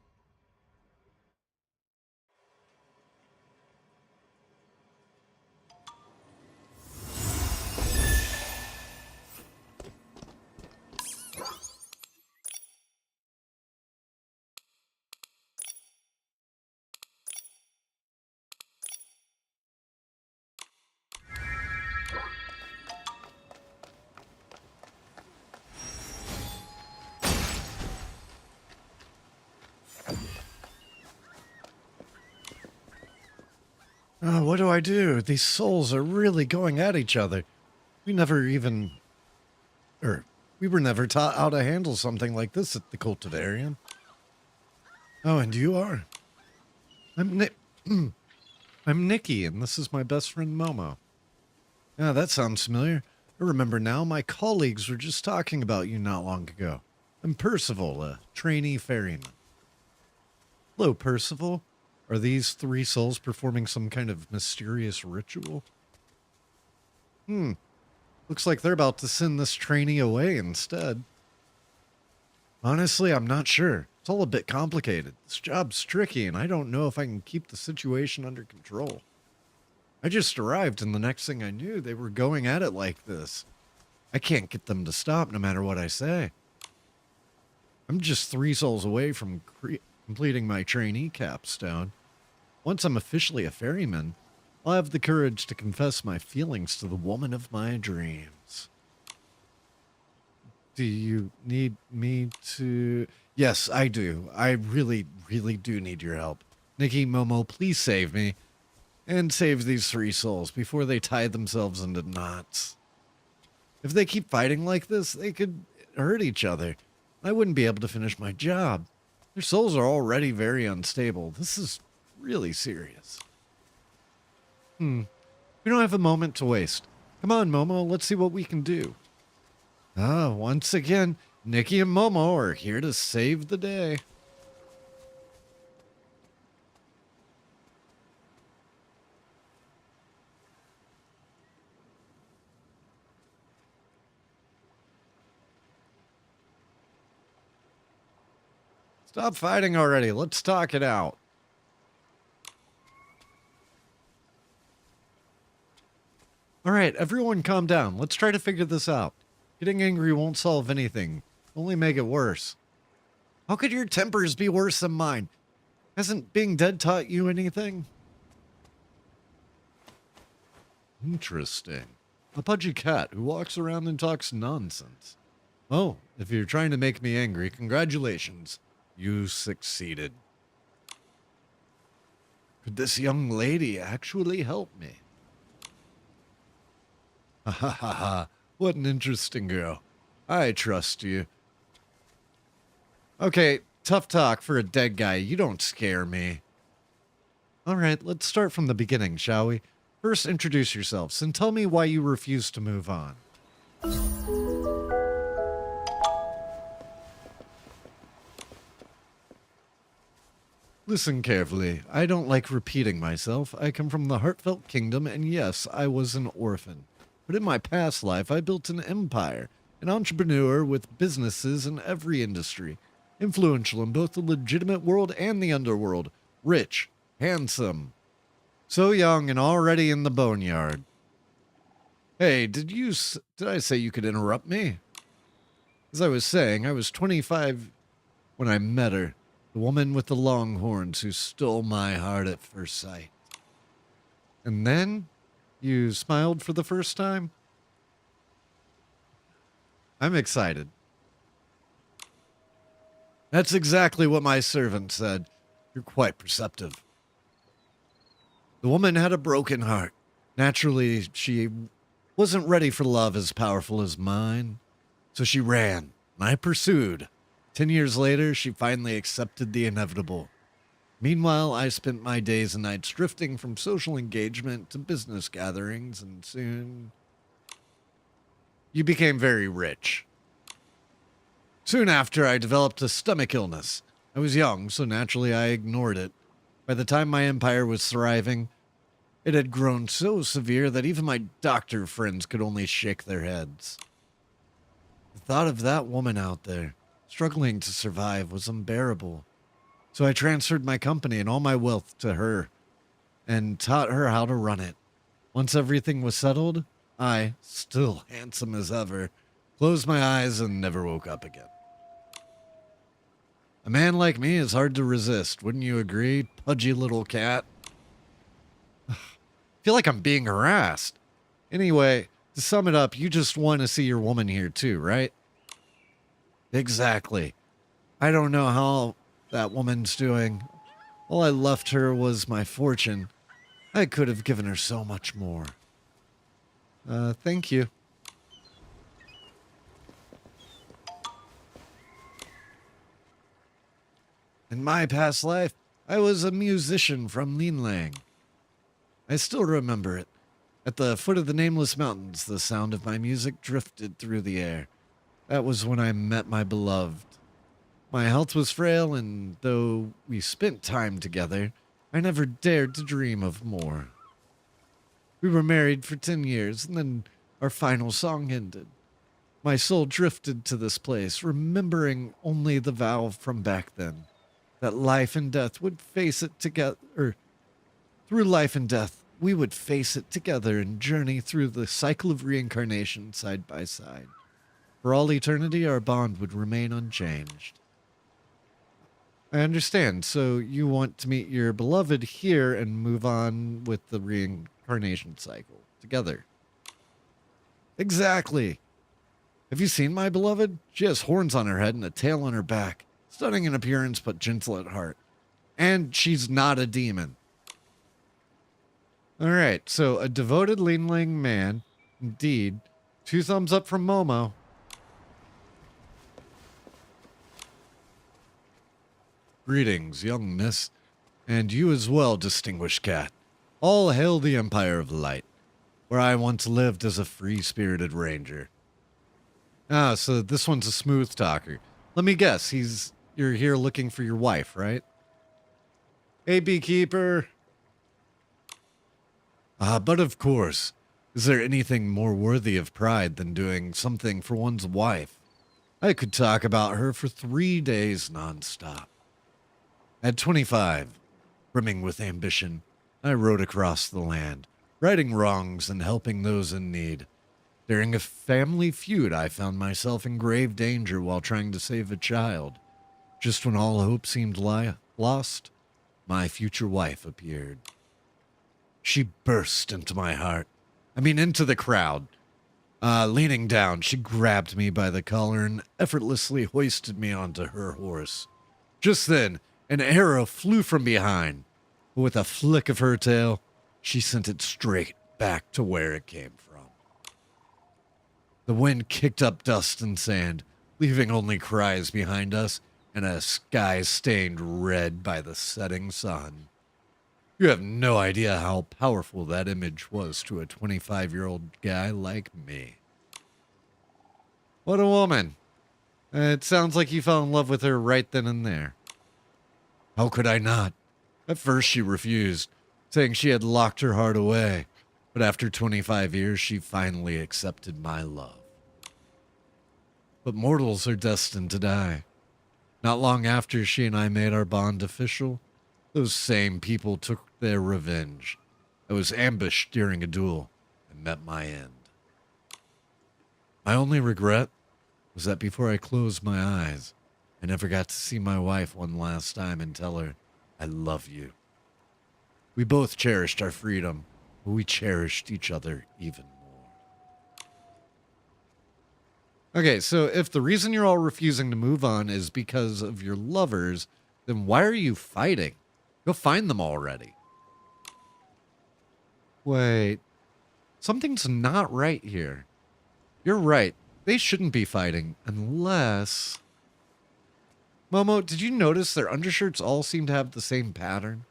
What do I do? These souls are really going at each other. We were never taught how to handle something like this at the Cultivarium. Oh, and you are? I'm Nikki, and this is my best friend Momo. Yeah, that sounds familiar. I remember now, my colleagues were just talking about you not long ago. I'm Percival, a trainee ferryman. Hello, Percival. Are these three souls performing some kind of mysterious ritual? Looks like they're about to send this trainee away instead. Honestly, I'm not sure. It's all a bit complicated. This job's tricky, and I don't know if I can keep the situation under control. I just arrived, and the next thing I knew, they were going at it like this. I can't get them to stop no matter what I say. I'm just 3 souls away from completing my trainee capstone. Once I'm officially a ferryman, I'll have the courage to confess my feelings to the woman of my dreams. Do you need me to... Yes, I do. I really, really do need your help. Nikki, Momo, please save me. And save these 3 souls before they tie themselves into knots. If they keep fighting like this, they could hurt each other. I wouldn't be able to finish my job. Their souls are already very unstable. This is really serious. We don't have a moment to waste. Come on, Momo, let's see what we can do. Once again, Nikki and Momo are here to save the day. Stop fighting already. Let's talk it out. All right, everyone calm down. Let's try to figure this out. Getting angry won't solve anything. Only make it worse. How could your tempers be worse than mine? Hasn't being dead taught you anything? Interesting. A pudgy cat who walks around and talks nonsense. Oh, if you're trying to make me angry, congratulations. You succeeded. Could this young lady actually help me? Ha ha ha ha. What an interesting girl. I trust you. Okay, tough talk for a dead guy. You don't scare me. All right, let's start from the beginning, shall we? First, introduce yourselves and tell me why you refuse to move on. Listen carefully. I don't like repeating myself. I come from the Heartfelt Kingdom, and yes, I was an orphan. But in my past life, I built an empire, an entrepreneur with businesses in every industry, influential in both the legitimate world and the underworld, rich, handsome, so young and already in the boneyard. Hey, did I say you could interrupt me? As I was saying, I was 25 when I met her, the woman with the long horns who stole my heart at first sight. And then... you smiled for the first time? I'm excited. That's exactly what my servant said. You're quite perceptive. The woman had a broken heart. Naturally, she wasn't ready for love as powerful as mine, so she ran, and I pursued. 10 years later, she finally accepted the inevitable. Meanwhile, I spent my days and nights drifting from social engagement to business gatherings, and soon you became very rich. Soon after, I developed a stomach illness. I was young, so naturally I ignored it. By the time my empire was thriving, it had grown so severe that even my doctor friends could only shake their heads. The thought of that woman out there, struggling to survive, was unbearable. So I transferred my company and all my wealth to her and taught her how to run it. Once everything was settled, I, still handsome as ever, closed my eyes and never woke up again. A man like me is hard to resist, wouldn't you agree, pudgy little cat? I feel like I'm being harassed. Anyway, to sum it up, you just want to see your woman here too, right? Exactly. I don't know how that woman's doing. All I left her was my fortune. I could have given her so much more. Thank you. In my past life, I was a musician from Linlang. I still remember it. At the foot of the nameless mountains, the sound of my music drifted through the air. That was when I met my beloved. My health was frail, and though we spent time together, I never dared to dream of more. We were married for 10 years, and then our final song ended. My soul drifted to this place, remembering only the vow from back then, that life and death would face it together, or through life and death, we would face it together and journey through the cycle of reincarnation side by side. For all eternity, our bond would remain unchanged. I understand. So you want to meet your beloved here and move on with the reincarnation cycle together. Exactly. Have you seen my beloved? She has horns on her head and a tail on her back. Stunning in appearance, but gentle at heart. And she's not a demon. All right, so a devoted Leanling man. Indeed. 2 thumbs up from Momo. Greetings, young miss. And you as well, distinguished cat. All hail the Empire of Light, where I once lived as a free-spirited ranger. Ah, so this one's a smooth talker. Let me guess, you're here looking for your wife, right? Hey, beekeeper. Ah, but of course. Is there anything more worthy of pride than doing something for one's wife? I could talk about her for 3 days nonstop. At 25, brimming with ambition, I rode across the land, righting wrongs and helping those in need. During a family feud, I found myself in grave danger while trying to save a child. Just when all hope seemed lost, my future wife appeared. She burst into my heart. Into the crowd. Leaning down, she grabbed me by the collar and effortlessly hoisted me onto her horse. Just then, an arrow flew from behind. With a flick of her tail, she sent it straight back to where it came from. The wind kicked up dust and sand, leaving only cries behind us and a sky stained red by the setting sun. You have no idea how powerful that image was to a 25-year-old guy like me. What a woman. It sounds like you fell in love with her right then and there. How could I not? At first she refused, saying she had locked her heart away. But after 25 years, she finally accepted my love. But mortals are destined to die. Not long after she and I made our bond official, those same people took their revenge. I was ambushed during a duel and met my end. My only regret was that before I closed my eyes, I never got to see my wife one last time and tell her, I love you. We both cherished our freedom, but we cherished each other even more. Okay, so if the reason you're all refusing to move on is because of your lovers, then why are you fighting? Go find them already. Wait, Something's not right here. You're right. They shouldn't be fighting unless... Momo, did you notice their undershirts all seem to have the same pattern?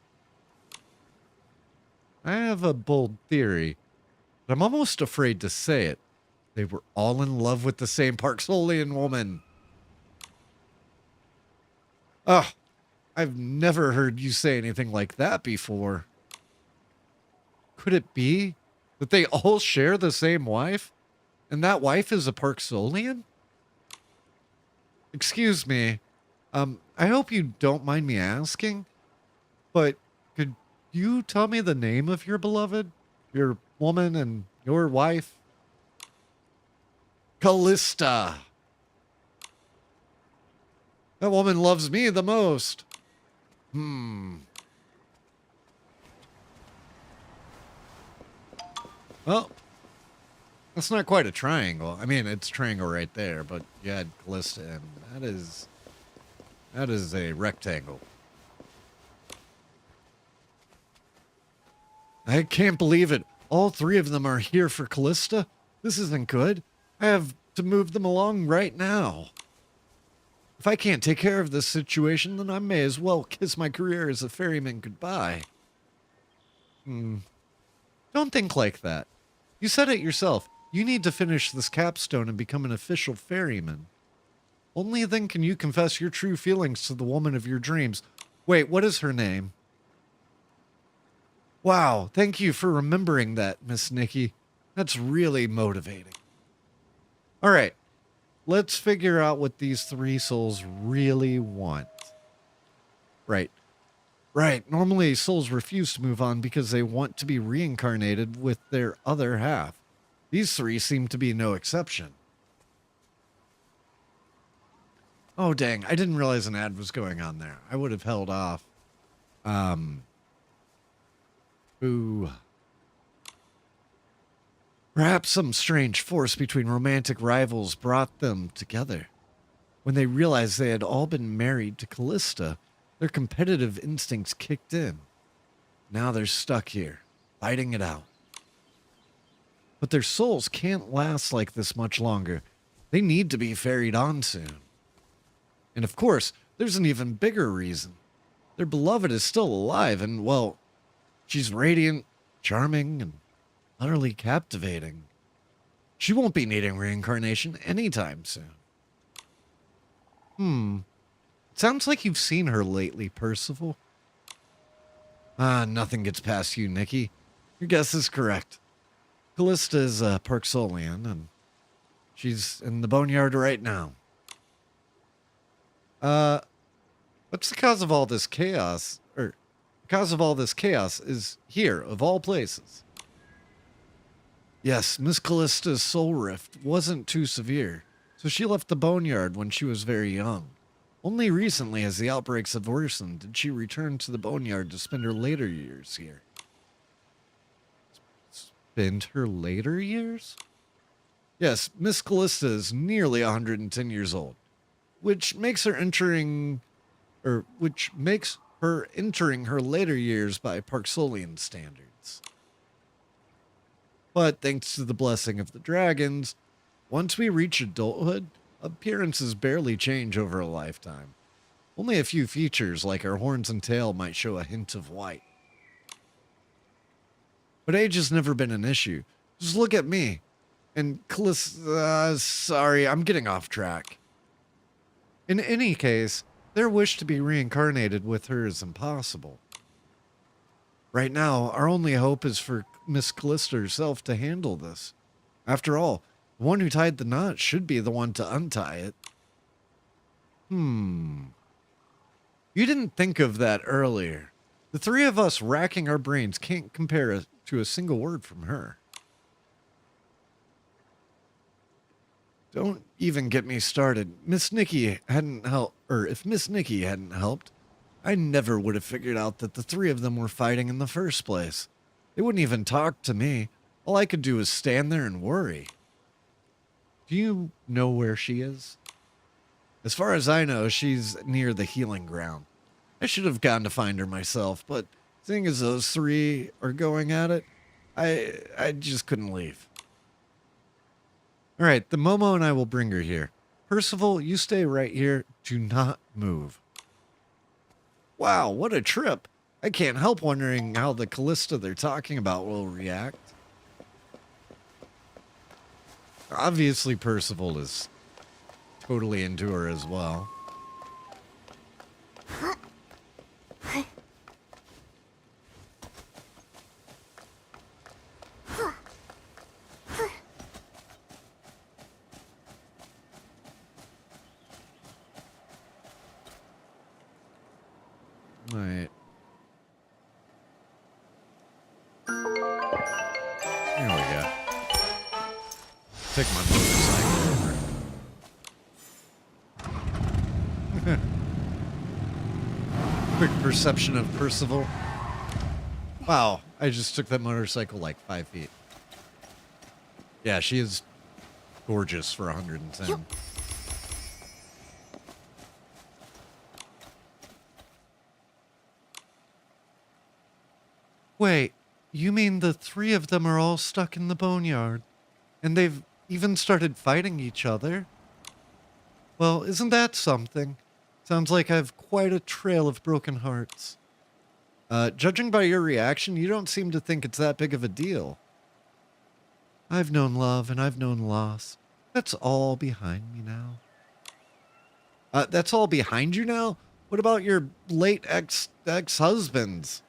I have a bold theory, but I'm almost afraid to say it. They were all in love with the same Parksolian woman. Ugh, I've never heard you say anything like that before. Could it be that they all share the same wife? And that wife is a Parksolian? Excuse me. I hope you don't mind me asking, but could you tell me the name of your beloved? Your woman and your wife? Callista. That woman loves me the most. Well, that's not quite a triangle. I mean, it's a triangle right there, but you had Callista, and that is a rectangle. I can't believe it. All three of them are here for Callista. This isn't good. I have to move them along right now. If I can't take care of this situation, then I may as well kiss my career as a ferryman goodbye. Don't think like that. You said it yourself. You need to finish this capstone and become an official ferryman. Only then can you confess your true feelings to the woman of your dreams. Wait, what is her name? Wow, thank you for remembering that, Miss Nikki. That's really motivating. All right, let's figure out what these three souls really want. Right. Normally, souls refuse to move on because they want to be reincarnated with their other half. These three seem to be no exception. Oh, dang. I didn't realize an ad was going on there. I would have held off. Ooh. Perhaps some strange force between romantic rivals brought them together. When they realized they had all been married to Callista, their competitive instincts kicked in. Now they're stuck here, fighting it out. But their souls can't last like this much longer. They need to be ferried on soon. And of course, there's an even bigger reason. Their beloved is still alive and, well, she's radiant, charming, and utterly captivating. She won't be needing reincarnation anytime soon. It sounds like you've seen her lately, Percival. Nothing gets past you, Nikki. Your guess is correct. Callista is a Parksolian, and she's in the boneyard right now. What's the cause of all this chaos? The cause of all this chaos is here, of all places. Yes, Miss Callista's soul rift wasn't too severe, so she left the boneyard when she was very young. Only recently, as the outbreaks have worsened, did she return to the boneyard to spend her later years here. Spend her later years? Yes, Miss Callista is nearly 110 years old, which makes her entering her later years by Parksolian standards. But thanks to the blessing of the dragons, once we reach adulthood, appearances barely change over a lifetime. Only a few features like our horns and tail might show a hint of white. But age has never been an issue. Just look at me. And Callista, sorry, I'm getting off track. In any case, their wish to be reincarnated with her is impossible. Right now, our only hope is for Miss Callista herself to handle this. After all, the one who tied the knot should be the one to untie it. You didn't think of that earlier. The three of us racking our brains can't compare to a single word from her. Don't even get me started. If Miss Nikki hadn't helped, I never would have figured out that the three of them were fighting in the first place. They wouldn't even talk to me. All I could do was stand there and worry. Do you know where she is? As far as I know, she's near the healing ground. I should have gone to find her myself, but seeing as those three are going at it, I just couldn't leave. All right, the Momo and I will bring her here. Percival, you stay right here. Do not move. Wow, what a trip. I can't help wondering how the Callista they're talking about will react. Obviously, Percival is totally into her as well. Right. Here we go. Take my motorcycle over. Quick perception of Percival. Wow, I just took that motorcycle like 5 feet. Yeah, she is gorgeous for 110. Wait, you mean the three of them are all stuck in the boneyard? And they've even started fighting each other? Well, isn't that something? Sounds like I have quite a trail of broken hearts. Judging by your reaction, you don't seem to think it's that big of a deal. I've known love and I've known loss. That's all behind me now. That's all behind you now? What about your late ex-husbands?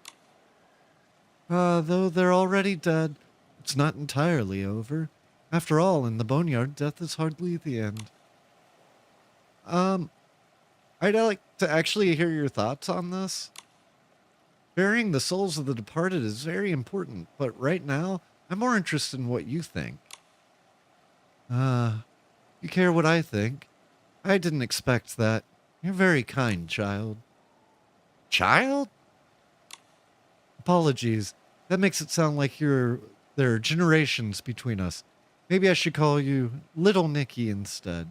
Though they're already dead, it's not entirely over. After all, in the boneyard, death is hardly the end. I'd like to actually hear your thoughts on this. Burying the souls of the departed is very important, but right now, I'm more interested in what you think. You care what I think? I didn't expect that. You're very kind, child. Child? Apologies. That makes it sound like there are generations between us. Maybe I should call you Little Nikki instead.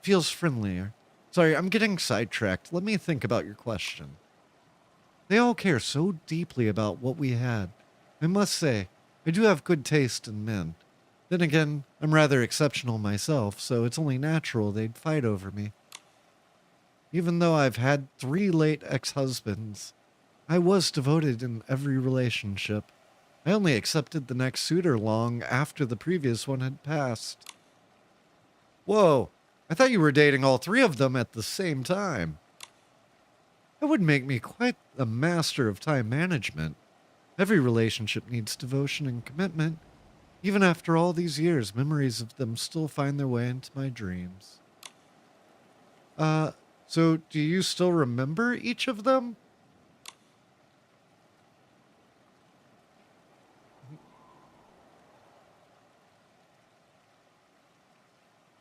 Feels friendlier. Sorry, I'm getting sidetracked. Let me think about your question. They all care so deeply about what we had. I must say, I do have good taste in men. Then again, I'm rather exceptional myself, so it's only natural they'd fight over me. Even though I've had 3 late ex-husbands, I was devoted in every relationship. I only accepted the next suitor long after the previous one had passed. Whoa, I thought you were dating all 3 of them at the same time. That would make me quite a master of time management. Every relationship needs devotion and commitment. Even after all these years, memories of them still find their way into my dreams. So do you still remember each of them?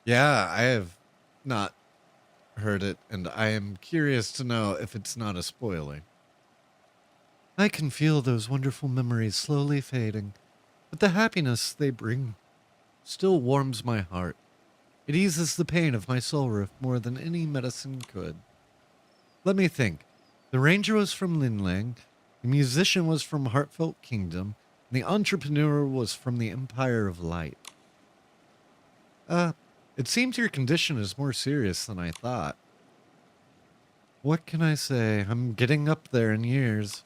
Yeah, I have not heard it, and I am curious to know if it's not a spoiler. I can feel those wonderful memories slowly fading, but the happiness they bring still warms my heart. It eases the pain of my soul rift more than any medicine could. Let me think. The ranger was from Linlang, the musician was from Heartfelt Kingdom, and the entrepreneur was from the Empire of Light. It seems your condition is more serious than I thought. What can I say? I'm getting up there in years.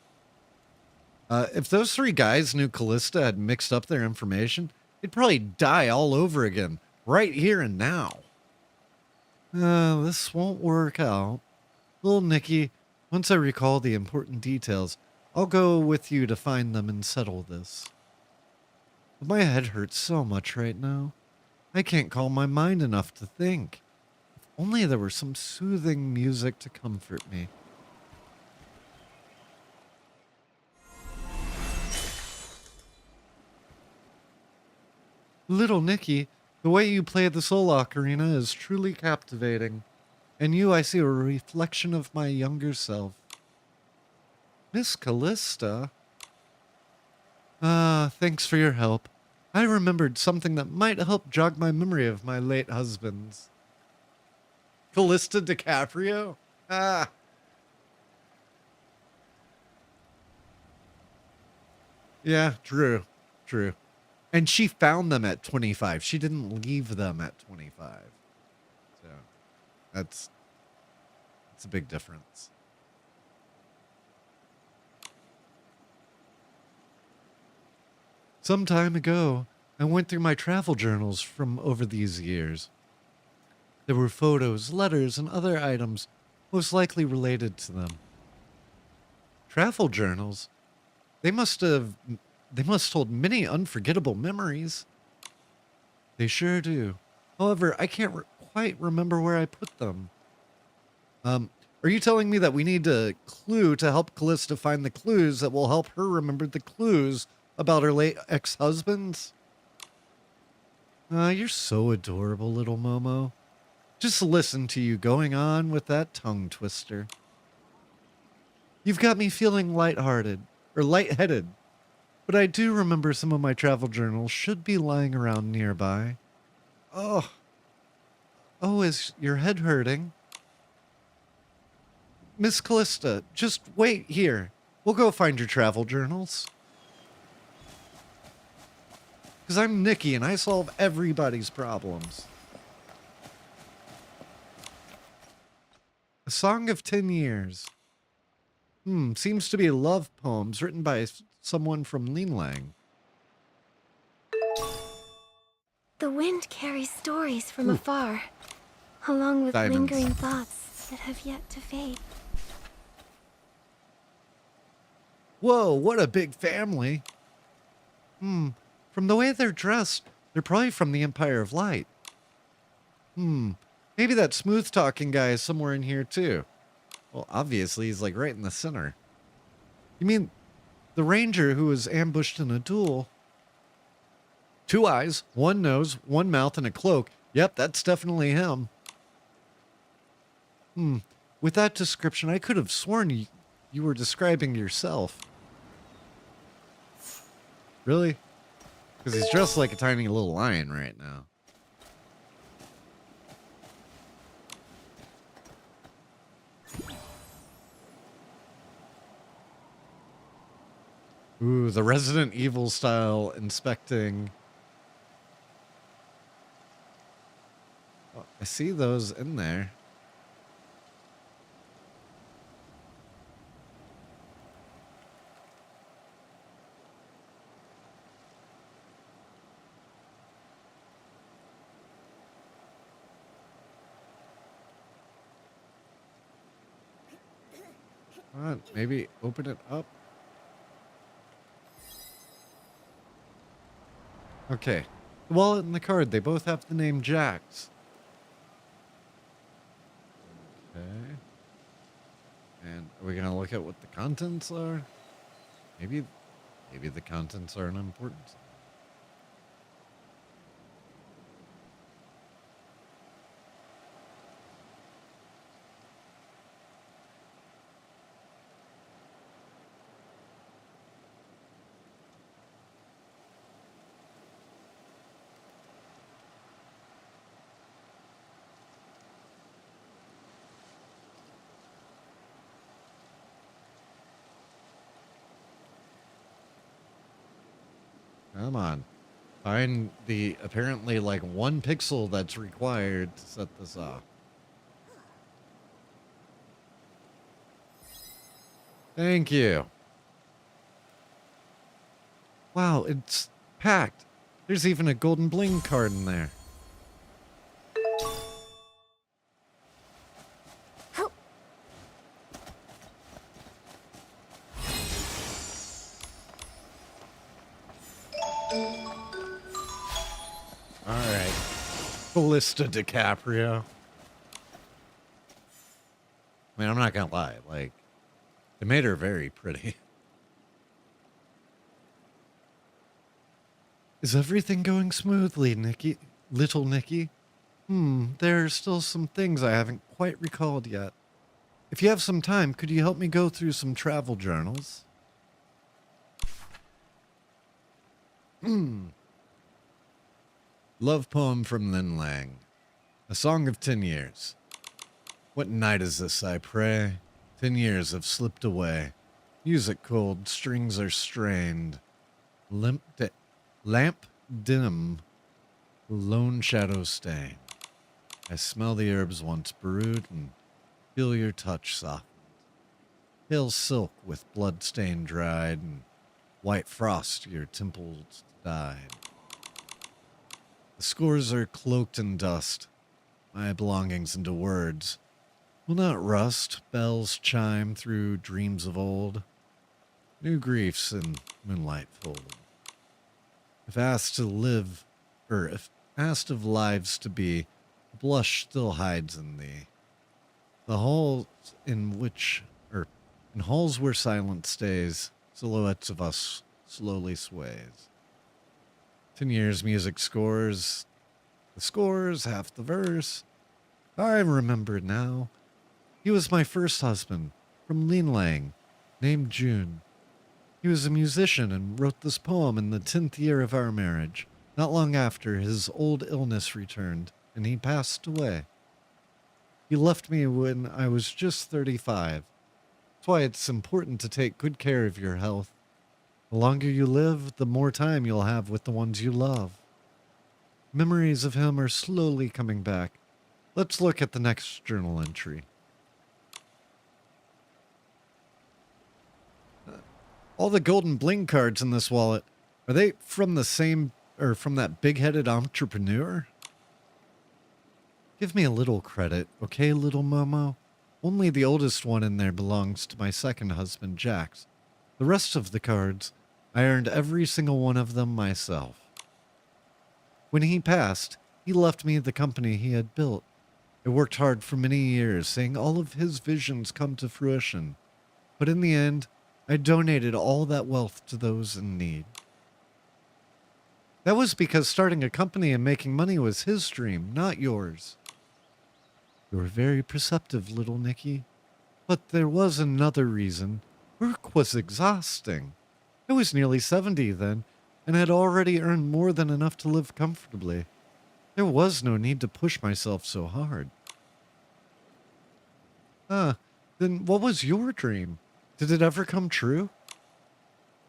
If those 3 guys knew Callista had mixed up their information, they'd probably die all over again, right here and now. This won't work out. Little Nikki, once I recall the important details, I'll go with you to find them and settle this. But my head hurts so much right now. I can't calm my mind enough to think. If only there were some soothing music to comfort me. Little Nikki, the way you play the Soul Ocarina is truly captivating. In you, I see a reflection of my younger self. Miss Callista? Thanks for your help. I remembered something that might help jog my memory of my late husbands. Callista DiCaprio? Yeah, true. True. And she found them at 25. She didn't leave them at 25. So that's a big difference. Some time ago, I went through my travel journals from over these years. There were photos, letters, and other items most likely related to them. Travel journals? They must hold many unforgettable memories. They sure do. However, I can't quite remember where I put them. Are you telling me that we need a clue to help Callista find the clues that will help her remember the clues about her late ex-husbands? You're so adorable, little Momo. Just listen to you going on with that tongue twister. You've got me feeling lightheaded, but I do remember some of my travel journals should be lying around nearby. Oh, is your head hurting? Miss Callista, just wait here. We'll go find your travel journals. Because I'm Nikki and I solve everybody's problems. A Song of 10 Years. Seems to be love poems written by someone from Linlang. The wind carries stories from afar, along with Diamonds. lingering thoughts that have yet to fade. Whoa, what a big family. From the way they're dressed, they're probably from the Empire of Light. Maybe that smooth-talking guy is somewhere in here, too. Well, obviously, he's, like, right in the center. You mean the ranger who was ambushed in a duel? 2 eyes, 1 nose, 1 mouth, and a cloak. Yep, that's definitely him. With that description, I could have sworn you were describing yourself. Really? Because he's dressed like a tiny little lion right now. Ooh, the Resident Evil style inspecting. Oh, I see those in there. Come on, maybe open it up. Okay. The wallet and the card, they both have the name Jax. Okay. And are we going to look at what the contents are? Maybe the contents aren't important. Come on. Find the apparently like 1 pixel that's required to set this off. Thank you. Wow, it's packed. There's even a golden bling card in there. Callista DiCaprio. I mean, I'm not gonna lie, like, they made her very pretty. Is everything going smoothly, Nikki? Little Nikki? There are still some things I haven't quite recalled yet. If you have some time, could you help me go through some travel journals? Love poem from Linlang. A Song of 10 Years. What night is this, I pray? 10 years have slipped away. Music cold, strings are strained. Lamp dim, lone shadow stain. I smell the herbs once brewed and feel your touch softened. Pale silk with blood stain dried and white frost your temples dyed. The scores are cloaked in dust, my belongings into words will not rust. Bells chime through dreams of old, new griefs in moonlight fold. If asked to live, or if asked of lives to be, a blush still hides in thee. The halls in which, in halls where silence stays, silhouettes of us slowly sways. 10 years music scores, the scores, half the verse. I remember now. He was my first husband, from Linlang, named June. He was a musician and wrote this poem in the 10th year of our marriage, not long after his old illness returned, and he passed away. He left me when I was just 35. That's why it's important to take good care of your health. The longer you live, the more time you'll have with the ones you love. Memories of him are slowly coming back. Let's look at the next journal entry. All the golden bling cards in this wallet, are they from the same, or from that big-headed entrepreneur? Give me a little credit, okay, little Momo? Only the oldest one in there belongs to my second husband, Jax. The rest of the cards, I earned every single one of them myself. When he passed, he left me the company he had built. I worked hard for many years, seeing all of his visions come to fruition. But in the end, I donated all that wealth to those in need. That was because starting a company and making money was his dream, not yours. You were very perceptive, little Nikki. But there was another reason. Work was exhausting. I was nearly 70 then, and had already earned more than enough to live comfortably. There was no need to push myself so hard. Then what was your dream? Did it ever come true?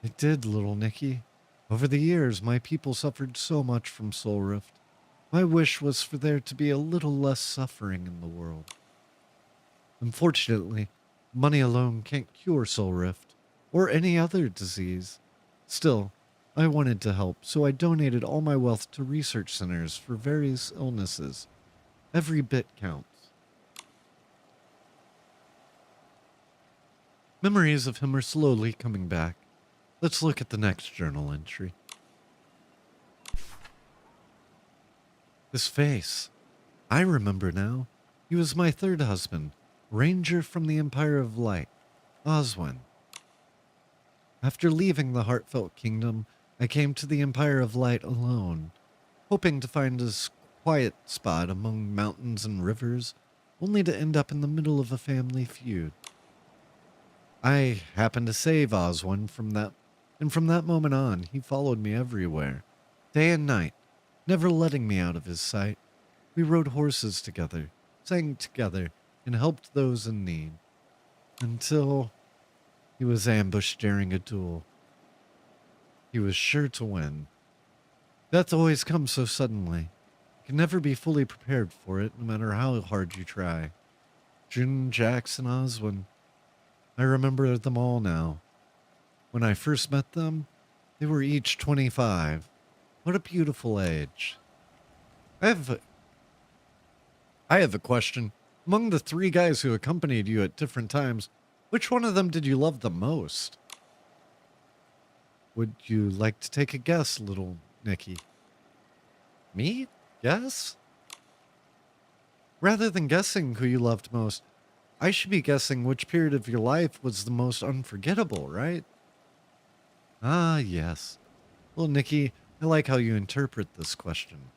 It did, little Nikki. Over the years, my people suffered so much from Soul Rift. My wish was for there to be a little less suffering in the world. Unfortunately, money alone can't cure Soul Rift, or any other disease. Still, I wanted to help, so I donated all my wealth to research centers for various illnesses. Every bit counts. Memories of him are slowly coming back. Let's look at the next journal entry. This face. I remember now. He was my third husband, Ranger from the Empire of Light, Oswin. After leaving the Heartfelt Kingdom, I came to the Empire of Light alone, hoping to find a quiet spot among mountains and rivers, only to end up in the middle of a family feud. I happened to save Oswin from that, and from that moment on, he followed me everywhere, day and night, never letting me out of his sight. We rode horses together, sang together, and helped those in need, until he was ambushed during a duel. He was sure to win. Death always comes so suddenly. You can never be fully prepared for it, no matter how hard you try. June, Jax, and Oswin. I remember them all now. When I first met them, they were each 25. What a beautiful age. I have a question. Among the 3 guys who accompanied you at different times, which one of them did you love the most? Would you like to take a guess, little Nikki? Me? Guess? Rather than guessing who you loved most, I should be guessing which period of your life was the most unforgettable, right? Ah, yes. Well, Nikki, I like how you interpret this question.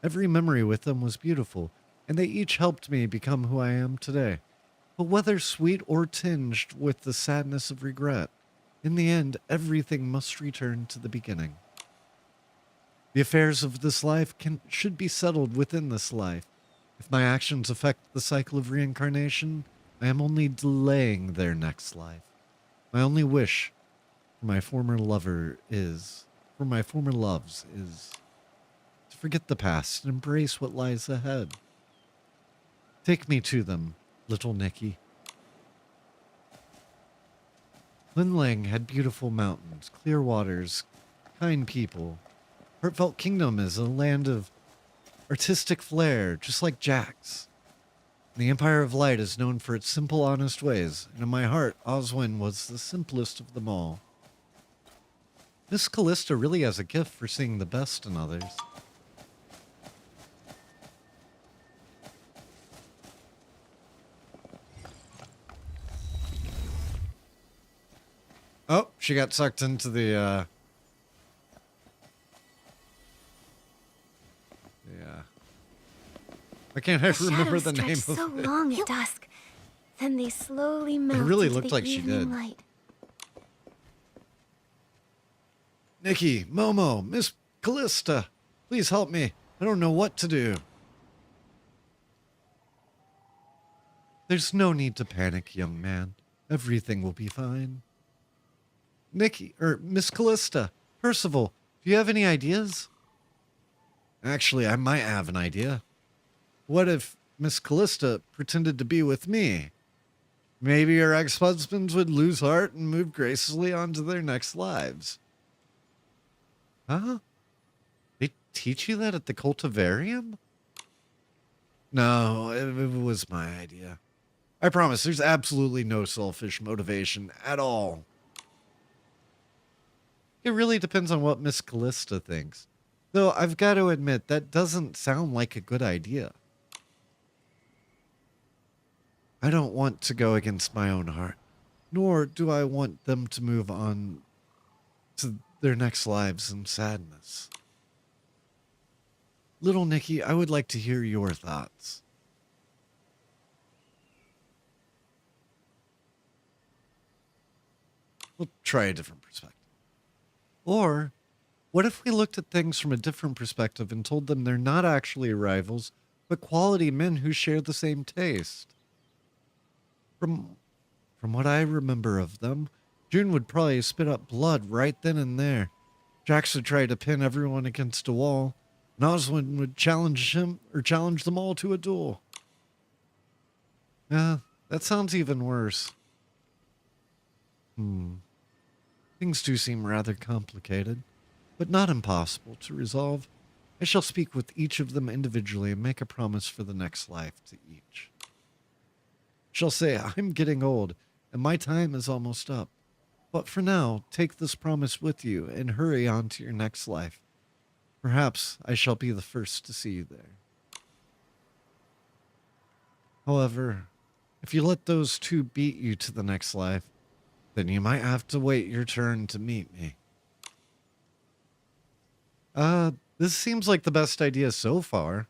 Every memory with them was beautiful, and they each helped me become who I am today. But whether sweet or tinged with the sadness of regret, in the end, everything must return to the beginning. The affairs of this life should be settled within this life. If my actions affect the cycle of reincarnation, I am only delaying their next life. My only wish for my former lover is for my former loves is to forget the past and embrace what lies ahead. Take me to them, little Nikki. Linling had beautiful mountains, clear waters, kind people. Heartfelt Kingdom is a land of artistic flair, just like Jack's. The Empire of Light is known for its simple, honest ways, and in my heart, Oswin was the simplest of them all. Miss Callista really has a gift for seeing the best in others. Oh, she got sucked into the, yeah. Why can't I remember the name of so it? long at dusk. Then they slowly melt It really into looked the like she evening did. light. Nikki, Momo, Miss Callista, please help me. I don't know what to do. There's no need to panic, young man. Everything will be fine. Nikki, Miss Callista, Percival, do you have any ideas? Actually, I might have an idea. What if Miss Callista pretended to be with me? Maybe your ex-husbands would lose heart and move gracefully on to their next lives. Huh? They teach you that at the cultivarium? No, it was my idea. I promise, there's absolutely no selfish motivation at all. It really depends on what Miss Callista thinks. Though I've got to admit, that doesn't sound like a good idea. I don't want to go against my own heart, nor do I want them to move on to their next lives in sadness. Little Nikki, I would like to hear your thoughts. We'll try a different perspective. Or, what if we looked at things from a different perspective and told them they're not actually rivals, but quality men who share the same taste? From what I remember of them, June would probably spit up blood right then and there. Jax would try to pin everyone against a wall, and Oswin would challenge them all to a duel. Yeah, that sounds even worse. Things do seem rather complicated, but not impossible to resolve. I shall speak with each of them individually and make a promise for the next life to each. Shall say, I'm getting old, and my time is almost up. But for now, take this promise with you and hurry on to your next life. Perhaps I shall be the first to see you there. However, if you let those two beat you to the next life, then you might have to wait your turn to meet me. This seems like the best idea so far.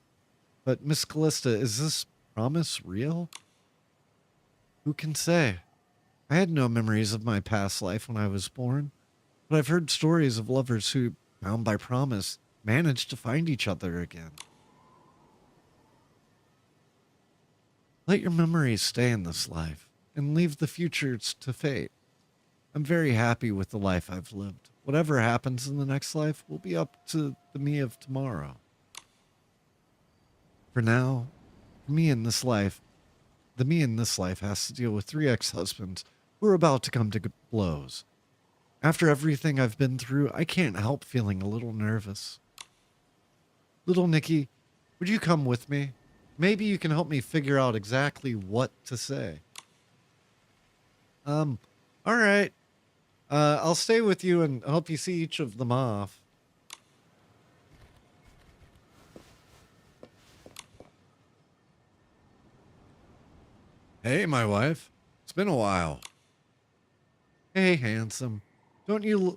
But Miss Callista, is this promise real? Who can say? I had no memories of my past life when I was born, but I've heard stories of lovers who, bound by promise, managed to find each other again. Let your memories stay in this life, and leave the futures to fate. I'm very happy with the life I've lived. Whatever happens in the next life will be up to the me of tomorrow. For now, the me in this life has to deal with 3 ex-husbands who are about to come to blows. After everything I've been through, I can't help feeling a little nervous. Little Nikki, would you come with me? Maybe you can help me figure out exactly what to say. All right. I'll stay with you and help you see each of them off. Hey, my wife. It's been a while. Hey, handsome. You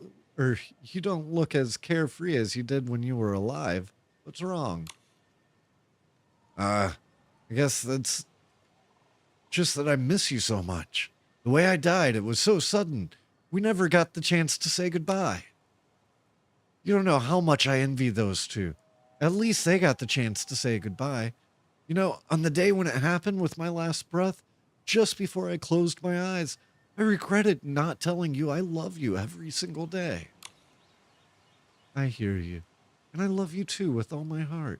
don't look as carefree as you did when you were alive. What's wrong? I guess that's just that I miss you so much. The way I died, it was so sudden. We never got the chance to say goodbye. You don't know how much I envy those two. At least they got the chance to say goodbye. You know, on the day when it happened with my last breath, just before I closed my eyes, I regretted not telling you I love you every single day. I hear you, and I love you too with all my heart.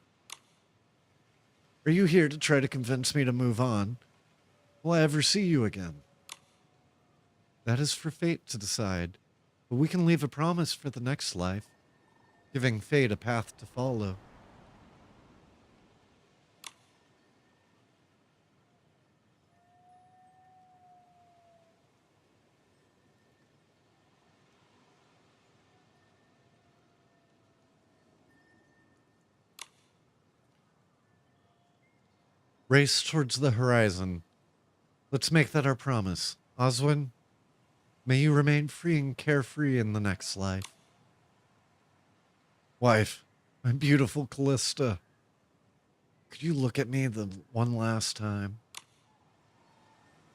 Are you here to try to convince me to move on? Will I ever see you again? That is for fate to decide, but we can leave a promise for the next life, giving fate a path to follow. Race towards the horizon. Let's make that our promise. Oswin, may you remain free and carefree in the next life. Wife, my beautiful Callista, could you look at me the one last time?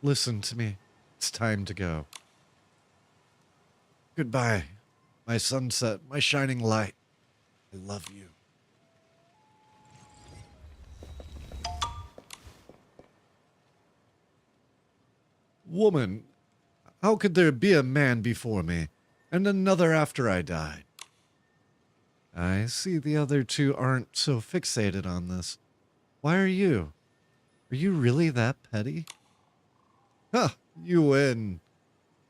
Listen to me. It's time to go. Goodbye, my sunset, my shining light. I love you. Woman, how could there be a man before me and another after I died? I see the other two aren't so fixated on this. Why are you? Are you really that petty? Huh, you win.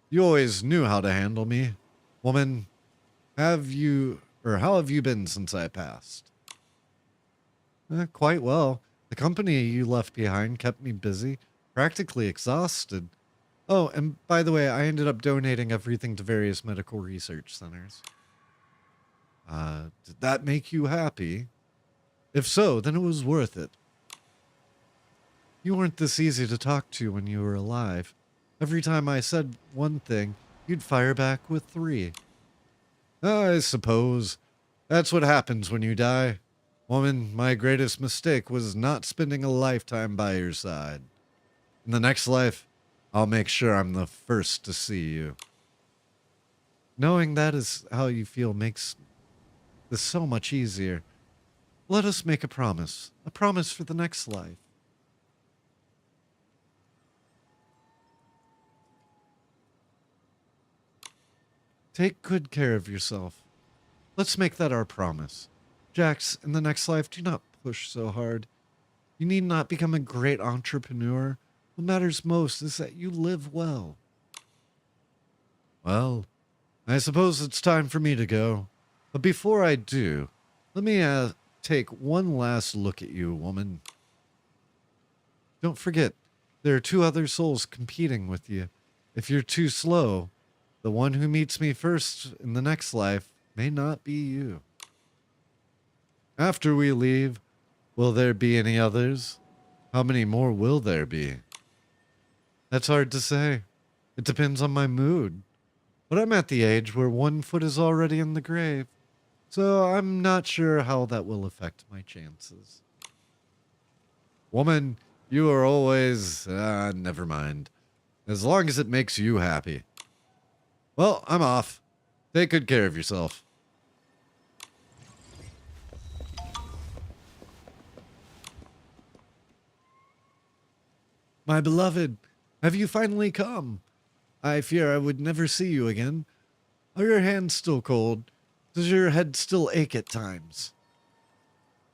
You always knew how to handle me. Woman, how have you been since I passed? Quite well. The company you left behind kept me busy, practically exhausted. Oh, and by the way, I ended up donating everything to various medical research centers. Did that make you happy? If so, then it was worth it. You weren't this easy to talk to when you were alive. Every time I said one thing, you'd fire back with 3. I suppose. That's what happens when you die. Woman, my greatest mistake was not spending a lifetime by your side. In the next life, I'll make sure I'm the first to see you. Knowing that is how you feel makes this so much easier. Let us make a promise for the next life. Take good care of yourself. Let's make that our promise. Jax, in the next life, do not push so hard. You need not become a great entrepreneur. What matters most is that you live well. Well, I suppose it's time for me to go. But before I do, let me take one last look at you, woman. Don't forget, there are 2 other souls competing with you. If you're too slow, the one who meets me first in the next life may not be you. After we leave, will there be any others? How many more will there be? That's hard to say. It depends on my mood. But I'm at the age where 1 foot is already in the grave, so I'm not sure how that will affect my chances. Woman, you are always... never mind. As long as it makes you happy. Well, I'm off. Take good care of yourself. My beloved, have you finally come? I fear I would never see you again. Are your hands still cold? Does your head still ache at times?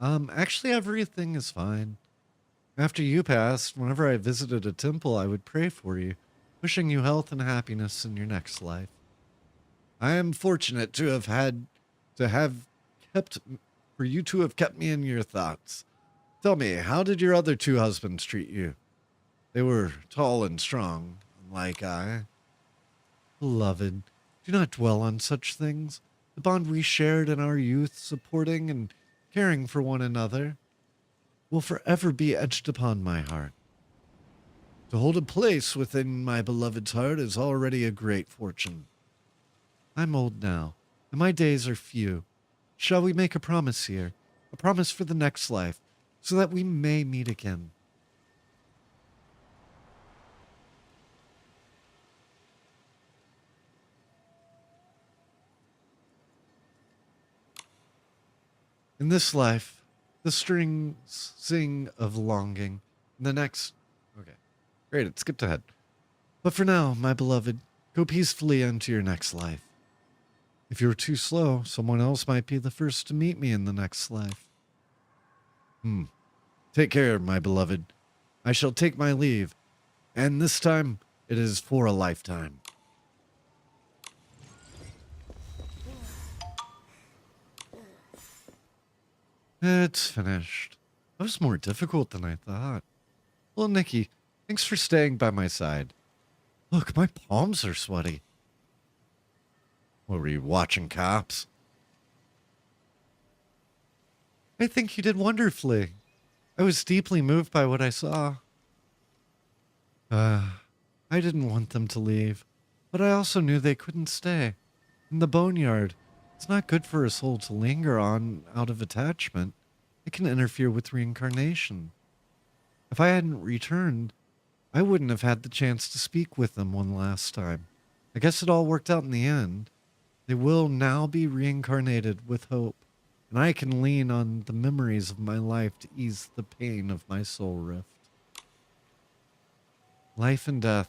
Actually everything is fine. After you passed, whenever I visited a temple, I would pray for you, wishing you health and happiness in your next life. I am fortunate to have for you to have kept me in your thoughts. Tell me, how did your other 2 husbands treat you? They were tall and strong, like I. Beloved, do not dwell on such things. The bond we shared in our youth, supporting and caring for one another, will forever be etched upon my heart. To hold a place within my beloved's heart is already a great fortune. I'm old now, and my days are few. Shall we make a promise here? A promise for the next life, so that we may meet again. In this life, the strings sing of longing. In the next... Okay. Great, it skipped ahead. But for now, my beloved, go peacefully into your next life. If you're too slow, someone else might be the first to meet me in the next life. Take care, my beloved. I shall take my leave, and this time it is for a lifetime. It's finished. That was more difficult than I thought. Well, Nikki, thanks for staying by my side. Look, my palms are sweaty. What, were you watching Cops? I think you did wonderfully. I was deeply moved by what I saw. I didn't want them to leave, but I also knew they couldn't stay. In the boneyard, it's not good for a soul to linger on out of attachment. It can interfere with reincarnation. If I hadn't returned, I wouldn't have had the chance to speak with them one last time. I guess it all worked out in the end. They will now be reincarnated with hope, and I can lean on the memories of my life to ease the pain of my soul rift. Life and death,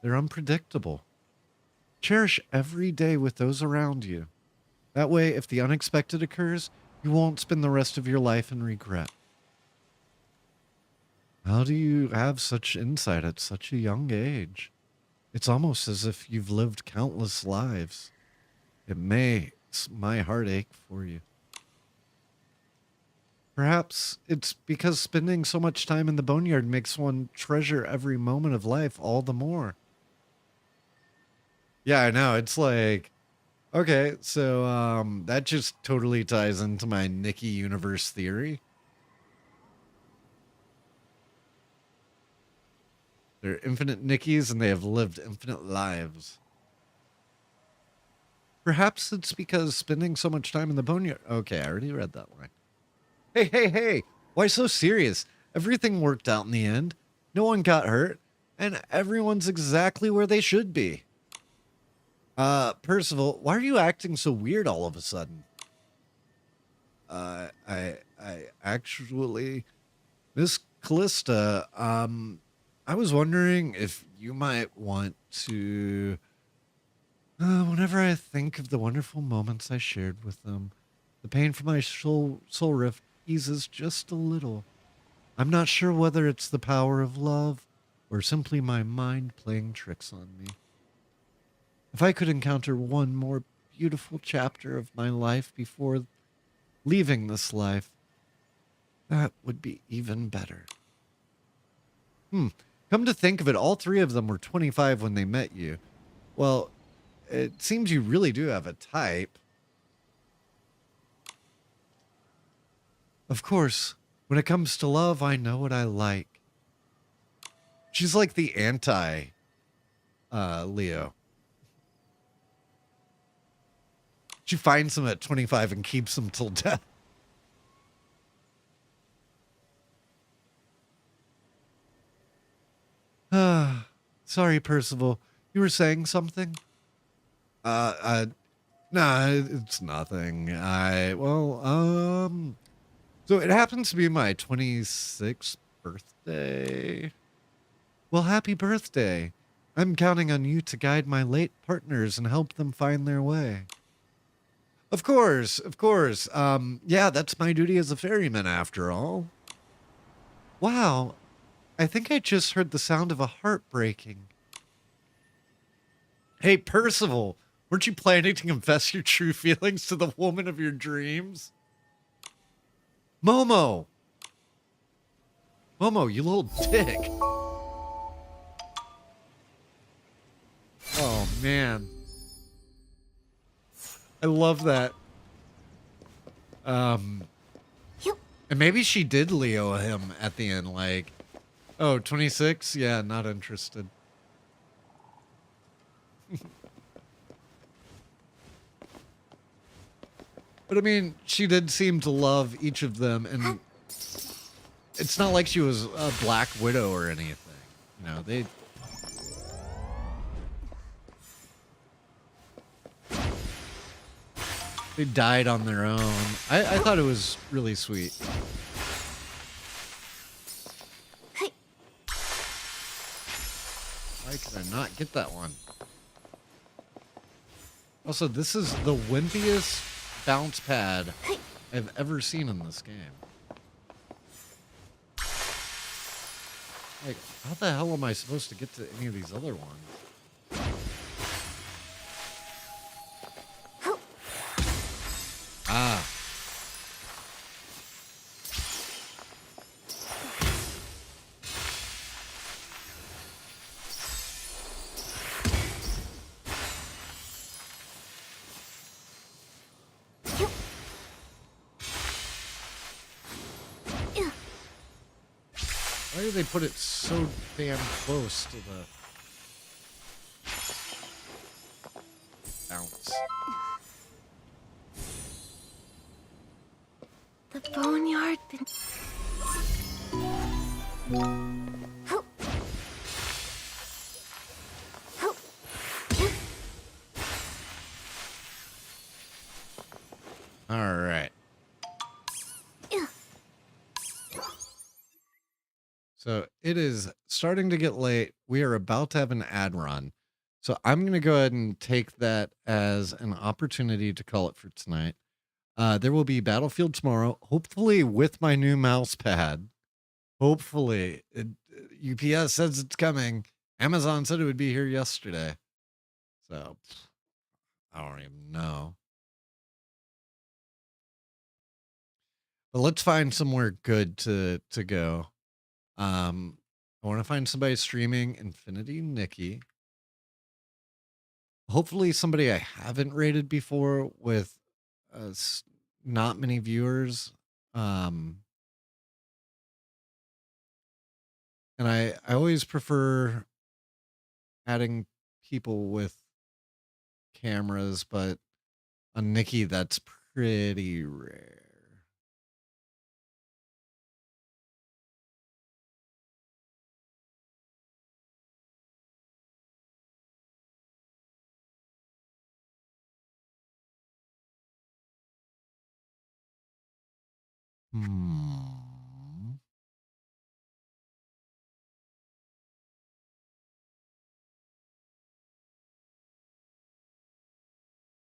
they're unpredictable. Cherish every day with those around you. That way, if the unexpected occurs, you won't spend the rest of your life in regret. How do you have such insight at such a young age? It's almost as if you've lived countless lives. It makes my heart ache for you. Perhaps it's because spending so much time in the boneyard makes one treasure every moment of life all the more. Yeah, I know. It's like, okay, so that just totally ties into my Nikki universe theory. They're infinite Nickies and they have lived infinite lives. Perhaps it's because spending so much time in the boneyard... Okay, I already read that line. Hey, why so serious? Everything worked out in the end. No one got hurt, and everyone's exactly where they should be. Percival, why are you acting so weird all of a sudden? I actually... Miss Callista, I was wondering if you might want to... whenever I think of the wonderful moments I shared with them, the pain from my soul rift eases just a little. I'm not sure whether it's the power of love or simply my mind playing tricks on me. If I could encounter one more beautiful chapter of my life before leaving this life, that would be even better. Come to think of it, all three of them were 25 when they met you. Well, it seems you really do have a type. Of course, when it comes to love, I know what I like. She's like the anti-Leo. She finds him at 25 and keeps him till death. Sorry, Percival. You were saying something? Nah, it's nothing. So it happens to be my 26th birthday. Well, happy birthday. I'm counting on you to guide my late partners and help them find their way. Of course. Yeah, that's my duty as a ferryman after all. Wow, I think I just heard the sound of a heart breaking. Hey, Percival, weren't you planning to confess your true feelings to the woman of your dreams? Momo, you little dick. Oh, man. I love that. And maybe she did Leo him at the end, like, oh, 26? Yeah, not interested. But I mean, she did seem to love each of them, and it's not like she was a Black Widow or anything. You know, they died on their own. I thought it was really sweet. Why could I not get that one? Also, this is the wimpiest bounce pad I've ever seen in this game. Like, how the hell am I supposed to get to any of these other ones? Ah. Why do they put it so damn close to the bounce? The boneyard. All right. So it is starting to get late. We are about to have an ad run. So I'm going to go ahead and take that as an opportunity to call it for tonight. There will be Battlefield tomorrow, hopefully with my new mouse pad. Hopefully. UPS says it's coming. Amazon said it would be here yesterday. So I don't even know. But let's find somewhere good to go. I want to find somebody streaming Infinity Nikki. Hopefully somebody I haven't rated before with not many viewers. And I always prefer adding people with cameras, but on Nikki, that's pretty rare.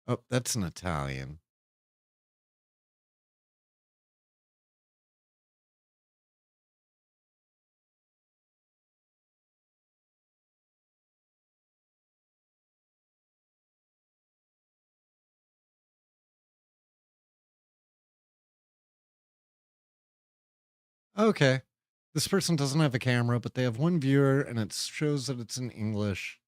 Oh, that's an Italian. Okay. This person doesn't have a camera, but they have one viewer, and it shows that it's in English.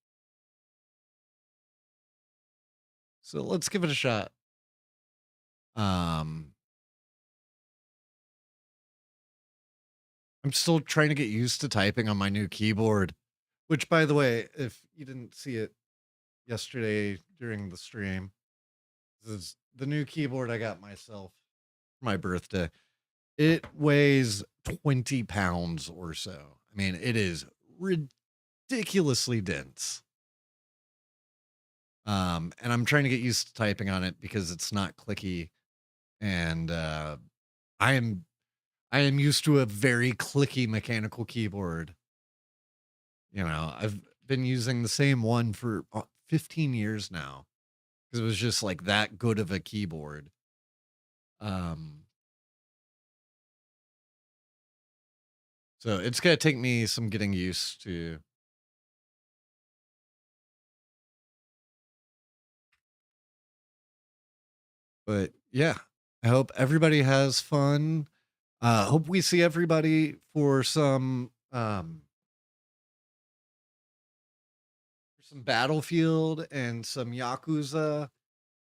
So let's give it a shot. I'm still trying to get used to typing on my new keyboard, which, by the way, if you didn't see it yesterday during the stream, this is the new keyboard I got myself for my birthday. It weighs 20 pounds or so. I mean, it is ridiculously dense. And I'm trying to get used to typing on it because it's not clicky. And I am used to a very clicky mechanical keyboard. You know, I've been using the same one for 15 years now because it was just like that good of a keyboard. So it's going to take me some getting used to. But yeah, I hope everybody has fun. Hope we see everybody for some Battlefield and some Yakuza.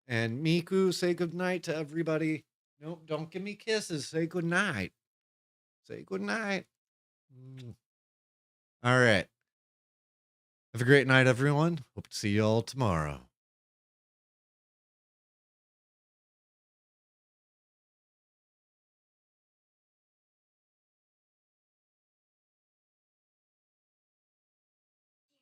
And Miku, say goodnight to everybody. No, don't give me kisses. Say goodnight. Say goodnight. All right. Have a great night, everyone. Hope to see you all tomorrow.